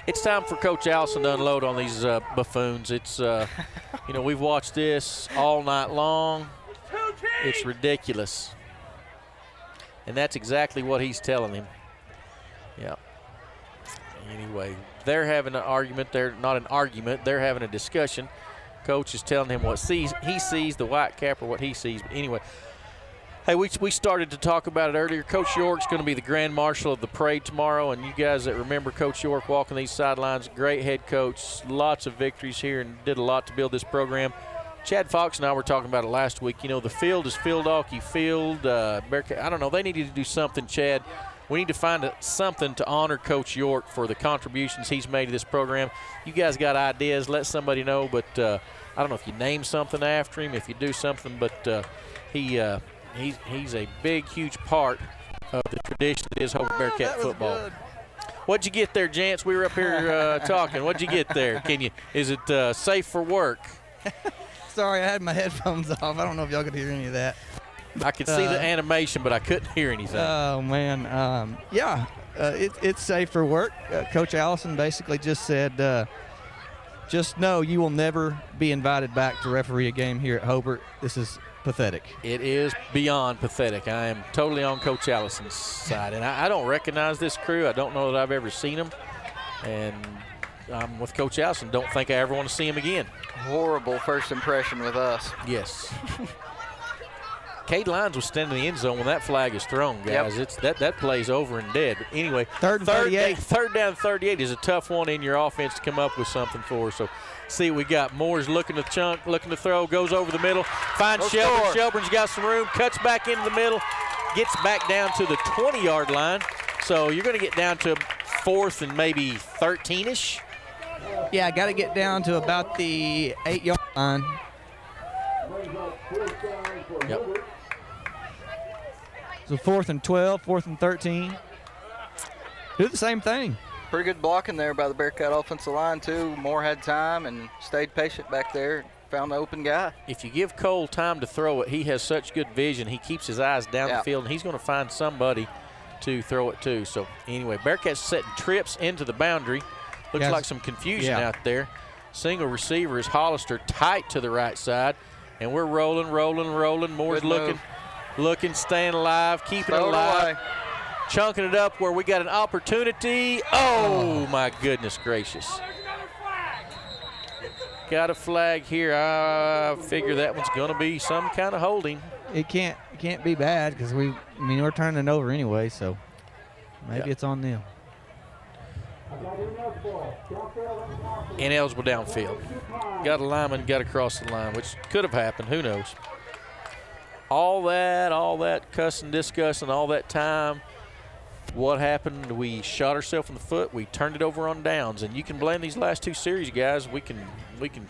It's time for Coach Allison to unload on these buffoons. It's, we've watched this all night long. It's ridiculous. And that's exactly what he's telling him. Yeah. Anyway, they're having an argument. They're not an argument. They're having a discussion. Coach is telling him what he sees, the white cap, or what he sees. But anyway, hey, we started to talk about it earlier. Coach York's going to be the grand marshal of the parade tomorrow. And you guys that remember Coach York walking these sidelines, great head coach, lots of victories here, and did a lot to build this program. Chad Fox and I were talking about it last week. You know, the field is Field-Alkie Field. Bearcat, I don't know. They needed to do something, Chad. We need to find something to honor Coach York for the contributions he's made to this program. You guys got ideas, let somebody know. But I don't know if you name something after him, if you do something. But he's a big, huge part of the tradition that is Hobart Bearcat football. Good. What'd you get there, Jance? We were up here talking. What'd you get there? Is it safe for work? Sorry, I had my headphones off. I don't know if y'all could hear any of that. I could see the animation, but I couldn't hear anything. Oh, man. It's safe for work. Coach Allison basically just said, just know you will never be invited back to referee a game here at Hobart. This is pathetic. It is beyond pathetic. I am totally on Coach Allison's side. And I don't recognize this crew. I don't know that I've ever seen them. And I'm with Coach Allison. Don't think I ever want to see him again. Horrible first impression with us. Yes. Cade Lyons was standing in the end zone when that flag is thrown, guys. Yep. It's that play's over and dead. But anyway, third down 38 is a tough one in your offense to come up with something for. So see what we got. Moore's looking to chunk, looking to throw, goes over the middle, finds Shelburne. Shelburne's got some room, cuts back into the middle, gets back down to the 20-yard line. So you're going to get down to 4th and maybe 13-ish. Yeah, got to get down to about the 8-yard line. Yep. So 4th and 12, 4th and 13. Do the same thing. Pretty good blocking there by the Bearcat offensive line, too. Moore had time and stayed patient back there. Found the open guy. If you give Cole time to throw it, he has such good vision. He keeps his eyes down the field, and he's going to find somebody to throw it to. So anyway, Bearcats setting trips into the boundary. Looks like some confusion out there. Single receiver is Hollister, tight to the right side. And we're rolling. Moore's looking, staying alive, keeping it alive. Chunking it up where we got an opportunity. Oh, my goodness gracious. Got a flag here. I figure that one's going to be some kind of holding. It can't be bad because we're turning it over anyway, so maybe it's on them. Ineligible downfield. Got a lineman, got across the line, which could have happened. Who knows? All that cussing, discussing, all that time. What happened? We shot ourselves in the foot. We turned it over on downs, and you can blame these last two series, guys. We can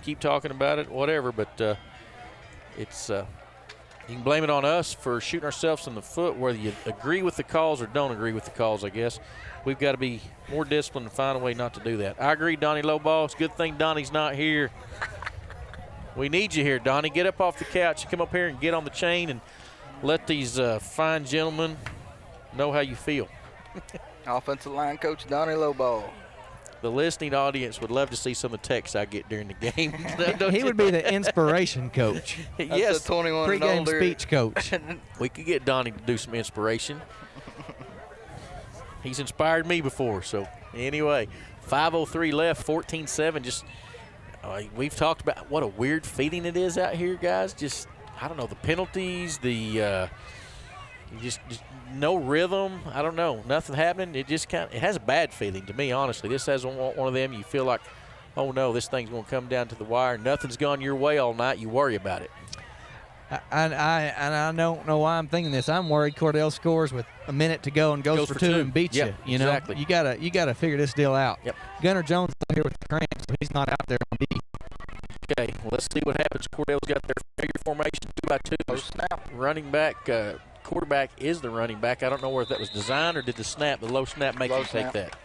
keep talking about it, whatever, but it's you can blame it on us for shooting ourselves in the foot, whether you agree with the calls or don't agree with the calls, I guess. We've got to be more disciplined and find a way not to do that. I agree, Donnie Lowball. It's a good thing Donnie's not here. We need you here, Donnie. Get up off the couch and come up here and get on the chain and let these fine gentlemen know how you feel. Offensive line coach Donnie Lowball. The listening audience would love to see some of the texts I get during the game. He would be the inspiration coach. Yes, the 21 pregame and older speech coach. We could get Donnie to do some inspiration. He's inspired me before. So anyway, 5:03 left, 14-7. Just we've talked about what a weird feeling it is out here, guys. Just I don't know, the penalties, the just no rhythm. I don't know, nothing happening. It just it has a bad feeling to me, honestly. This has one of them. You feel like, oh no, this thing's going to come down to the wire. Nothing's gone your way all night. You worry about it. I don't know why I'm thinking this. I'm worried Cordell scores with a minute to go and goes for two and beats you. You know, exactly. You gotta figure this deal out. Yep. Gunnar Jones is out here with the cramps, so he's not out there on D. Okay, well, let's see what happens. Cordell's got their figure formation 2x2. Running back, quarterback is the running back. I don't know whether that was designed or did the snap. The low snap make him take that.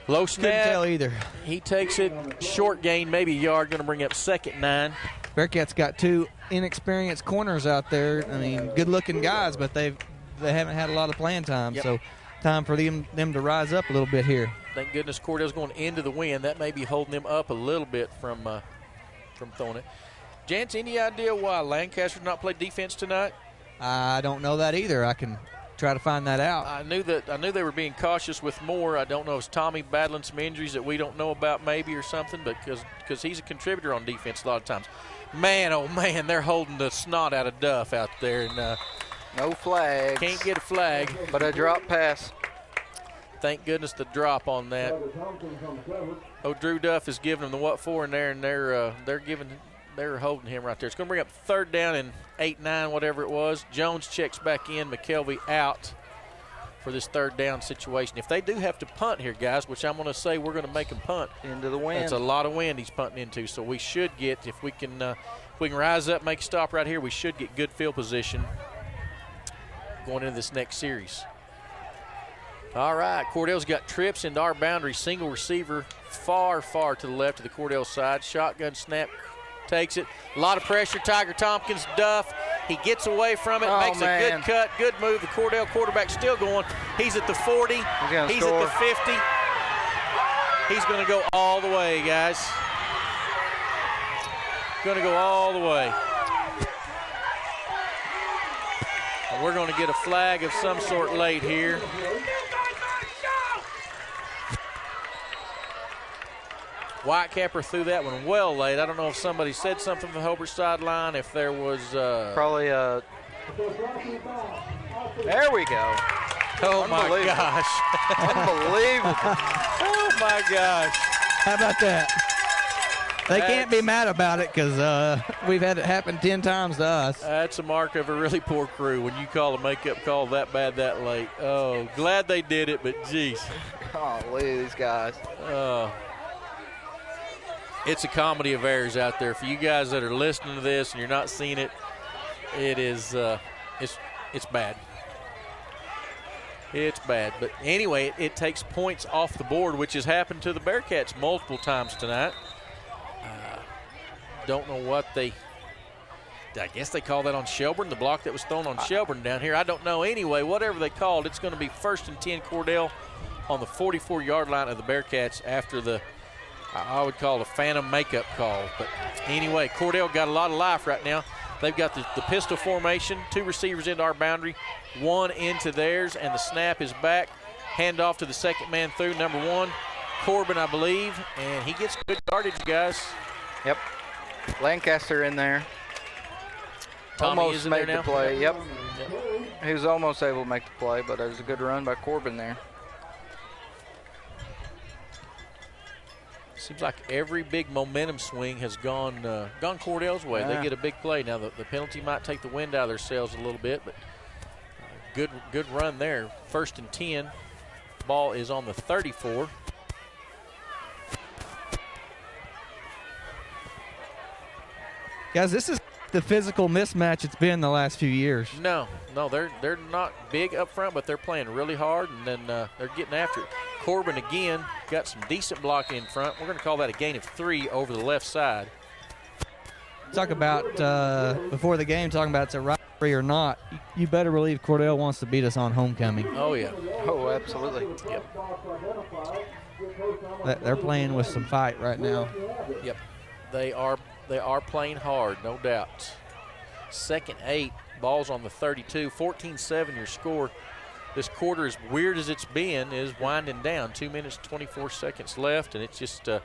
Low snap. Couldn't tell either. He takes it. Short gain, maybe a yard. Going to bring up 2nd and 9. Bearcats got two inexperienced corners out there. I mean, good-looking guys, but they haven't had a lot of playing time. Yep. So time for them to rise up a little bit here. Thank goodness Cordell's going into the wind. That may be holding them up a little bit from throwing it. Jance, any idea why Lancaster's not played defense tonight? I don't know that either. I can try to find that out. I knew they were being cautious with Moore. I don't know if it's Tommy battling some injuries that we don't know about maybe or something, but because he's a contributor on defense a lot of times. Man, oh man, they're holding the snot out of Duff out there. And no flags. Can't get a flag. But a drop pass. Thank goodness the drop on that. Oh, Drew Duff is giving them the what for in there, and they're holding him right there. It's going to bring up 3rd down and 8-9, whatever it was. Jones checks back in, McKelvey out for this 3rd down situation. If they do have to punt here, guys, which I'm going to say we're going to make them punt. Into the wind. That's a lot of wind he's punting into, so we should get, if we can rise up, make a stop right here, we should get good field position going into this next series. All right, Cordell's got trips into our boundary. Single receiver far, far to the left of the Cordell side. Shotgun snap, takes it. A lot of pressure. Tiger Tompkins, Duff. He gets away from it, makes a good cut, good move. The Cordell quarterback still going. He's at the 40. He's at the 50. He's going to go all the way, guys. Going to go all the way. And we're going to get a flag of some sort late here. Whitecapper threw that one well late. I don't know if somebody said something from the Hobart sideline, if there was... Probably a... There we go. Oh, my gosh. Unbelievable. Oh, my gosh. How about that? They can't be mad about it because we've had it happen 10 times to us. That's a mark of a really poor crew when you call a makeup call that bad that late. Oh, glad they did it, but geez. Golly, these guys. It's a comedy of errors out there. For you guys that are listening to this and you're not seeing it, it is it's bad. It's bad. But anyway, it takes points off the board, which has happened to the Bearcats multiple times tonight. Don't know what I guess they call that on Shelburne, the block that was thrown on Shelburne down here. I don't know. Anyway, whatever they called, it's going to be 1st and 10 Cordell on the 44-yard line of the Bearcats after the I would call it a phantom makeup call. But anyway, Cordell got a lot of life right now. They've got the pistol formation, 2 receivers into our boundary, 1 into theirs, and the snap is back. Hand off to the second man through, number 1, Corbin, I believe, and he gets good yardage, guys. Yep. Lancaster in there. Tommy almost is in made there now? the play. Yep. He was almost able to make the play, but it was a good run by Corbin there. Seems like every big momentum swing has gone Cordell's way. Yeah. They get a big play. Now the penalty might take the wind out of their sails a little bit, but good run there. 1st and 10. Ball is on the 34. Guys, this is the physical mismatch it's been the last few years. No, they're not big up front, but they're playing really hard, and then they're getting after it. Corbin again got some decent block in front. We're going to call that a gain of 3 over the left side. Talk about before the game, talking about it's a rivalry or not. You better believe Cordell wants to beat us on homecoming. Oh yeah. Oh, absolutely. Yep. They're playing with some fight right now. Yep. They are playing hard, no doubt. 2nd 8, ball's on the 32. 14-7 your score. This quarter, as weird as it's been, is winding down. 2 minutes, 24 seconds left, and it's just, I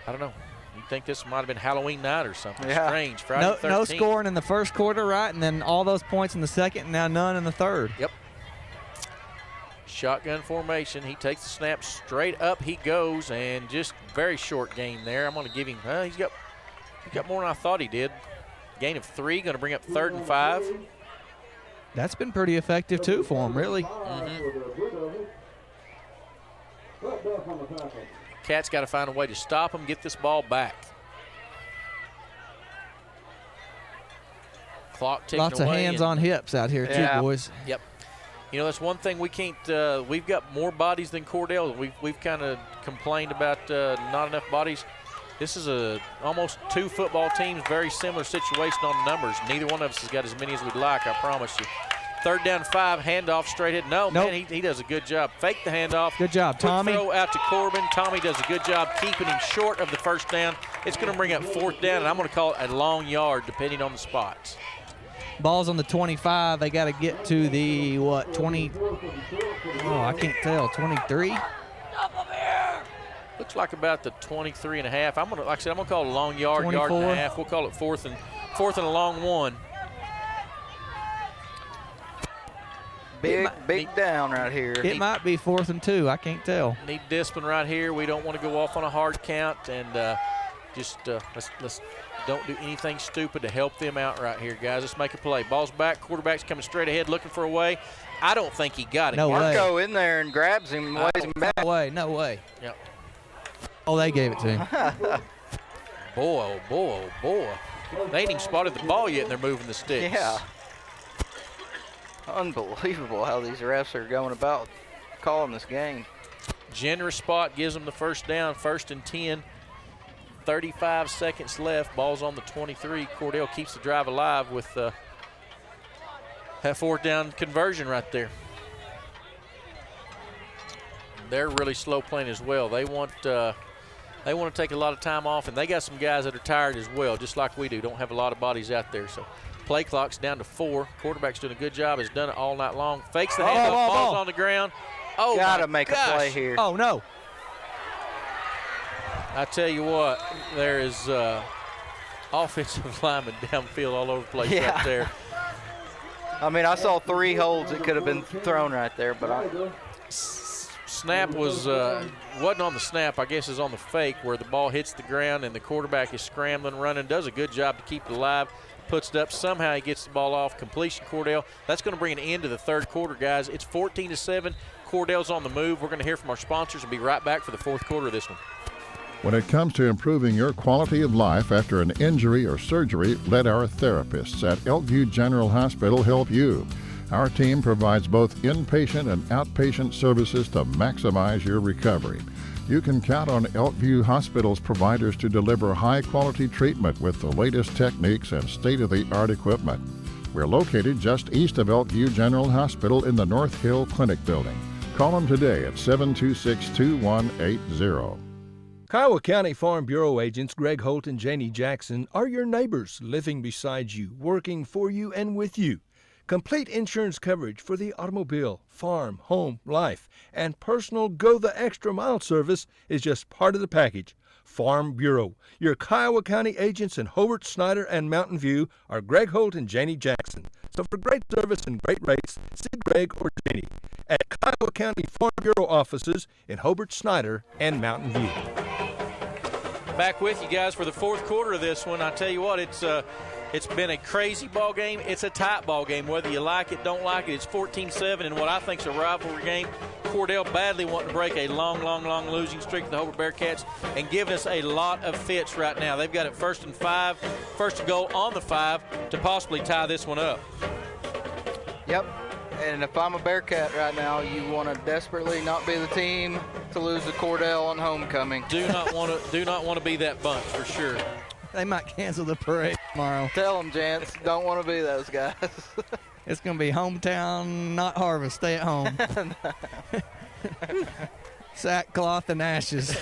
don't know. You'd think this might have been Halloween night or something strange. Friday the 13th. No scoring in the first quarter, right? And then all those points in the second, and now none in the third. Yep. Shotgun formation. He takes the snap straight up. He goes, and just very short gain there. I'm going to give him, he's got more than I thought he did. Gain of 3, going to bring up 3rd and 5. That's been pretty effective, too, for him, really. Cats got to find a way to stop him, get this ball back. Clock ticking Lots away. of hands on hips out here, too, boys. Yep. You know, that's one thing we can't we've got more bodies than Cordell. We've kind of complained about not enough bodies. This is almost 2 football teams, very similar situation on numbers. Neither one of us has got as many as we'd like, I promise you. 3rd down 5, handoff straight ahead. No, Nope. man, he does a good job. Fake the handoff. Good job, Quick Tommy. throw out to Corbin. Tommy does a good job keeping him short of the 1st down. It's going to bring up 4th down, and I'm going to call it a long yard depending on the spots. Ball's on the 25. They got to get to the, 20? Oh, I can't tell. 23? Looks like about the 23 and a half. Like I said, I'm gonna call it a long yard, 24. yard and a half. We'll call it fourth and a long 1. Big down right here. It might be 4th and 2. I can't tell. Need discipline right here. We don't want to go off on a hard count, and let's don't do anything stupid to help them out right here, guys. Let's make a play. Ball's back. Quarterback's coming straight ahead, looking for a way. I don't think he got it. No way. Marco in there and grabs him, weighs him back. No way. Yep. Oh, they gave it to him. Boy, oh boy, oh boy. They ain't even spotted the ball yet, and they're moving the sticks. Yeah. Unbelievable how these refs are going about calling this game. Generous spot gives them the 1st down, 1st and 10. 35 seconds left. Ball's on the 23. Cordell keeps the drive alive with that 4th down conversion right there. They're really slow playing as well. They want to take a lot of time off, and they got some guys that are tired as well, just like we do. Don't have a lot of bodies out there. So play clock's down to 4. Quarterback's doing a good job. Has done it all night long. Fakes the handoff. Ball's on the ground. Oh, gotta make a play here. Oh, no. I tell you what, there is offensive linemen downfield all over the place right there. I mean, I saw 3 holds that could have been thrown right there, but snap wasn't on the snap. I guess is on the fake where the ball hits the ground and the quarterback is scrambling, running, does a good job to keep it alive, puts it up. Somehow he gets the ball off. Completion, Cordell. That's going to bring an end to the 3rd quarter, guys. It's 14-7. Cordell's on the move. We're going to hear from our sponsors and be right back for the 4th quarter of this one. When it comes to improving your quality of life after an injury or surgery, let our therapists at Elkview General Hospital help you. Our team provides both inpatient and outpatient services to maximize your recovery. You can count on Elkview Hospital's providers to deliver high-quality treatment with the latest techniques and state-of-the-art equipment. We're located just east of Elkview General Hospital in the North Hill Clinic building. Call them today at 726-2180. Kiowa County Farm Bureau agents Greg Holt and Janie Jackson are your neighbors, living beside you, working for you and with you. Complete insurance coverage for the automobile, farm, home, life, and personal go-the-extra-mile service is just part of the package. Farm Bureau. Your Kiowa County agents in Hobart, Snyder, and Mountain View are Greg Holt and Janie Jackson. So for great service and great rates, see Greg or Janie at Kiowa County Farm Bureau offices in Hobart, Snyder, and Mountain View. Back with you guys for the 4th quarter of this one. I tell you what, it's been a crazy ball game. It's a tight ball game. Whether you like it, don't like it, it's 14-7 in what I think is a rivalry game. Cordell badly wanting to break a long losing streak to the Hobart Bearcats and giving us a lot of fits right now. They've got it 1st and 5, 1st and goal on the 5 to possibly tie this one up. Yep. And if I'm a Bearcat right now, you want to desperately not be the team to lose to Cordell on homecoming. Do not want to be that bunch for sure. They might cancel the parade tomorrow. Tell them, gents, don't want to be those guys. It's going to be hometown, not harvest. Stay at home. Sackcloth and ashes.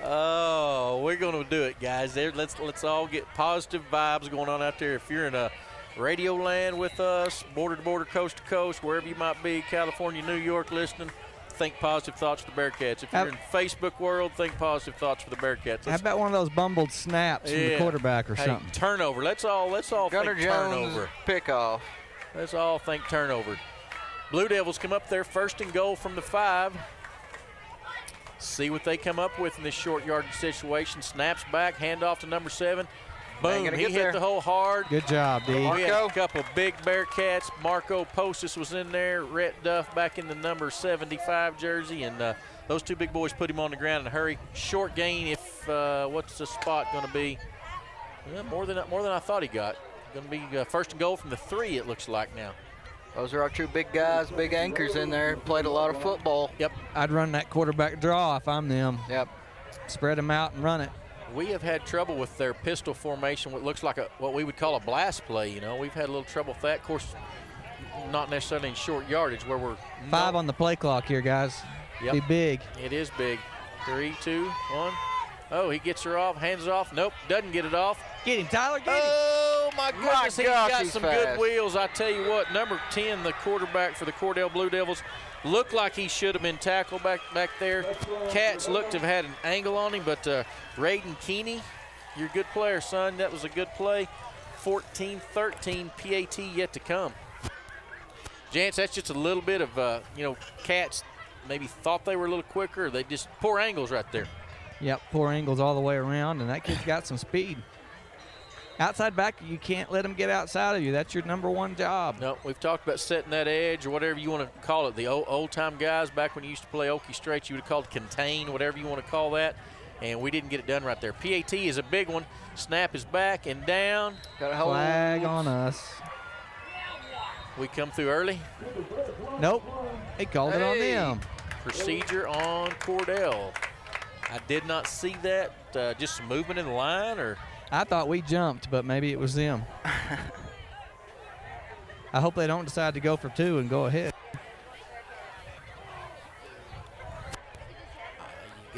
Oh, we're going to do it, guys. Let's all get positive vibes going on out there. If you're in a Radio Land with us, border to border, coast to coast, wherever you might be, California, New York, listening, think positive thoughts for the Bearcats. If you're in Facebook world, think positive thoughts for the Bearcats. How about one of those bumbled snaps from the quarterback or something? Turnover. Let's all Gunnar think Jones turnover. Pickoff. Let's all think turnover. Blue Devils come up there 1st and goal from the 5. See what they come up with in this short yardage situation. Snaps back, handoff to number 7. Boom, he hit the hole hard. Good job, D. We had a couple big Bearcats. Marco Postis was in there. Rhett Duff back in the number 75 jersey. And those 2 big boys put him on the ground in a hurry. Short gain if, what's the spot going to be? More than I thought he got. Going to be 1st and goal from the 3, it looks like now. Those are our 2 big guys, big anchors in there. Played a lot of football. Yep. I'd run that quarterback draw if I'm them. Yep. Spread them out and run it. we have had trouble with their pistol formation, what looks like what we would call a blast play. You know, we've had a little trouble with that. Of course, not necessarily in short yardage where we're 5 on the play clock here, guys. Yep. Be big. It is big. 3, 2, 1. Oh, he gets her off, hands it off. Nope, doesn't get it off. Get him, Tyler, get him. Oh, my goodness, he's gosh, got he's some fast. good wheels. I tell you what, number 10, the quarterback for the Cordell Blue Devils, looked like he should have been tackled back there. Cats looked to have had an angle on him, but Raiden Keeney, you're a good player, son. That was a good play. 14-13, PAT yet to come. Jance, that's just a little bit of, Cats maybe thought they were a little quicker. They just poor angles right there. Yep, poor angles all the way around, and that kid's got some speed. Outside back, you can't let him get outside of you. That's your number one job. No, we've talked about setting that edge or whatever you want to call it. The old-time guys, back when you used to play Okie Straits, you would have called contain, whatever you want to call that, and we didn't get it done right there. PAT is a big one. Snap is back and down. Got a hold. Flag on us. We come through early. Nope, they called it on them. Procedure on Cordell. I did not see that. Just some movement in the line, or I thought we jumped, but maybe it was them. I hope they don't decide to go for 2 and go ahead.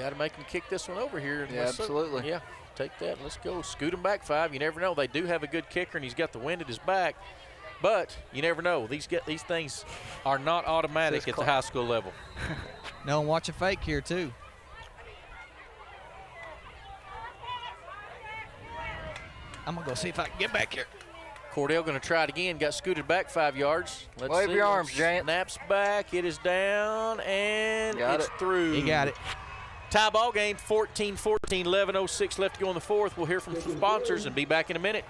you got to make them kick this one over here. Yeah, absolutely. Yeah, take that. Let's go. Scoot them back 5. You never know. They do have a good kicker, and he's got the wind at his back. But you never know. These things are not automatic at the high school level. No, and watch a fake here, too. I'm going to go see if I can get back here. Cordell going to try it again. Got scooted back 5 yards. Let's Wave see. your arms, Jant. Snaps back. It is down, and it's through. He got it. Tie ball game, 14-14, 11:06 left to go in the fourth. We'll hear from some sponsors and be back in a minute.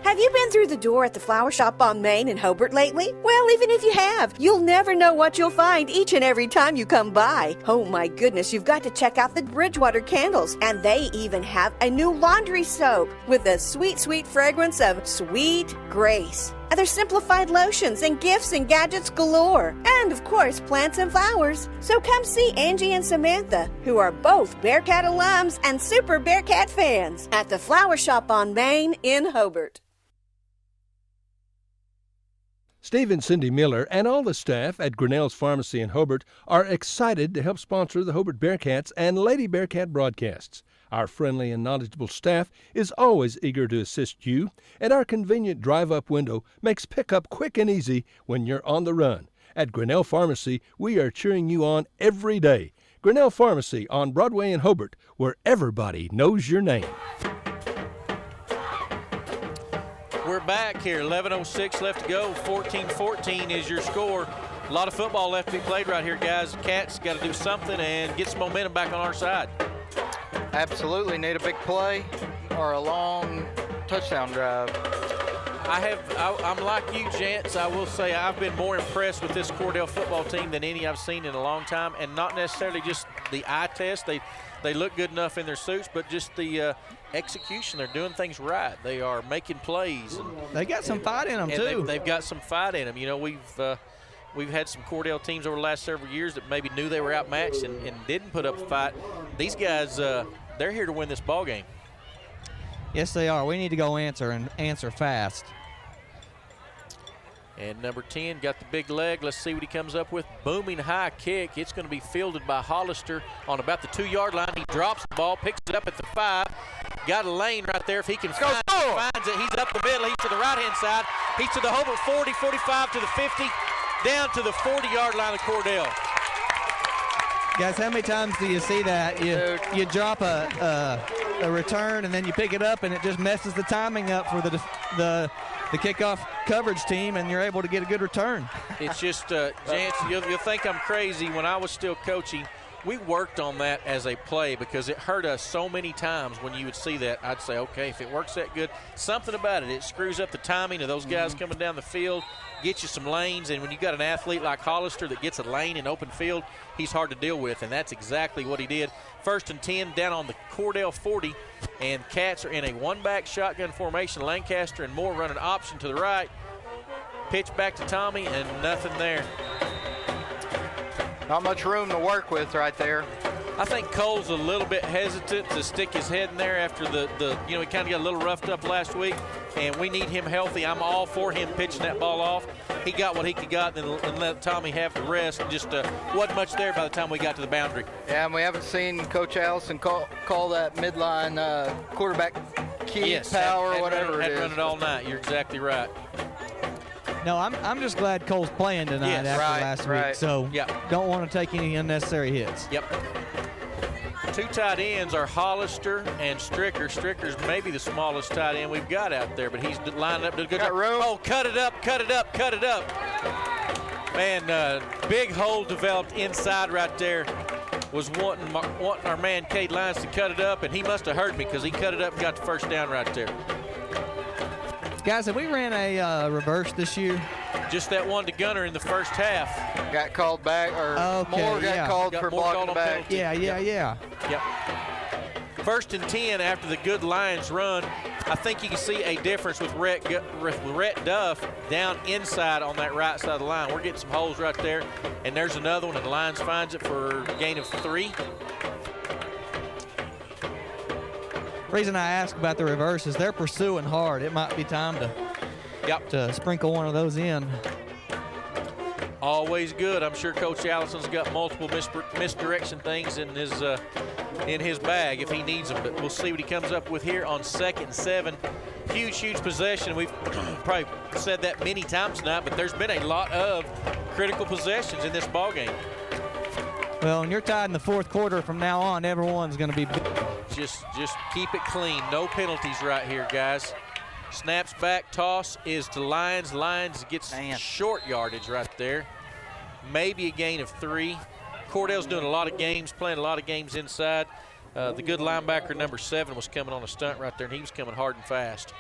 Have you been through the door at the flower shop on Main in Hobart lately? Well, even if you have, you'll never know what you'll find each and every time you come by. Oh my goodness, you've got to check out the Bridgewater candles. And they even have a new laundry soap with the sweet, sweet fragrance of Sweet Grace. And there's simplified lotions and gifts and gadgets galore. And, of course, plants and flowers. So come see Angie and Samantha, who are both Bearcat alums and super Bearcat fans, at the Flower Shop on Main in Hobart. Steve and Cindy Miller and all the staff at Grinnell's Pharmacy in Hobart are excited to help sponsor the Hobart Bearcats and Lady Bearcat broadcasts. Our friendly and knowledgeable staff is always eager to assist you, and our convenient drive-up window makes pickup quick and easy when you're on the run. At Grinnell Pharmacy, we are cheering you on every day. Grinnell Pharmacy on Broadway in Hobart, where everybody knows your name. We're back here, 11:06 left to go. 14-14 is your score. A lot of football left to be played right here, guys. Cats got to do something and get some momentum back on our side. Absolutely need a big play or a long touchdown drive. I'm like you, Jance. I will say I've been more impressed with this Cordell football team than any I've seen in a long time, and not necessarily just the eye test. They look good enough in their suits, but just the execution. They're doing things right. They are making plays. And they got some fight in them, too. They've got some fight in them. You know, we've had some Cordell teams over the last several years that maybe knew they were outmatched and didn't put up a fight. These guys, they're here to win this ball game. Yes, they are. We need to go answer fast. And number 10 got the big leg. Let's see what he comes up with. Booming high kick. It's going to be fielded by Hollister on about the 2-yard line. He drops the ball, picks it up at the 5. Got a lane right there. If he can find it, he finds it. He's up the middle. He's to the right-hand side. He's to the Hobart 40, 45 to the 50, down to the 40-yard line of Cordell. Guys, how many times do you see that? You drop a return and then you pick it up and it just messes the timing up for the kickoff coverage team, and you're able to get a good return. It's just, Jance, you'll think I'm crazy. When I was still coaching, we worked on that as a play because it hurt us so many times when you would see that. I'd say, okay, if it works that good, something about it. It screws up the timing of those guys coming down the field, gets you some lanes, and when you got an athlete like Hollister that gets a lane in open field, he's hard to deal with, and that's exactly what he did. 1st and 10 down on the Cordell 40, and Cats are in a one-back shotgun formation. Lancaster and Moore run an option to the right. Pitch back to Tommy, and nothing there. Not much room to work with right there. I think Cole's a little bit hesitant to stick his head in there after he kind of got a little roughed up last week, and we need him healthy. I'm all for him pitching that ball off. He got what he could got and let Tommy have the rest. Just wasn't much there by the time we got to the boundary. Yeah, and we haven't seen Coach Allison call that midline quarterback key power, whatever it is. Had run it all night. You're exactly right. No, I'm just glad Cole's playing tonight after last week. So don't want to take any unnecessary hits. Yep. Two tight ends are Hollister and Stricker. Stricker's maybe the smallest tight end we've got out there, but he's lining up to a good job. Oh, cut it up. Man, big hole developed inside right there. Was wanting our man Cade Lyons to cut it up, and he must have heard me because he cut it up and got the first down right there. Guys, have we ran a reverse this year? Just that one to Gunner in the first half. Got called back, or Moore got called for blocking back. Yeah. Yep. 1st and 10 after the good Lions run. I think you can see a difference with Rhett Duff down inside on that right side of the line. We're getting some holes right there, and there's another one, and Lions finds it for a gain of 3. Reason I ask about the reverse is they're pursuing hard. It might be time to sprinkle one of those in. Always good. I'm sure Coach Allison's got multiple misdirection things in his bag if he needs them, but we'll see what he comes up with here on 2nd and 7. Huge possession. We've probably said that many times tonight, but there's been a lot of critical possessions in this ball game. Well, when you're tied in the 4th quarter from now on, everyone's going to be just keep it clean. No penalties right here, guys. Snaps back, toss is to Lyons. Lyons gets short yardage right there. Maybe a gain of 3. Cordell's doing a lot of games, playing a lot of games inside. The good linebacker, number 7, was coming on a stunt right there, and he was coming hard and fast.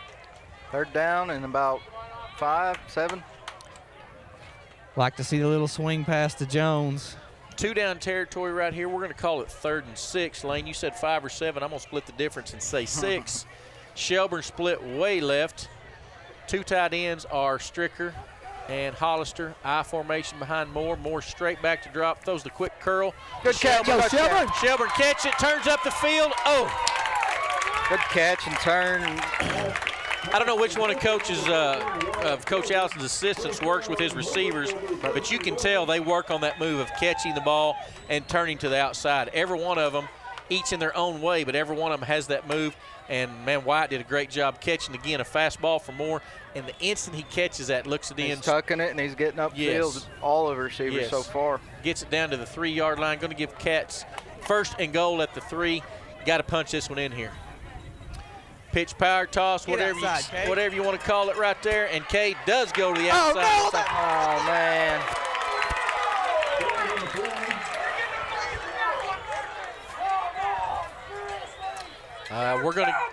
3rd down and about 5, 7. Like to see the little swing pass to Jones. 2 down territory right here. We're going to call it 3rd and 6. Lane, you said 5 or 7. I'm going to split the difference and say 6. Shelburne split way left. 2 tight ends are Stricker and Hollister. I formation behind Moore. Moore straight back to drop. Throws the quick curl. Good catch. Shelburne. Shelburne catch it. Turns up the field. Oh. Good catch and turn. I don't know which one of Coach Allison's assistants works with his receivers, but you can tell they work on that move of catching the ball and turning to the outside. Every one of them, each in their own way, but every one of them has that move. And, man, Wyatt did a great job catching, again, a fast ball for Moore. And the instant he catches that, looks at the end. He's tucking it, and he's getting upfield. All of the receivers so far. Gets it down to the 3-yard line. Going to give Cats 1st and goal at the 3. Got to punch this one in here. Pitch, power, toss, whatever you want to call it right there. And Cade does go to the outside. Oh, man.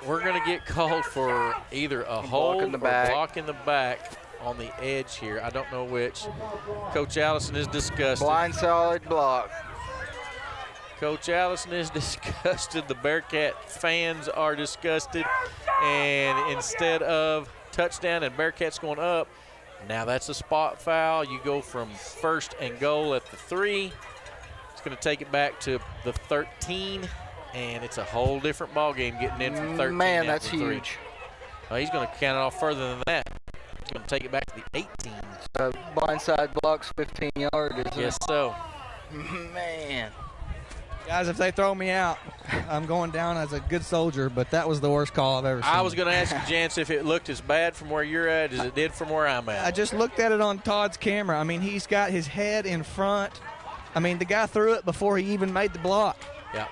We're gonna get called for either a hold or block in the back on the edge here. I don't know which. Coach Allison is disgusted. Blindside block. Coach Allison is disgusted. The Bearcat fans are disgusted. And instead of touchdown and Bearcats going up, now that's a spot foul. You go from 1st and goal at the 3. It's going to take it back to the 13. And it's a whole different ball game getting in from 13. Man, that's huge. Well, he's going to count it off further than that. He's going to take it back to the 18. Blindside blocks 15 yards. Yes, so. Man. Guys, if they throw me out, I'm going down as a good soldier, but that was the worst call I've ever seen. I was going to ask you, Jance, if it looked as bad from where you're at as it did from where I'm at. I just looked at it on Todd's camera. I mean, he's got his head in front. I mean, the guy threw it before he even made the block. Yeah.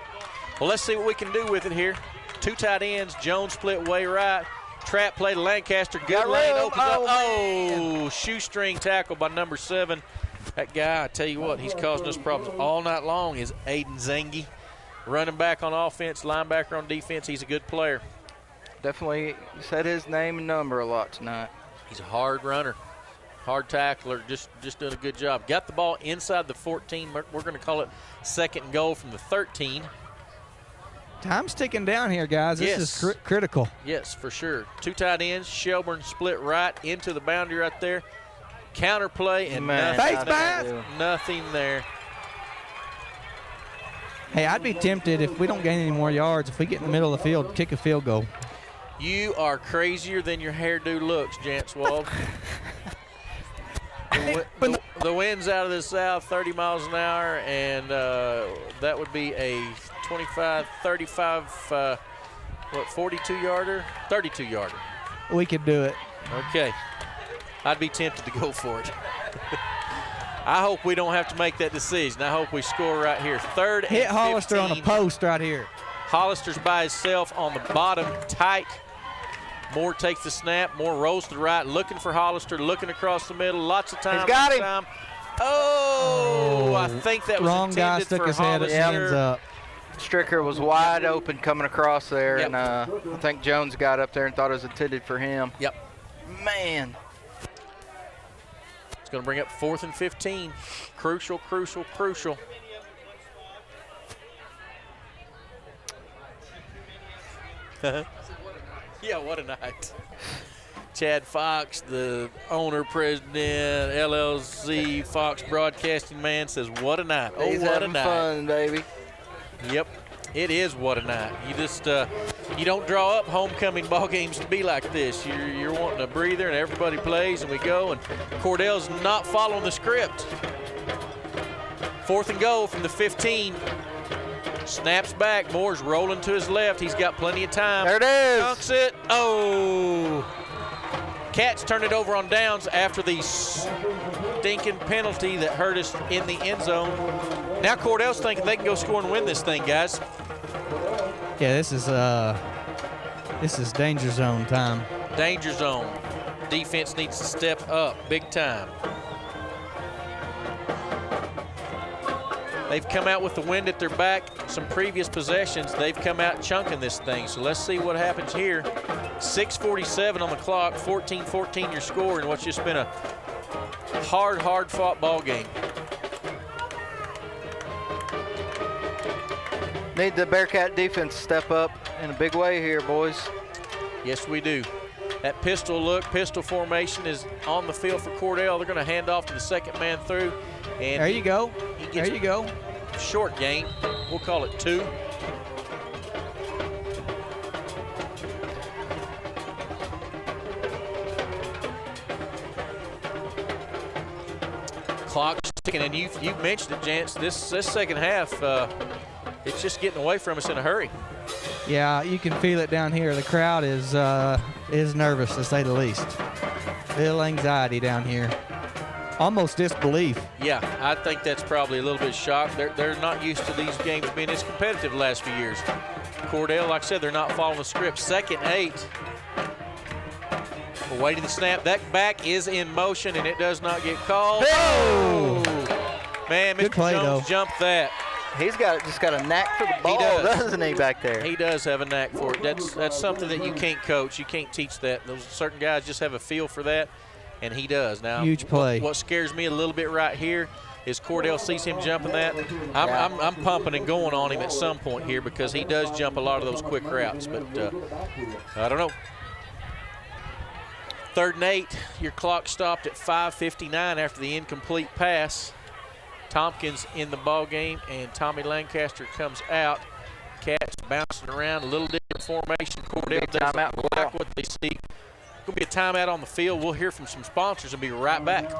Well, let's see what we can do with it here. 2 tight ends. Jones split way right. Trap play to Lancaster. Good lane opens up. Oh, shoestring tackle by number 7. That guy, I tell you what, he's causing us problems all night long is Aiden Zangi. Running back on offense, linebacker on defense. He's a good player. Definitely said his name and number a lot tonight. He's a hard runner, hard tackler, just doing a good job. Got the ball inside the 14. We're going to call it 2nd and goal from the 13. Time's ticking down here, guys. This is critical. Yes, for sure. 2 tight ends. Shelburne split right into the boundary right there. Counter play and nothing there. Hey, I'd be tempted if we don't gain any more yards, if we get in the middle of the field, kick a field goal. You are crazier than your hairdo looks, Jance Wald. The wind's out of the south, 30 miles an hour, and that would be a 25, 35, 42-yarder? 32-yarder. We could do it. Okay. I'd be tempted to go for it. I hope we don't have to make that decision. I hope we score right here. Third and 15. Hit Hollister on a post right here. Hollister's by himself on the bottom, tight. Moore takes the snap. Moore rolls to the right, looking for Hollister, looking across the middle. Lots of time. He's got him. Time. Oh, I think that was wrong guy intended stuck for his head Hollister. up. Stricker was wide open coming across there, Yep. and I think Jones got up there and thought it was intended for him. Yep. Man. It's going to bring up 4th and 15. Crucial, crucial, crucial. Yeah, what a night. Chad Fox, the owner, president, LLC, Fox broadcasting man, says, what a night. Oh, He's what a having night. fun, baby. Yep, it is what a night. You just, you don't draw up homecoming ball games to be like this. You're wanting a breather, and everybody plays, and we go, and Cordell's not following the script. 4th and goal from the 15. Snaps back. Moore's rolling to his left. He's got plenty of time. There it is. Dunks it. Oh. Cats turn it over on downs after the stinking penalty that hurt us in the end zone. Now Cordell's thinking they can go score and win this thing, guys. Yeah, this is danger zone time. Danger zone. Defense needs to step up big time. They've come out with the wind at their back. Some previous possessions, they've come out chunking this thing. So let's see what happens here. 6:47 on the clock, 14-14 your score in what's just been a hard fought ball game. Need the Bearcat defense to step up in a big way here, boys. Yes, we do. That pistol look, pistol formation is on the field for Cordell. They're going to hand off to the second man through. And There you go. He gets There you go. Short gain. We'll call it 2. Clock's ticking, and you've mentioned it, Jance. This second half, it's just getting away from us in a hurry. Yeah, you can feel it down here. The crowd is nervous, to say the least. Little anxiety down here. Almost disbelief. Yeah, I think that's probably a little bit shocked. They're not used to these games being as competitive the last few years. Cordell, like I said, they're not following the script. 2nd and 8. Awaiting the snap. That back is in motion, and it does not get called. Oh! Man, Mr. play, Jones though. jumped that. He's just got a knack for the ball, doesn't he, back there? He does have a knack for it. That's something that you can't coach. You can't teach that. Those certain guys just have a feel for that, and he does. Now, Huge play. What scares me a little bit right here is Cordell sees him jumping that. I'm pumping and going on him at some point here because he does jump a lot of those quick routes, but I don't know. 3rd and 8, your clock stopped at 5:59 after the incomplete pass. Tompkins in the ball game, and Tommy Lancaster comes out. Cats bouncing around, a little different formation. Cordell doesn't like what they see. Going to be a timeout on the field. We'll hear from some sponsors and be right back.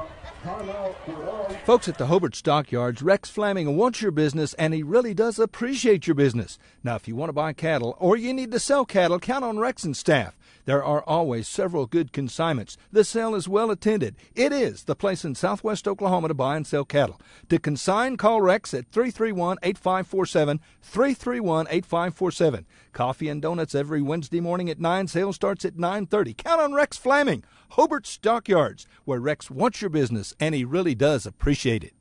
Folks at the Hobart Stockyards, Rex Fleming wants your business, and he really does appreciate your business. Now, if you want to buy cattle or you need to sell cattle, count on Rex and staff. There are always several good consignments. The sale is well attended. It is the place in southwest Oklahoma to buy and sell cattle. To consign, call Rex at 331-8547, 331-8547. Coffee and donuts every Wednesday morning at 9. Sale starts at 9:30. Count on Rex Fleming, Hobart Stockyards, where Rex wants your business, and he really does appreciate it.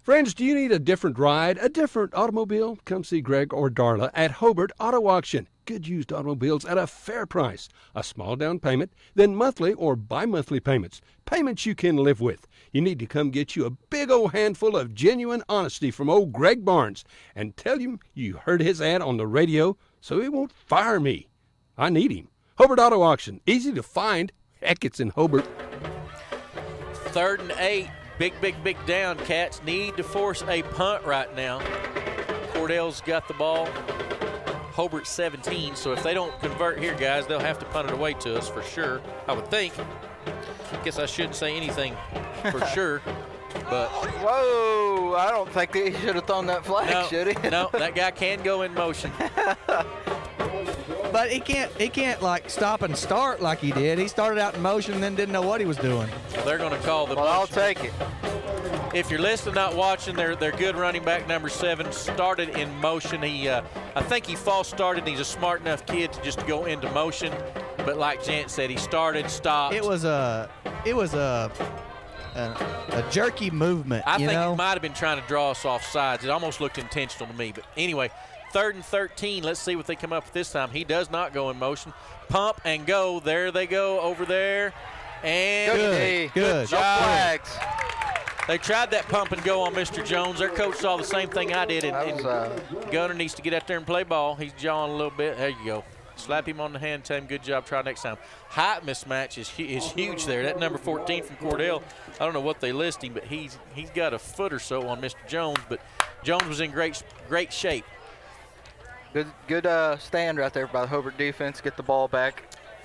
Friends, do you need a different ride, a different automobile? Come see Greg or Darla at Hobart Auto Auction. Good used automobiles at a fair price. A small down payment, then monthly or bi-monthly payments. Payments you can live with. You need to come get you a big old handful of genuine honesty from old Greg Barnes and tell him you heard his ad on the radio so he won't fire me. I need him. Hobart Auto Auction. Easy to find. Heck, it's in Hobart. 3rd and 8. Big down. Cats need to force a punt right now. Cordell's got the ball. Hobart 17, so if they don't convert here, guys, they'll have to punt it away to us for sure, I would think. Guess I shouldn't say anything for sure, but... Whoa, I don't think he should have thrown that flag, should he? No, that guy can go in motion. But he can't like stop and start like he did. He started out in motion and then didn't know what he was doing. They're going to call the motion. I'll take it. If you're listening, not watching, their good running back number 7 started in motion. I think he false started. He's a smart enough kid to just go into motion. But like Jant said, he started, stopped. It was a jerky movement. I think he might have been trying to draw us off sides. It almost looked intentional to me. But anyway, 3rd and 13. Let's see what they come up with this time. He does not go in motion. Pump and go. There they go over there. And good job. No flags. They tried that pump and go on Mr. Jones. Their coach saw the same thing I did. And Gunner needs to get out there and play ball. He's jawing a little bit. There you go. Slap him on the hand, tell him good job, try next time. Height mismatch is huge there. That number 14 from Cordell, I don't know what they list him, but he's got a foot or so on Mr. Jones, but Jones was in great shape. Good stand right there by the Hobart defense. Get the ball back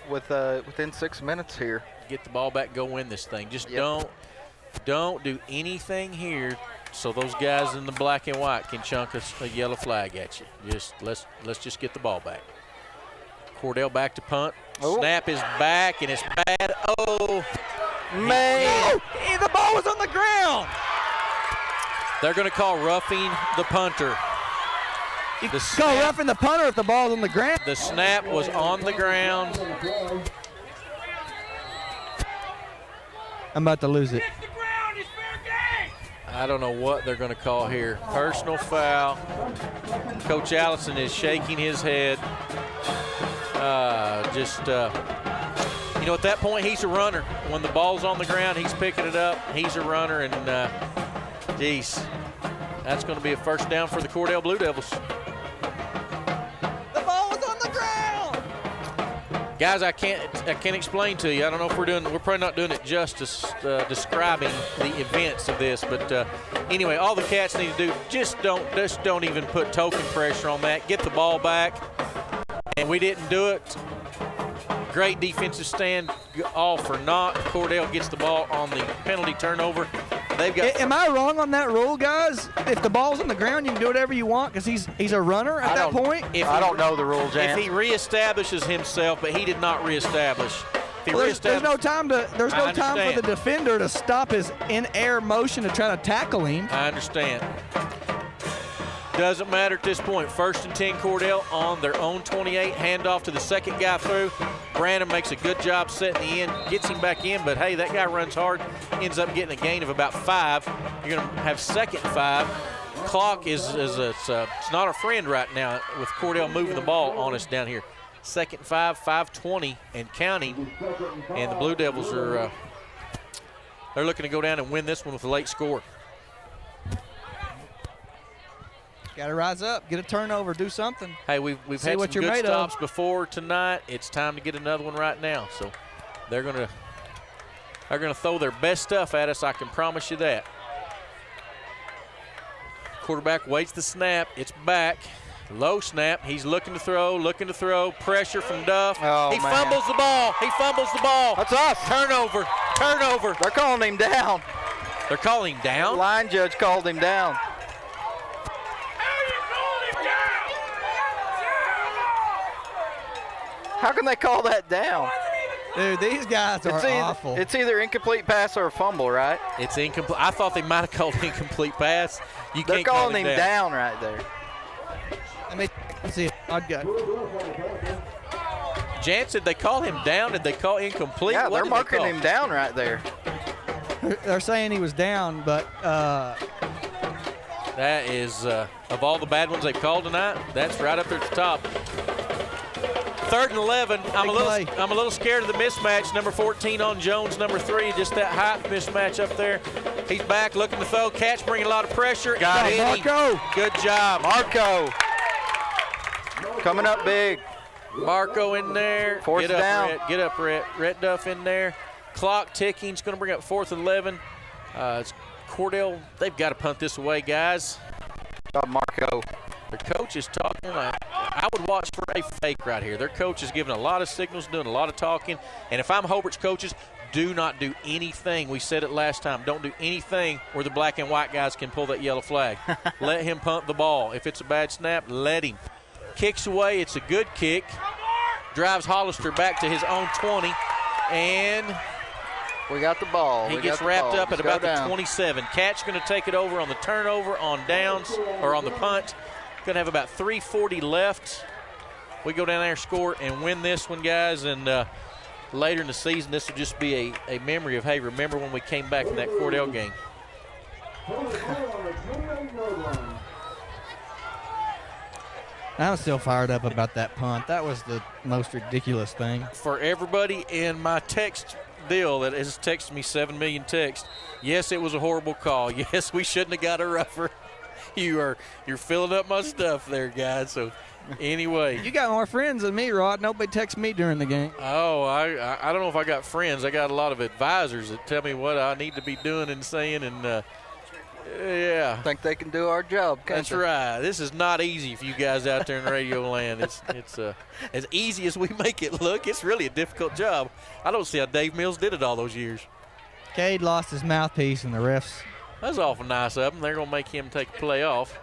within 6 minutes here. Get the ball back, go win this thing. Just don't do anything here so those guys in the black and white can chunk a yellow flag at you. Let's just get the ball back. Cordell back to punt. Oh. Snap is back, and it's bad. Oh, man. The ball was on the ground. They're going to call roughing the punter. You call roughing the punter if the ball's on the ground. The snap was on the ground. I'm about to lose it. I don't know what they're going to call here. Personal foul. Coach Allison is shaking his head. At that point, he's a runner. When the ball's on the ground, he's picking it up. He's a runner, and, geez, that's going to be a first down for the Cordell Blue Devils. The ball was on the ground. Guys, I can't explain to you. I don't know if we're probably not doing it justice describing the events of this, but anyway, all the Cats need to do, just don't even put token pressure on that. Get the ball back. And we didn't do it. Great defensive stand, all for naught. Cordell gets the ball on the penalty turnover. They've got. Am I wrong on that rule, guys? If the ball's on the ground, you can do whatever you want because he's a runner at that point. I don't know the rules. If he reestablishes himself, but he did not reestablish. There's no time for the defender to stop his in-air motion to try to tackle him. I understand. Doesn't matter at this point. 1st and 10, Cordell on their own 28. Handoff to the second guy through. Brandon makes a good job setting the end, gets him back in, but hey, that guy runs hard, ends up getting a gain of about 5. You're going to have 2nd and 5. Clock is it's not a friend right now with Cordell moving the ball on us down here. 2nd and 5, 5:20 and counting, and the Blue Devils are they're looking to go down and win this one with a late score. Got to rise up, get a turnover, do something. Hey, we've had some good stops before tonight. It's time to get another one right now. So they're gonna throw their best stuff at us. I can promise you that. Quarterback waits the snap. It's back. Low snap. He's looking to throw. Pressure from Duff. He fumbles the ball. That's us. Turnover. They're calling him down. They're calling him down? The line judge called him down. How can they call that down? Dude, these guys are awful. It's either incomplete pass or a fumble, right? It's incomplete. I thought they might have called incomplete pass. They're calling him down right there. Let me see. I've got. Jan said they call him down. Did they call incomplete? Yeah, they're marking him down right there. They're saying he was down, but that is of all the bad ones they've called tonight, that's right up there at the top. 3rd and 11. I'm a little scared of the mismatch. Number 14 on Jones. Number 3, just that height mismatch up there. He's back looking to throw. Catch bringing a lot of pressure. Got it, Marco. Good job. Marco. Coming up big. Marco in there. Fourth down. Get up, Rhett. Rhett Duff in there. Clock ticking. It's going to bring up 4th and 11. It's Cordell. They've got to punt this away, guys. Marco. Their coach is talking. I would watch for a fake right here. Their coach is giving a lot of signals, doing a lot of talking. And if I'm Hobart's coaches, do not do anything. We said it last time. Don't do anything where the black and white guys can pull that yellow flag. Let him punt the ball. If it's a bad snap, let him. Kicks away. It's a good kick. Drives Hollister back to his own 20. And we got the ball. He gets wrapped up at about the 27. Cat's going to take it over on the turnover, on downs, or on the punt. Going to have about 3:40 left. We go down there, score, and win this one, guys. And later in the season, this will just be a memory of, hey, remember when we came back in that Cordell game. I'm still fired up about that punt. That was the most ridiculous thing. For everybody in my text deal that has texted me 7 million texts, yes, it was a horrible call. Yes, we shouldn't have got a rougher. You're filling up my stuff there, guys. So anyway, you got more friends than me, Rod. Nobody texts me during the game. Oh, I don't know if I got friends. I got a lot of advisors that tell me what I need to be doing and saying, and yeah. I think they can do our job. That's right. This is not easy for you guys out there in radio land. It's as easy as we make it look. It's really a difficult job. I don't see how Dave Mills did it all those years. Cade lost his mouthpiece, and the refs. That's awful nice of them. They're going to make him take a play off.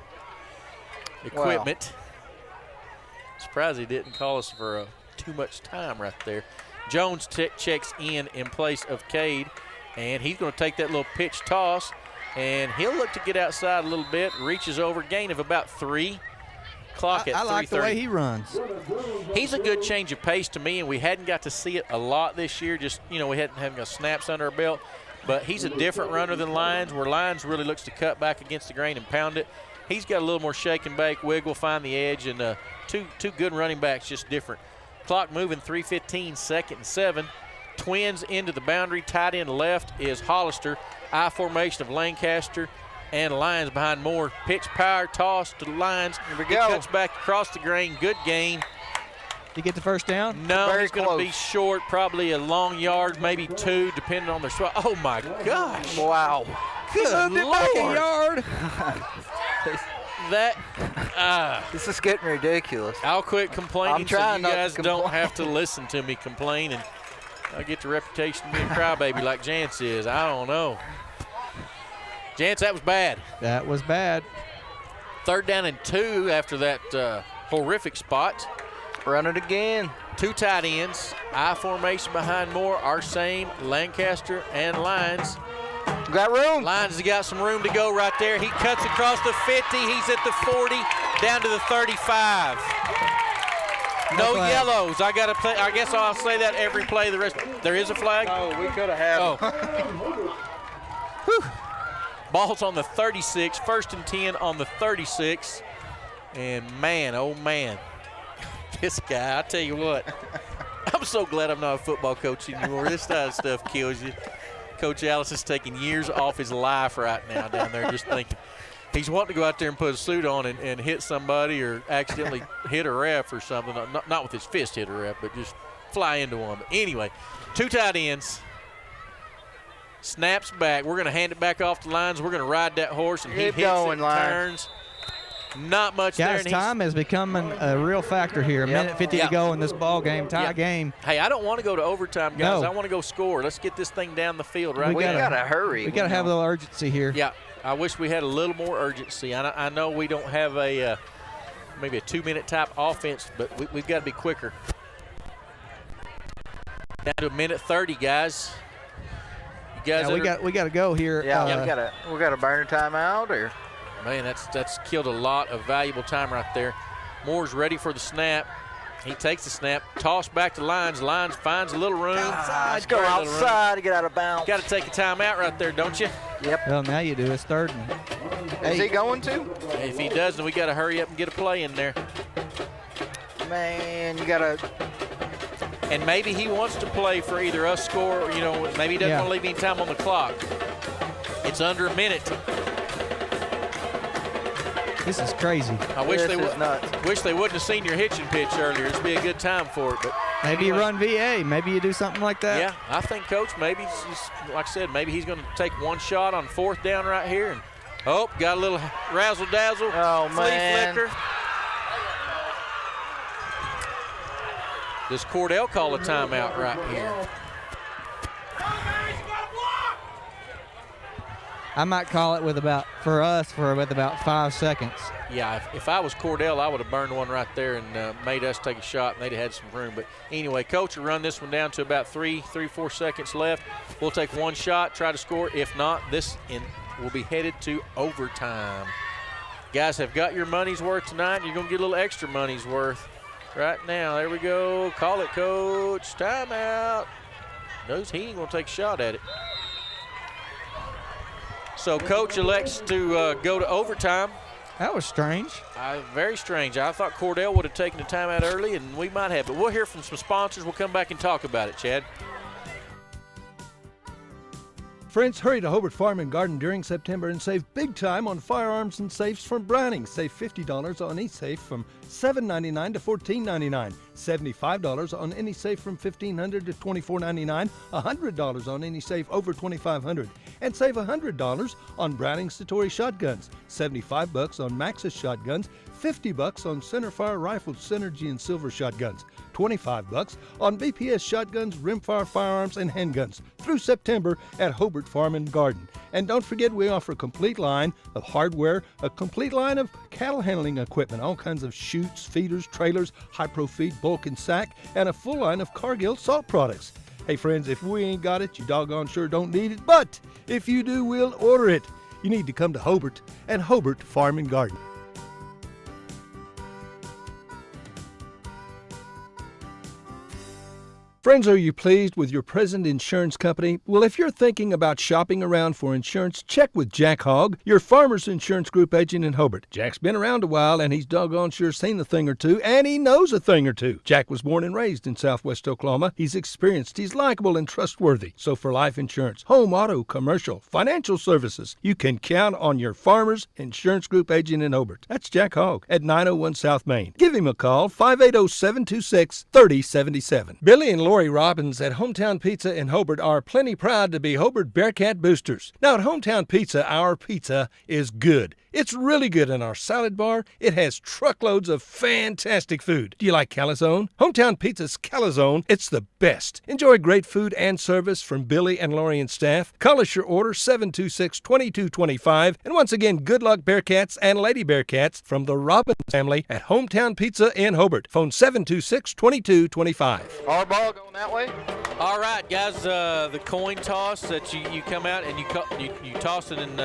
Equipment. Wow. Surprised he didn't call us for too much time right there. Jones checks in place of Cade, and he's going to take that little pitch toss, and he'll look to get outside a little bit. Reaches over, gain of about 3. Clock at 3:30. I like the way he runs. He's a good change of pace to me, and we hadn't got to see it a lot this year. Just, we hadn't got snaps under our belt. But he's a different runner than Lyons, where Lyons really looks to cut back against the grain and pound it. He's got a little more shake and bake, wiggle, find the edge, and two good running backs, just different. Clock moving, 3:15, 2nd and 7. Twins into the boundary. Tight end left is Hollister. I formation of Lancaster and Lyons behind Moore. Pitch, power, toss to Lyons. Here we go. He cuts back across the grain. Good gain. Did he get the first down? No, he's going to be short, probably a long yard, maybe 2, depending on their swat. Oh, my gosh. Wow. Good Lord. Back a yard. This is getting ridiculous. I'll quit complaining I'm trying so you not guys to don't complain. have to listen to me complain, and I get the reputation of being a crybaby like Jance is. I don't know. Jance, that was bad. That was bad. 3rd down and 2 after that horrific spot. Run it again. 2 tight ends. I formation behind Moore are same. Lancaster and Lyons. Got room. Lyons has got some room to go right there. He cuts across the 50. He's at the 40, down to the 35. No yellows. I guess I'll say that every play. The rest. There is a flag? No, we could have had Whew. Ball's on the 36. 1st and 10 on the 36. And man, oh man. This guy, I tell you what, I'm so glad I'm not a football coach anymore. This kind of stuff kills you. Coach Allison's taking years off his life right now down there, just thinking. He's wanting to go out there and put a suit on and hit somebody or accidentally hit a ref or something. Not with his fist hit a ref, but just fly into one. But anyway, 2 tight ends. Snaps back. We're going to hand it back off the Lyons. We're going to ride that horse, and he hits it, turns. Not much there. Guys, time is becoming a real factor here. A minute 50 to go in this ball game, tie game. Hey, I don't want to go to overtime, guys. No. I want to go score. Let's get this thing down the field, right? We got to hurry. We got to have a little urgency here. Yeah, I wish we had a little more urgency. I know we don't have maybe a 2-minute type offense, but we've got to be quicker. Down to a minute 30, guys. You guys, we got to go here. Yeah, we got to burn a timeout or. Man, that's killed a lot of valuable time right there. Moore's ready for the snap. He takes the snap, toss back to Lyons. Lyons finds a little room. Let's go outside to get out of bounds. Got to take a timeout right there, don't you? Yep. Well, now you do. It's 3rd and 8. Is he going to? If he does, then we got to hurry up and get a play in there. Man, you got to. And maybe he wants to play for either us score, maybe he doesn't want to leave any time on the clock. It's under a minute. This is crazy. I wish they wouldn't have seen your hitching pitch earlier. It'd be a good time for it. But maybe you run VA. Maybe you do something like that. Yeah, I think, Coach, maybe, like I said, maybe he's going to take one shot on 4th down right here. And got a little razzle-dazzle. Oh, flea man. flicker. Does Cordell call a timeout right here? I might call it with about 5 seconds. Yeah, if I was Cordell, I would have burned one right there and made us take a shot, and they'd have had some room. But anyway, Coach will run this one down to about 4 seconds left. We'll take one shot, try to score. If not, this will be headed to overtime. Guys have got your money's worth tonight. You're going to get a little extra money's worth right now. There we go. Call it, Coach. Timeout. Knows he ain't going to take a shot at it. So Coach elects to go to overtime. That was strange. Very strange. I thought Cordell would have taken the timeout early, and we might have. But we'll hear from some sponsors. We'll come back and talk about it, Chad. Friends, hurry to Hobart Farm and Garden during September and save big time on firearms and safes from Browning. Save $50 on each safe from $7.99 to $14.99. $75 on any safe from $1,500 to $24.99. $100 on any safe over $2,500. And save $100 on Browning Satori shotguns. $75 on Maxus shotguns. $50 on centerfire rifled Synergy and Silver shotguns. $25 on BPS shotguns, rimfire firearms, and handguns through September at Hobart Farm and Garden. And don't forget, we offer a complete line of hardware, a complete line of cattle handling equipment, all kinds of chutes, feeders, trailers, high-pro feed, bulk and sack, and a full line of Cargill salt products. Hey friends, if we ain't got it, you doggone sure don't need it, but if you do, we'll order it. You need to come to Hobart and Hobart Farm and Garden. Friends, are you pleased with your present insurance company? Well, if you're thinking about shopping around for insurance, check with Jack Hogg, your Farmers Insurance Group agent in Hobart. Jack's been around a while, and he's doggone sure seen a thing or two, and he knows a thing or two. Jack was born and raised in Southwest Oklahoma. He's experienced, he's likable and trustworthy. So for life insurance, home, auto, commercial, financial services, you can count on your Farmers Insurance Group agent in Hobart. That's Jack Hogg at 901 South Main. Give him a call, 580-726-3077. Billy and Lori Robbins at Hometown Pizza in Hobart are plenty proud to be Hobart Bearcat boosters. Now at Hometown Pizza, our pizza is good. It's really good in our salad bar. It has truckloads of fantastic food. Do you like calzone? Hometown Pizza's calzone, it's the best. Enjoy great food and service from Billy and Lori and staff. Call us your order, 726-2225. And once again, good luck Bearcats and Lady Bearcats from the Robbins family at Hometown Pizza in Hobart. Phone 726-2225. Our ball going that way. All right, guys, the coin toss that you come out and you toss it in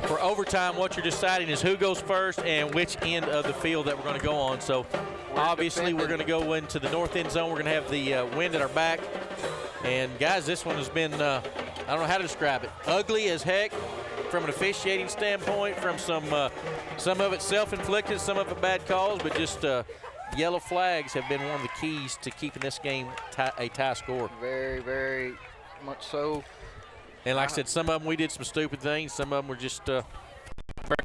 for overtime. What you're deciding is who goes first and which end of the field that we're going to go on. So obviously we're going to go into the north end zone. We're going to have the wind at our back. And guys, this one has been, I don't know how to describe it, ugly as heck from an officiating standpoint, from some of it self-inflicted, some of it bad calls, but just yellow flags have been one of the keys to keeping this game a tie score. Very, very much so. And like I said, some of them we did some stupid things. Some of them were just very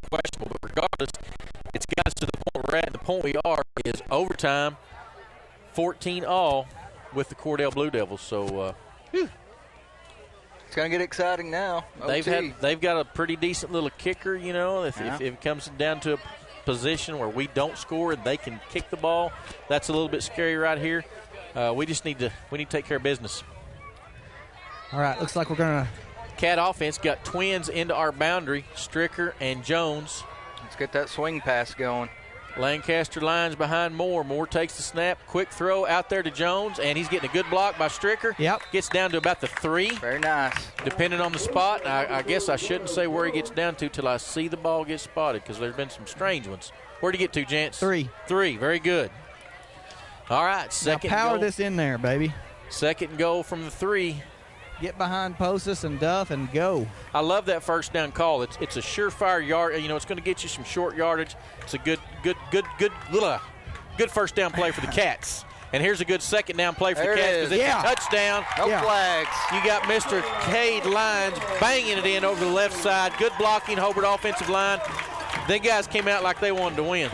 questionable. But regardless, it's got us to the point we're at. The point we are is overtime, 14-all with the Cordell Blue Devils. So it's going to get exciting now. They've got a pretty decent little kicker, you know. If it comes down to a position where we don't score and they can kick the ball, that's a little bit scary right here. We need to take care of business. All right, looks like we're going to. Cat offense got twins into our boundary, Stricker and Jones. Let's get that swing pass going. Lancaster lines behind Moore. Moore takes the snap, quick throw out there to Jones, and he's getting a good block by Stricker. Yep. Gets down to about the 3. Very nice. Depending on the spot, I guess I shouldn't say where he gets down to till I see the ball get spotted, because there's been some strange ones. Where'd he get to, gents? 3. 3, very good. All right, second now power goal. this in there, baby. Second goal from the 3. Get behind Postus and Duff and go. I love that first down call. It's a surefire yard. You know, it's going to get you some short yardage. It's a good first down play for the Cats. And here's a good second down play for the Cats because it's a touchdown. No flags. You got Mr. Cade Lyons banging it in over the left side. Good blocking, Hobart offensive line. Them guys came out like they wanted to win.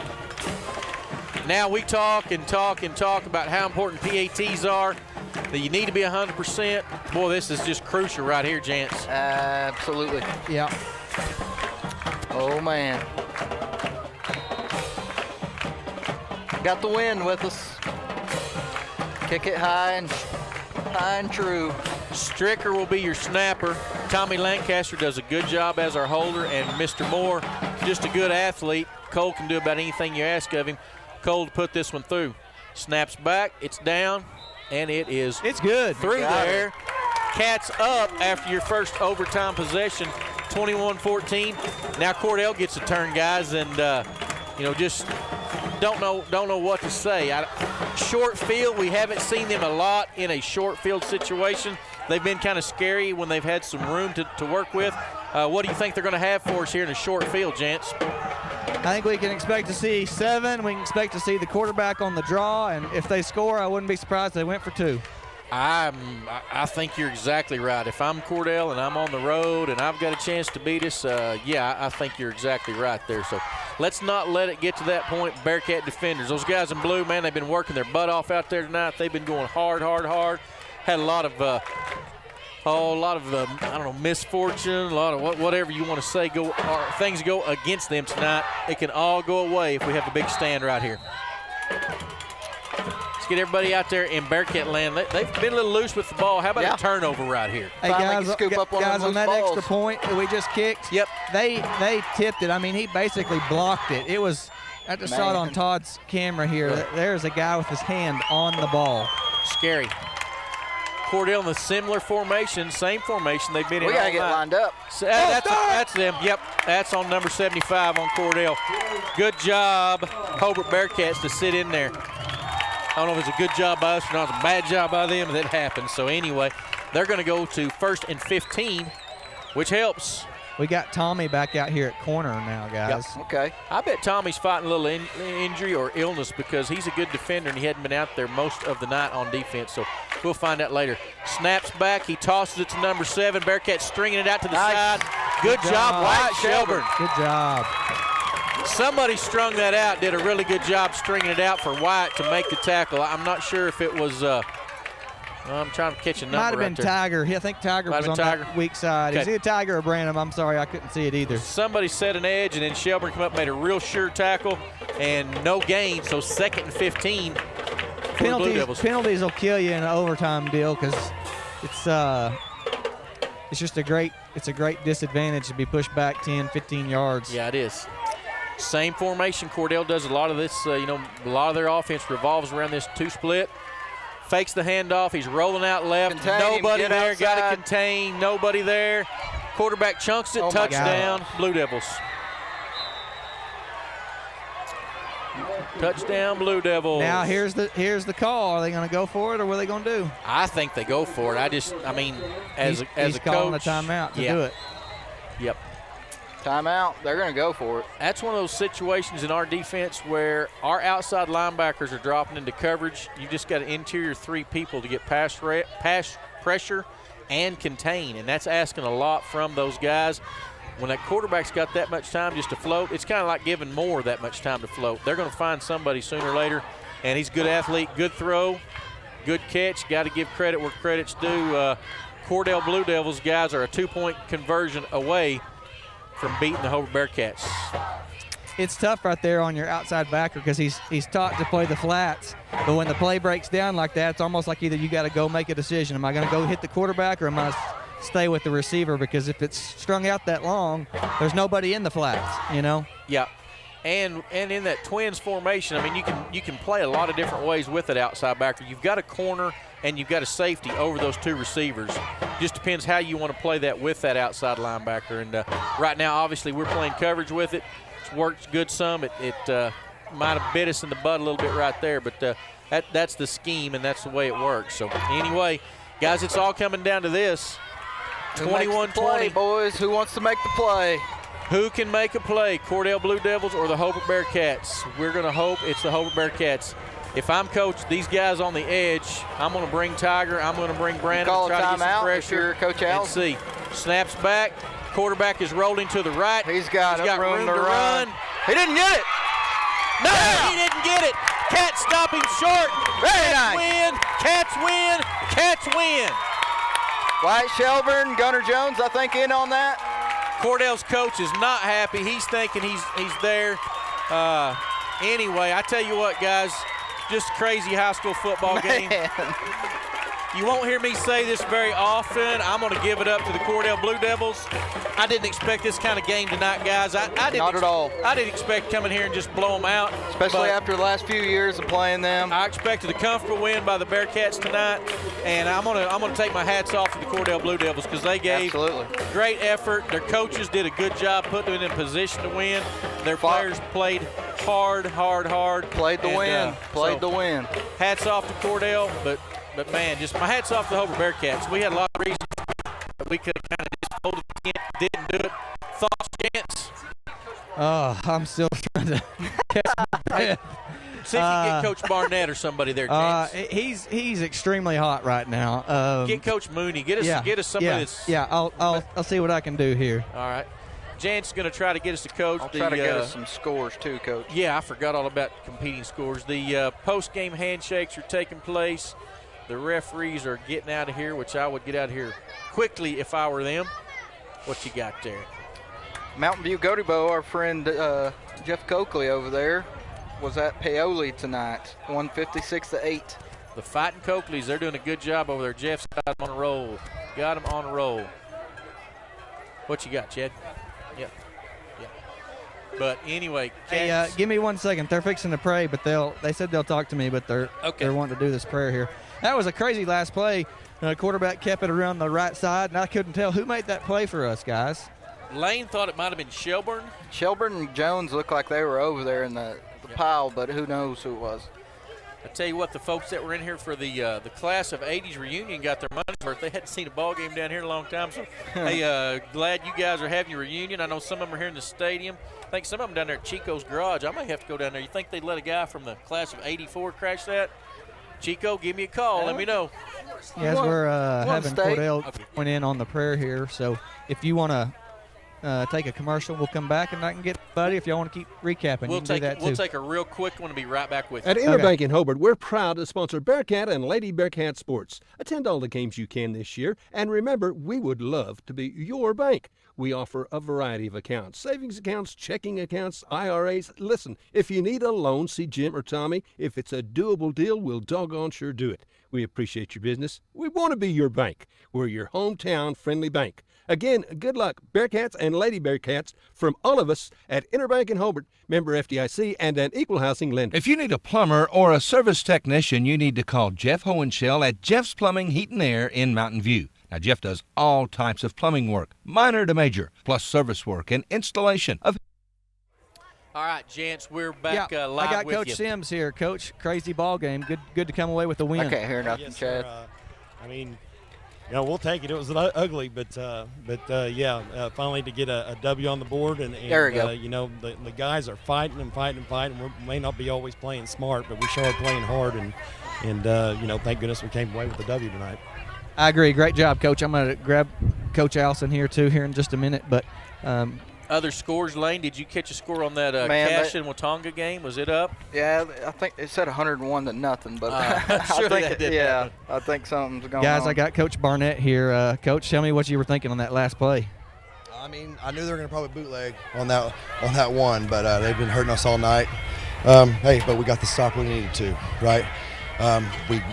Now we talk about how important PATs are, that you need to be 100%. Boy, this is just crucial right here, gents. Absolutely. Yeah. Oh, man. Got the wind with us. Kick it high and true. Stricker will be your snapper. Tommy Lancaster does a good job as our holder, and Mr. Moore, just a good athlete. Cole can do about anything you ask of him. Cole to put this one through. Snaps back, it's down, and it's good. Through there. Cats up after your first overtime possession, 21-14. Now Cordell gets a turn, guys, and just don't know what to say. Short field, we haven't seen them a lot in a short field situation. They've been kind of scary when they've had some room to work with. What do you think they're going to have for us here in a short field, gents? I think we can expect to see 7. We can expect to see the quarterback on the draw, and if they score, I wouldn't be surprised if they went for 2. I think you're exactly right. If I'm Cordell and I'm on the road and I've got a chance to beat us, I think you're exactly right there. So let's not let it get to that point. Bearcat defenders, those guys in blue, man, they've been working their butt off out there tonight. They've been going hard. Had a lot of misfortune, a lot of whatever you want to say, things go against them tonight. It can all go away if we have a big stand right here. Let's get everybody out there in Bearcat land. They've been a little loose with the ball. How about a turnover right here? Hey, guys, on that extra point that we just kicked, yep, they tipped it. I mean, he basically blocked it. It was, I just saw it on Todd's camera here. There's a guy with his hand on the ball. Scary. Cordell in the similar formation, same formation they've been in all night. We got to get lined up. So, that's them. Yep, that's on number 75 on Cordell. Good job, Hobart Bearcats, to sit in there. I don't know if it's a good job by us or not. It's a bad job by them, but it happens. So anyway, they're going to go to 1st and 15, which helps. We got Tommy back out here at corner now, guys. Yep. Okay. I bet Tommy's fighting a little injury or illness because he's a good defender and he hadn't been out there most of the night on defense. So we'll find out later. Snaps back. He tosses it to number 7. Bearcats stringing it out to the side. Good job, Wyatt Shelburne. Good job. Somebody strung that out, did a really good job stringing it out for Wyatt to make the tackle. I'm not sure if it was I'm trying to catch a number. Might have been Tiger. I think Tiger was on that weak side. Is he a Tiger or Branham? I'm sorry, I couldn't see it either. Somebody set an edge, and then Shelburne come up, made a real sure tackle, and no gain. So 2nd and 15. Penalties will kill you in an overtime deal because it's just a great disadvantage to be pushed back 10, 15 yards. Yeah, it is. Same formation. Cordell does a lot of this. A lot of their offense revolves around this 2-split. Fakes the handoff. He's rolling out left. Contain Nobody him, there. Got to contain. Nobody there. Quarterback chunks it. Touchdown, Blue Devils. Touchdown, Blue Devils. Now here's the call. Are they going to go for it, or what are they going to do? I think they go for it. He's a calling coach, a timeout to do it. Yep. Timeout. They're going to go for it. That's one of those situations in our defense where our outside linebackers are dropping into coverage. You just got an interior 3 people to get pass pressure and contain, and that's asking a lot from those guys. When that quarterback's got that much time just to float, it's kind of like giving Moore that much time to float. They're going to find somebody sooner or later, and he's a good athlete, good throw, good catch. Got to give credit where credit's due. Cordell Blue Devils guys are a 2-point conversion away from beating the Hobart Bearcats. It's tough right there on your outside backer because he's taught to play the flats. But when the play breaks down like that, it's almost like either you got to go make a decision. Am I going to go hit the quarterback or am I stay with the receiver? Because if it's strung out that long, there's nobody in the flats, Yeah. And in that twins formation, I mean, you can play a lot of different ways with that outside backer. You've got a corner and you've got a safety over those 2 receivers. Just depends how you want to play that with that outside linebacker. And right now, obviously, we're playing coverage with it. It's worked good some. It might have bit us in the butt a little bit right there, but that's the scheme and that's the way it works. So anyway, guys, it's all coming down to this. 21-20. Boys, who wants to make the play? Who can make a play, Cordell Blue Devils or the Hobart Bearcats? We're going to hope it's the Hobart Bearcats. If I'm coach, these guys on the edge, I'm going to bring Tiger. I'm going to bring Brandon. Call try a to get some timeout pressure. Coach Al. And see. Snaps back. Quarterback is rolling to the right. He's got room to run. He didn't get it. No, he didn't get it. Cats stop him short. Cats win. Cats win. Cats win. Wyatt Shelburne, Gunnar Jones, I think, in on that. Cordell's coach is not happy. He's thinking he's there. Anyway, I tell you what, guys, just a crazy high school football game. You won't hear me say this very often. I'm going to give it up to the Cordell Blue Devils. I didn't expect this kind of game tonight, guys. I didn't Not at all. I didn't expect coming here and just blow them out. Especially after the last few years of playing them. I expected a comfortable win by the Bearcats tonight, and I'm gonna take my hats off to the Cordell Blue Devils because they gave great effort. Their coaches did a good job putting them in position to win. Their players played hard. Played the win. Played the win. Hats off to Cordell, but man, just my hats off to the Hobart Bearcats. We had a lot of reasons that we could have kind of just hold it again, didn't do it. Thoughts, gents? Oh, I'm still trying to catch my breath. See if you can get Coach Barnett or somebody there, James. He's extremely hot right now. Get Coach Mooney. Get us somebody that's. Yeah, I'll see what I can do here. All right. Jan's going to try to get us a coach. I'll try to get us some scores too, Coach. Yeah, I forgot all about competing scores. The post-game handshakes are taking place. The referees are getting out of here, which I would get out of here quickly if I were them. What you got there? Mountain View Gotebo, our friend Jeff Coakley over there, was at Paoli tonight, 156-8. The Fighting Coakleys, they're doing a good job over there. Jeff's got them on a roll. Got them on a roll. What you got, Chad? Yep. But anyway, hey, give me 1 second. They're fixing to pray, but they said they'll talk to me, but they're wanting to do this prayer here. That was a crazy last play. The quarterback kept it around the right side, and I couldn't tell who made that play for us, guys. Lane thought it might have been Shelburne. Shelburne and Jones looked like they were over there in the pile, but who knows who it was. I tell you what, the folks that were in here for the class of 80s reunion got their money's worth. They hadn't seen a ball game down here in a long time. So, hey, glad you guys are having your reunion. I know some of them are here in the stadium. I think some of them down there at Chico's Garage. I might have to go down there. You think they'd let a guy from the class of 84 crash that? Chico, give me a call. Let me know. Yes, we're having Cordell join in on the prayer here. So if you want to take a commercial, we'll come back and I can get Buddy. If y'all want to keep recapping, you can do that too. We'll take a real quick one and be right back with you. At Interbank in Hobart, we're proud to sponsor Bearcat and Lady Bearcat sports. Attend all the games you can this year, and remember, we would love to be your bank. We offer a variety of accounts, savings accounts, checking accounts, IRAs. Listen, if you need a loan, see Jim or Tommy. If it's a doable deal, we'll doggone sure do it. We appreciate your business. We want to be your bank. We're your hometown friendly bank. Again, good luck, Bearcats and Lady Bearcats, from all of us at Interbank in Hobart, member FDIC, and an equal housing lender. If you need a plumber or a service technician, you need to call Jeff Hohenschel at Jeff's Plumbing, Heat and Air in Mountain View. Now, Jeff does all types of plumbing work, minor to major, plus service work and installation of. All right, gents, we're back live with you. I got Coach Sims here. Coach, crazy ball game. Good to come away with the win. I can't hear nothing, yes, Chad. I mean, we'll take it. It was ugly, but finally to get a W on the board, and there we go. The guys are fighting. We may not be always playing smart, but we sure are playing hard, and thank goodness we came away with the W tonight. I agree. Great job, Coach. I'm going to grab Coach Allison here, too, here in just a minute. But other scores, Lane, did you catch a score on that Cash and Watonga game? Was it up? Yeah, I think it said 101-0, but I think something's going on. Guys, I got Coach Barnett here. Coach, tell me what you were thinking on that last play. I mean, I knew they were going to probably bootleg on that one, but they've been hurting us all night. But we got the stop we needed to, right?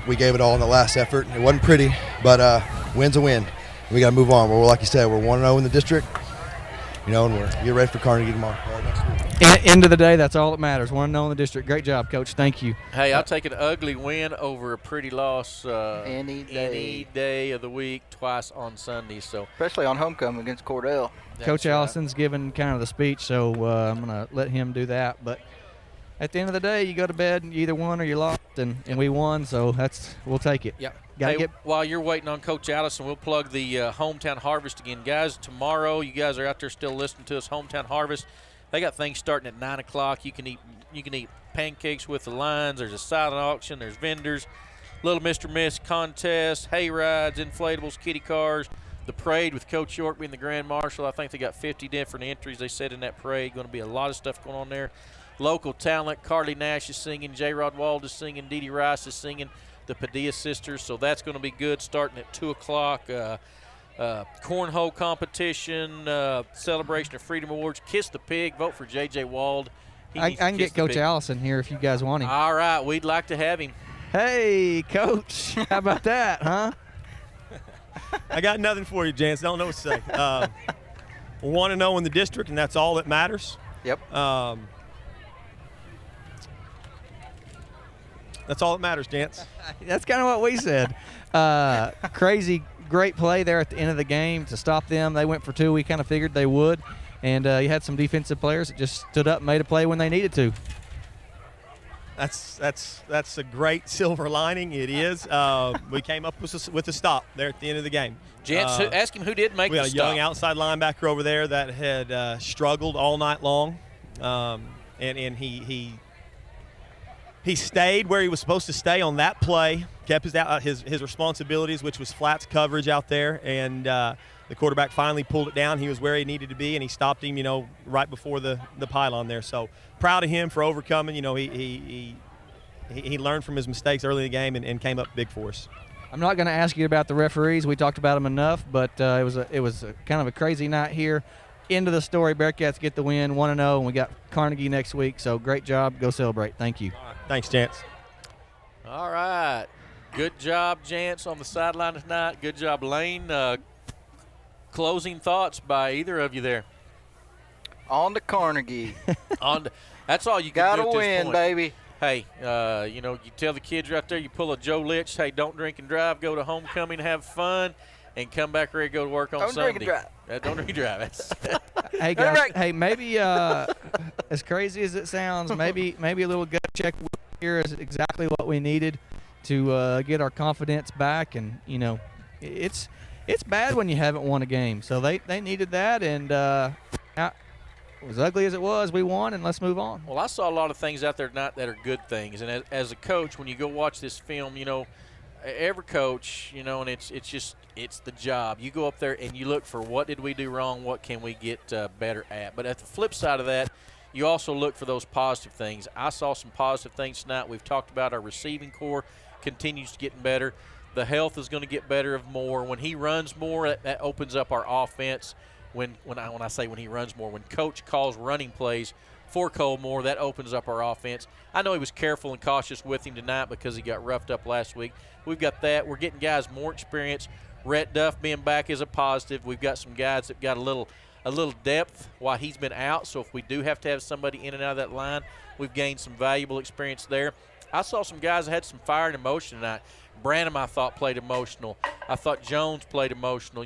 We gave it all in the last effort. It wasn't pretty, but win's a win. We got to move on. We're, like you said, we're 1-0 in the district, and we're ready for Carnegie tomorrow. End of the day, that's all that matters. 1-0 in the district. Great job, Coach. Thank you. Hey, I'll take an ugly win over a pretty loss any day of the week, twice on Sunday. So especially on homecoming against Cordell. Coach Allison's giving kind of the speech, so I'm going to let him do that. But at the end of the day, you go to bed and you either won or you lost, and we won, so we'll take it. Yep. While you're waiting on Coach Allison, we'll plug the Hometown Harvest again. Guys, tomorrow, you guys are out there still listening to us, Hometown Harvest. They got things starting at 9 o'clock. You can eat pancakes with the lines. There's a silent auction. There's vendors, Little Mr. Miss contest, hay rides, inflatables, kiddie cars. The parade with Coach York being the Grand Marshal. I think they got 50 different entries, they said, in that parade. Going to be a lot of stuff going on there. Local talent, Carly Nash is singing, J. Rod Wald is singing, Dee Dee Rice is singing, the Padilla sisters, so that's going to be good starting at 2 o'clock. Cornhole competition, celebration of Freedom Awards, Kiss the Pig, vote for J.J. Wald I can get Coach Allison here if you guys want him. All right, we'd like to have him. Hey, Coach. How about that, huh? I got nothing for you, Jance. Don't know what to say. 1-0 in the district, and that's all that matters. Yep. That's all that matters, Jance. That's kind of what we said. Crazy, great play there at the end of the game to stop them. They went for 2. We kind of figured they would. And you had some defensive players that just stood up and made a play when they needed to. That's a great silver lining. It is. We came up with a stop there at the end of the game. Jance, ask him who did make the stop. We had a young outside linebacker over there that had struggled all night long, and he stayed where he was supposed to stay on that play, kept his responsibilities, which was flats coverage out there, and the quarterback finally pulled it down. He was where he needed to be, and he stopped him, right before the pylon there. So proud of him for overcoming. He learned from his mistakes early in the game and came up big for us. I'm not going to ask you about the referees. We talked about them enough, but it was kind of a crazy night here. End of the story. Bearcats get the win, 1-0, and we got Carnegie next week. So great job. Go celebrate. Thank you. Thanks, Jance. All right. Good job, Jance, on the sideline tonight. Good job, Lane. Closing thoughts by either of you there. On to Carnegie. That's all you can do at this win, point. baby. Hey, you tell the kids right there, you pull a Joe Litch, hey, don't drink and drive, go to homecoming, have fun, and come back ready to go to work on Sunday. Don't drink and drive. Don't drink and drive. Hey, guys, hey, maybe as crazy as it sounds, maybe a little gut check here is exactly what we needed to get our confidence back. And, it's bad when you haven't won a game. So they needed that, and as ugly as it was, we won, and let's move on. Well, I saw a lot of things out there tonight that are good things. And as a coach, when you go watch this film, every coach, and it's the job. You go up there and you look for what did we do wrong, what can we get better at. But at the flip side of that, you also look for those positive things. I saw some positive things tonight. We've talked about our receiving core continues to get better. The health is going to get better of more. When he runs more, that opens up our offense. When I say when he runs more, when Coach calls running plays for Cole Moore, that opens up our offense. I know he was careful and cautious with him tonight because he got roughed up last week. We've got that. We're getting guys more experience. Rhett Duff being back is a positive. We've got some guys that got a little depth while he's been out. So if we do have to have somebody in and out of that line, we've gained some valuable experience there. I saw some guys that had some fire and emotion tonight. Branham, I thought, played emotional. I thought Jones played emotional,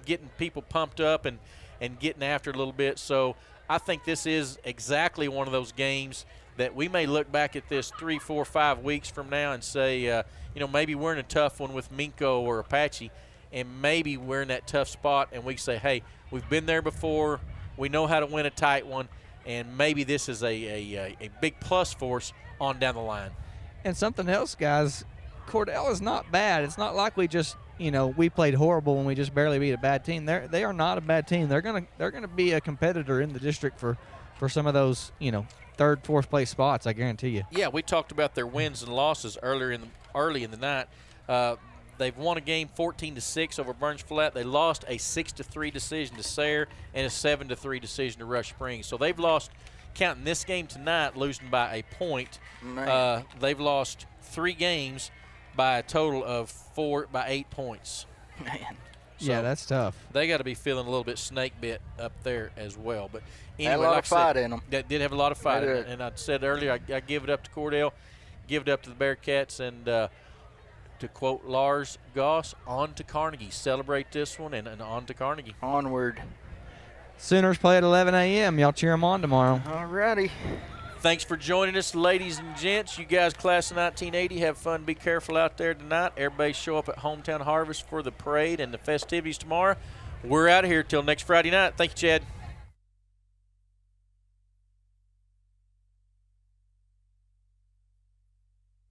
getting people pumped up and getting after it a little bit. So I think this is exactly one of those games that we may look back at this 3, 4, 5 weeks from now and say, maybe we're in a tough one with Minko or Apache, and maybe we're in that tough spot, and we say, hey, we've been there before. We know how to win a tight one, and maybe this is a big plus for us on down the line. And something else, guys, Cordell is not bad. It's not like we just, we played horrible when we just barely beat a bad team. They are not a bad team. They're gonna be a competitor in the district for some of those, third, fourth place spots. I guarantee you. Yeah, we talked about their wins and losses early in the night. They've won a game 14-6 over Burns Flat. They lost a 6-3 decision to Sayre and a 7-3 decision to Rush Springs. So they've lost, counting this game tonight, losing by a point. They've lost 3 games by a total of 8 points. Man. So yeah, that's tough. They got to be feeling a little bit snake bit up there as well. But anyway, had a lot of fight in them. That did have a lot of fight in it. And I said earlier, I give it up to Cordell, give it up to the Bearcats, and to quote Lars Goss, on to Carnegie. Celebrate this one and on to Carnegie. Onward. Sooners play at 11 a.m. Y'all cheer them on tomorrow. All righty. Thanks for joining us, ladies and gents. You guys, class of 1980, have fun. Be careful out there tonight. Everybody show up at Hometown Harvest for the parade and the festivities tomorrow. We're out of here till next Friday night. Thank you, Chad.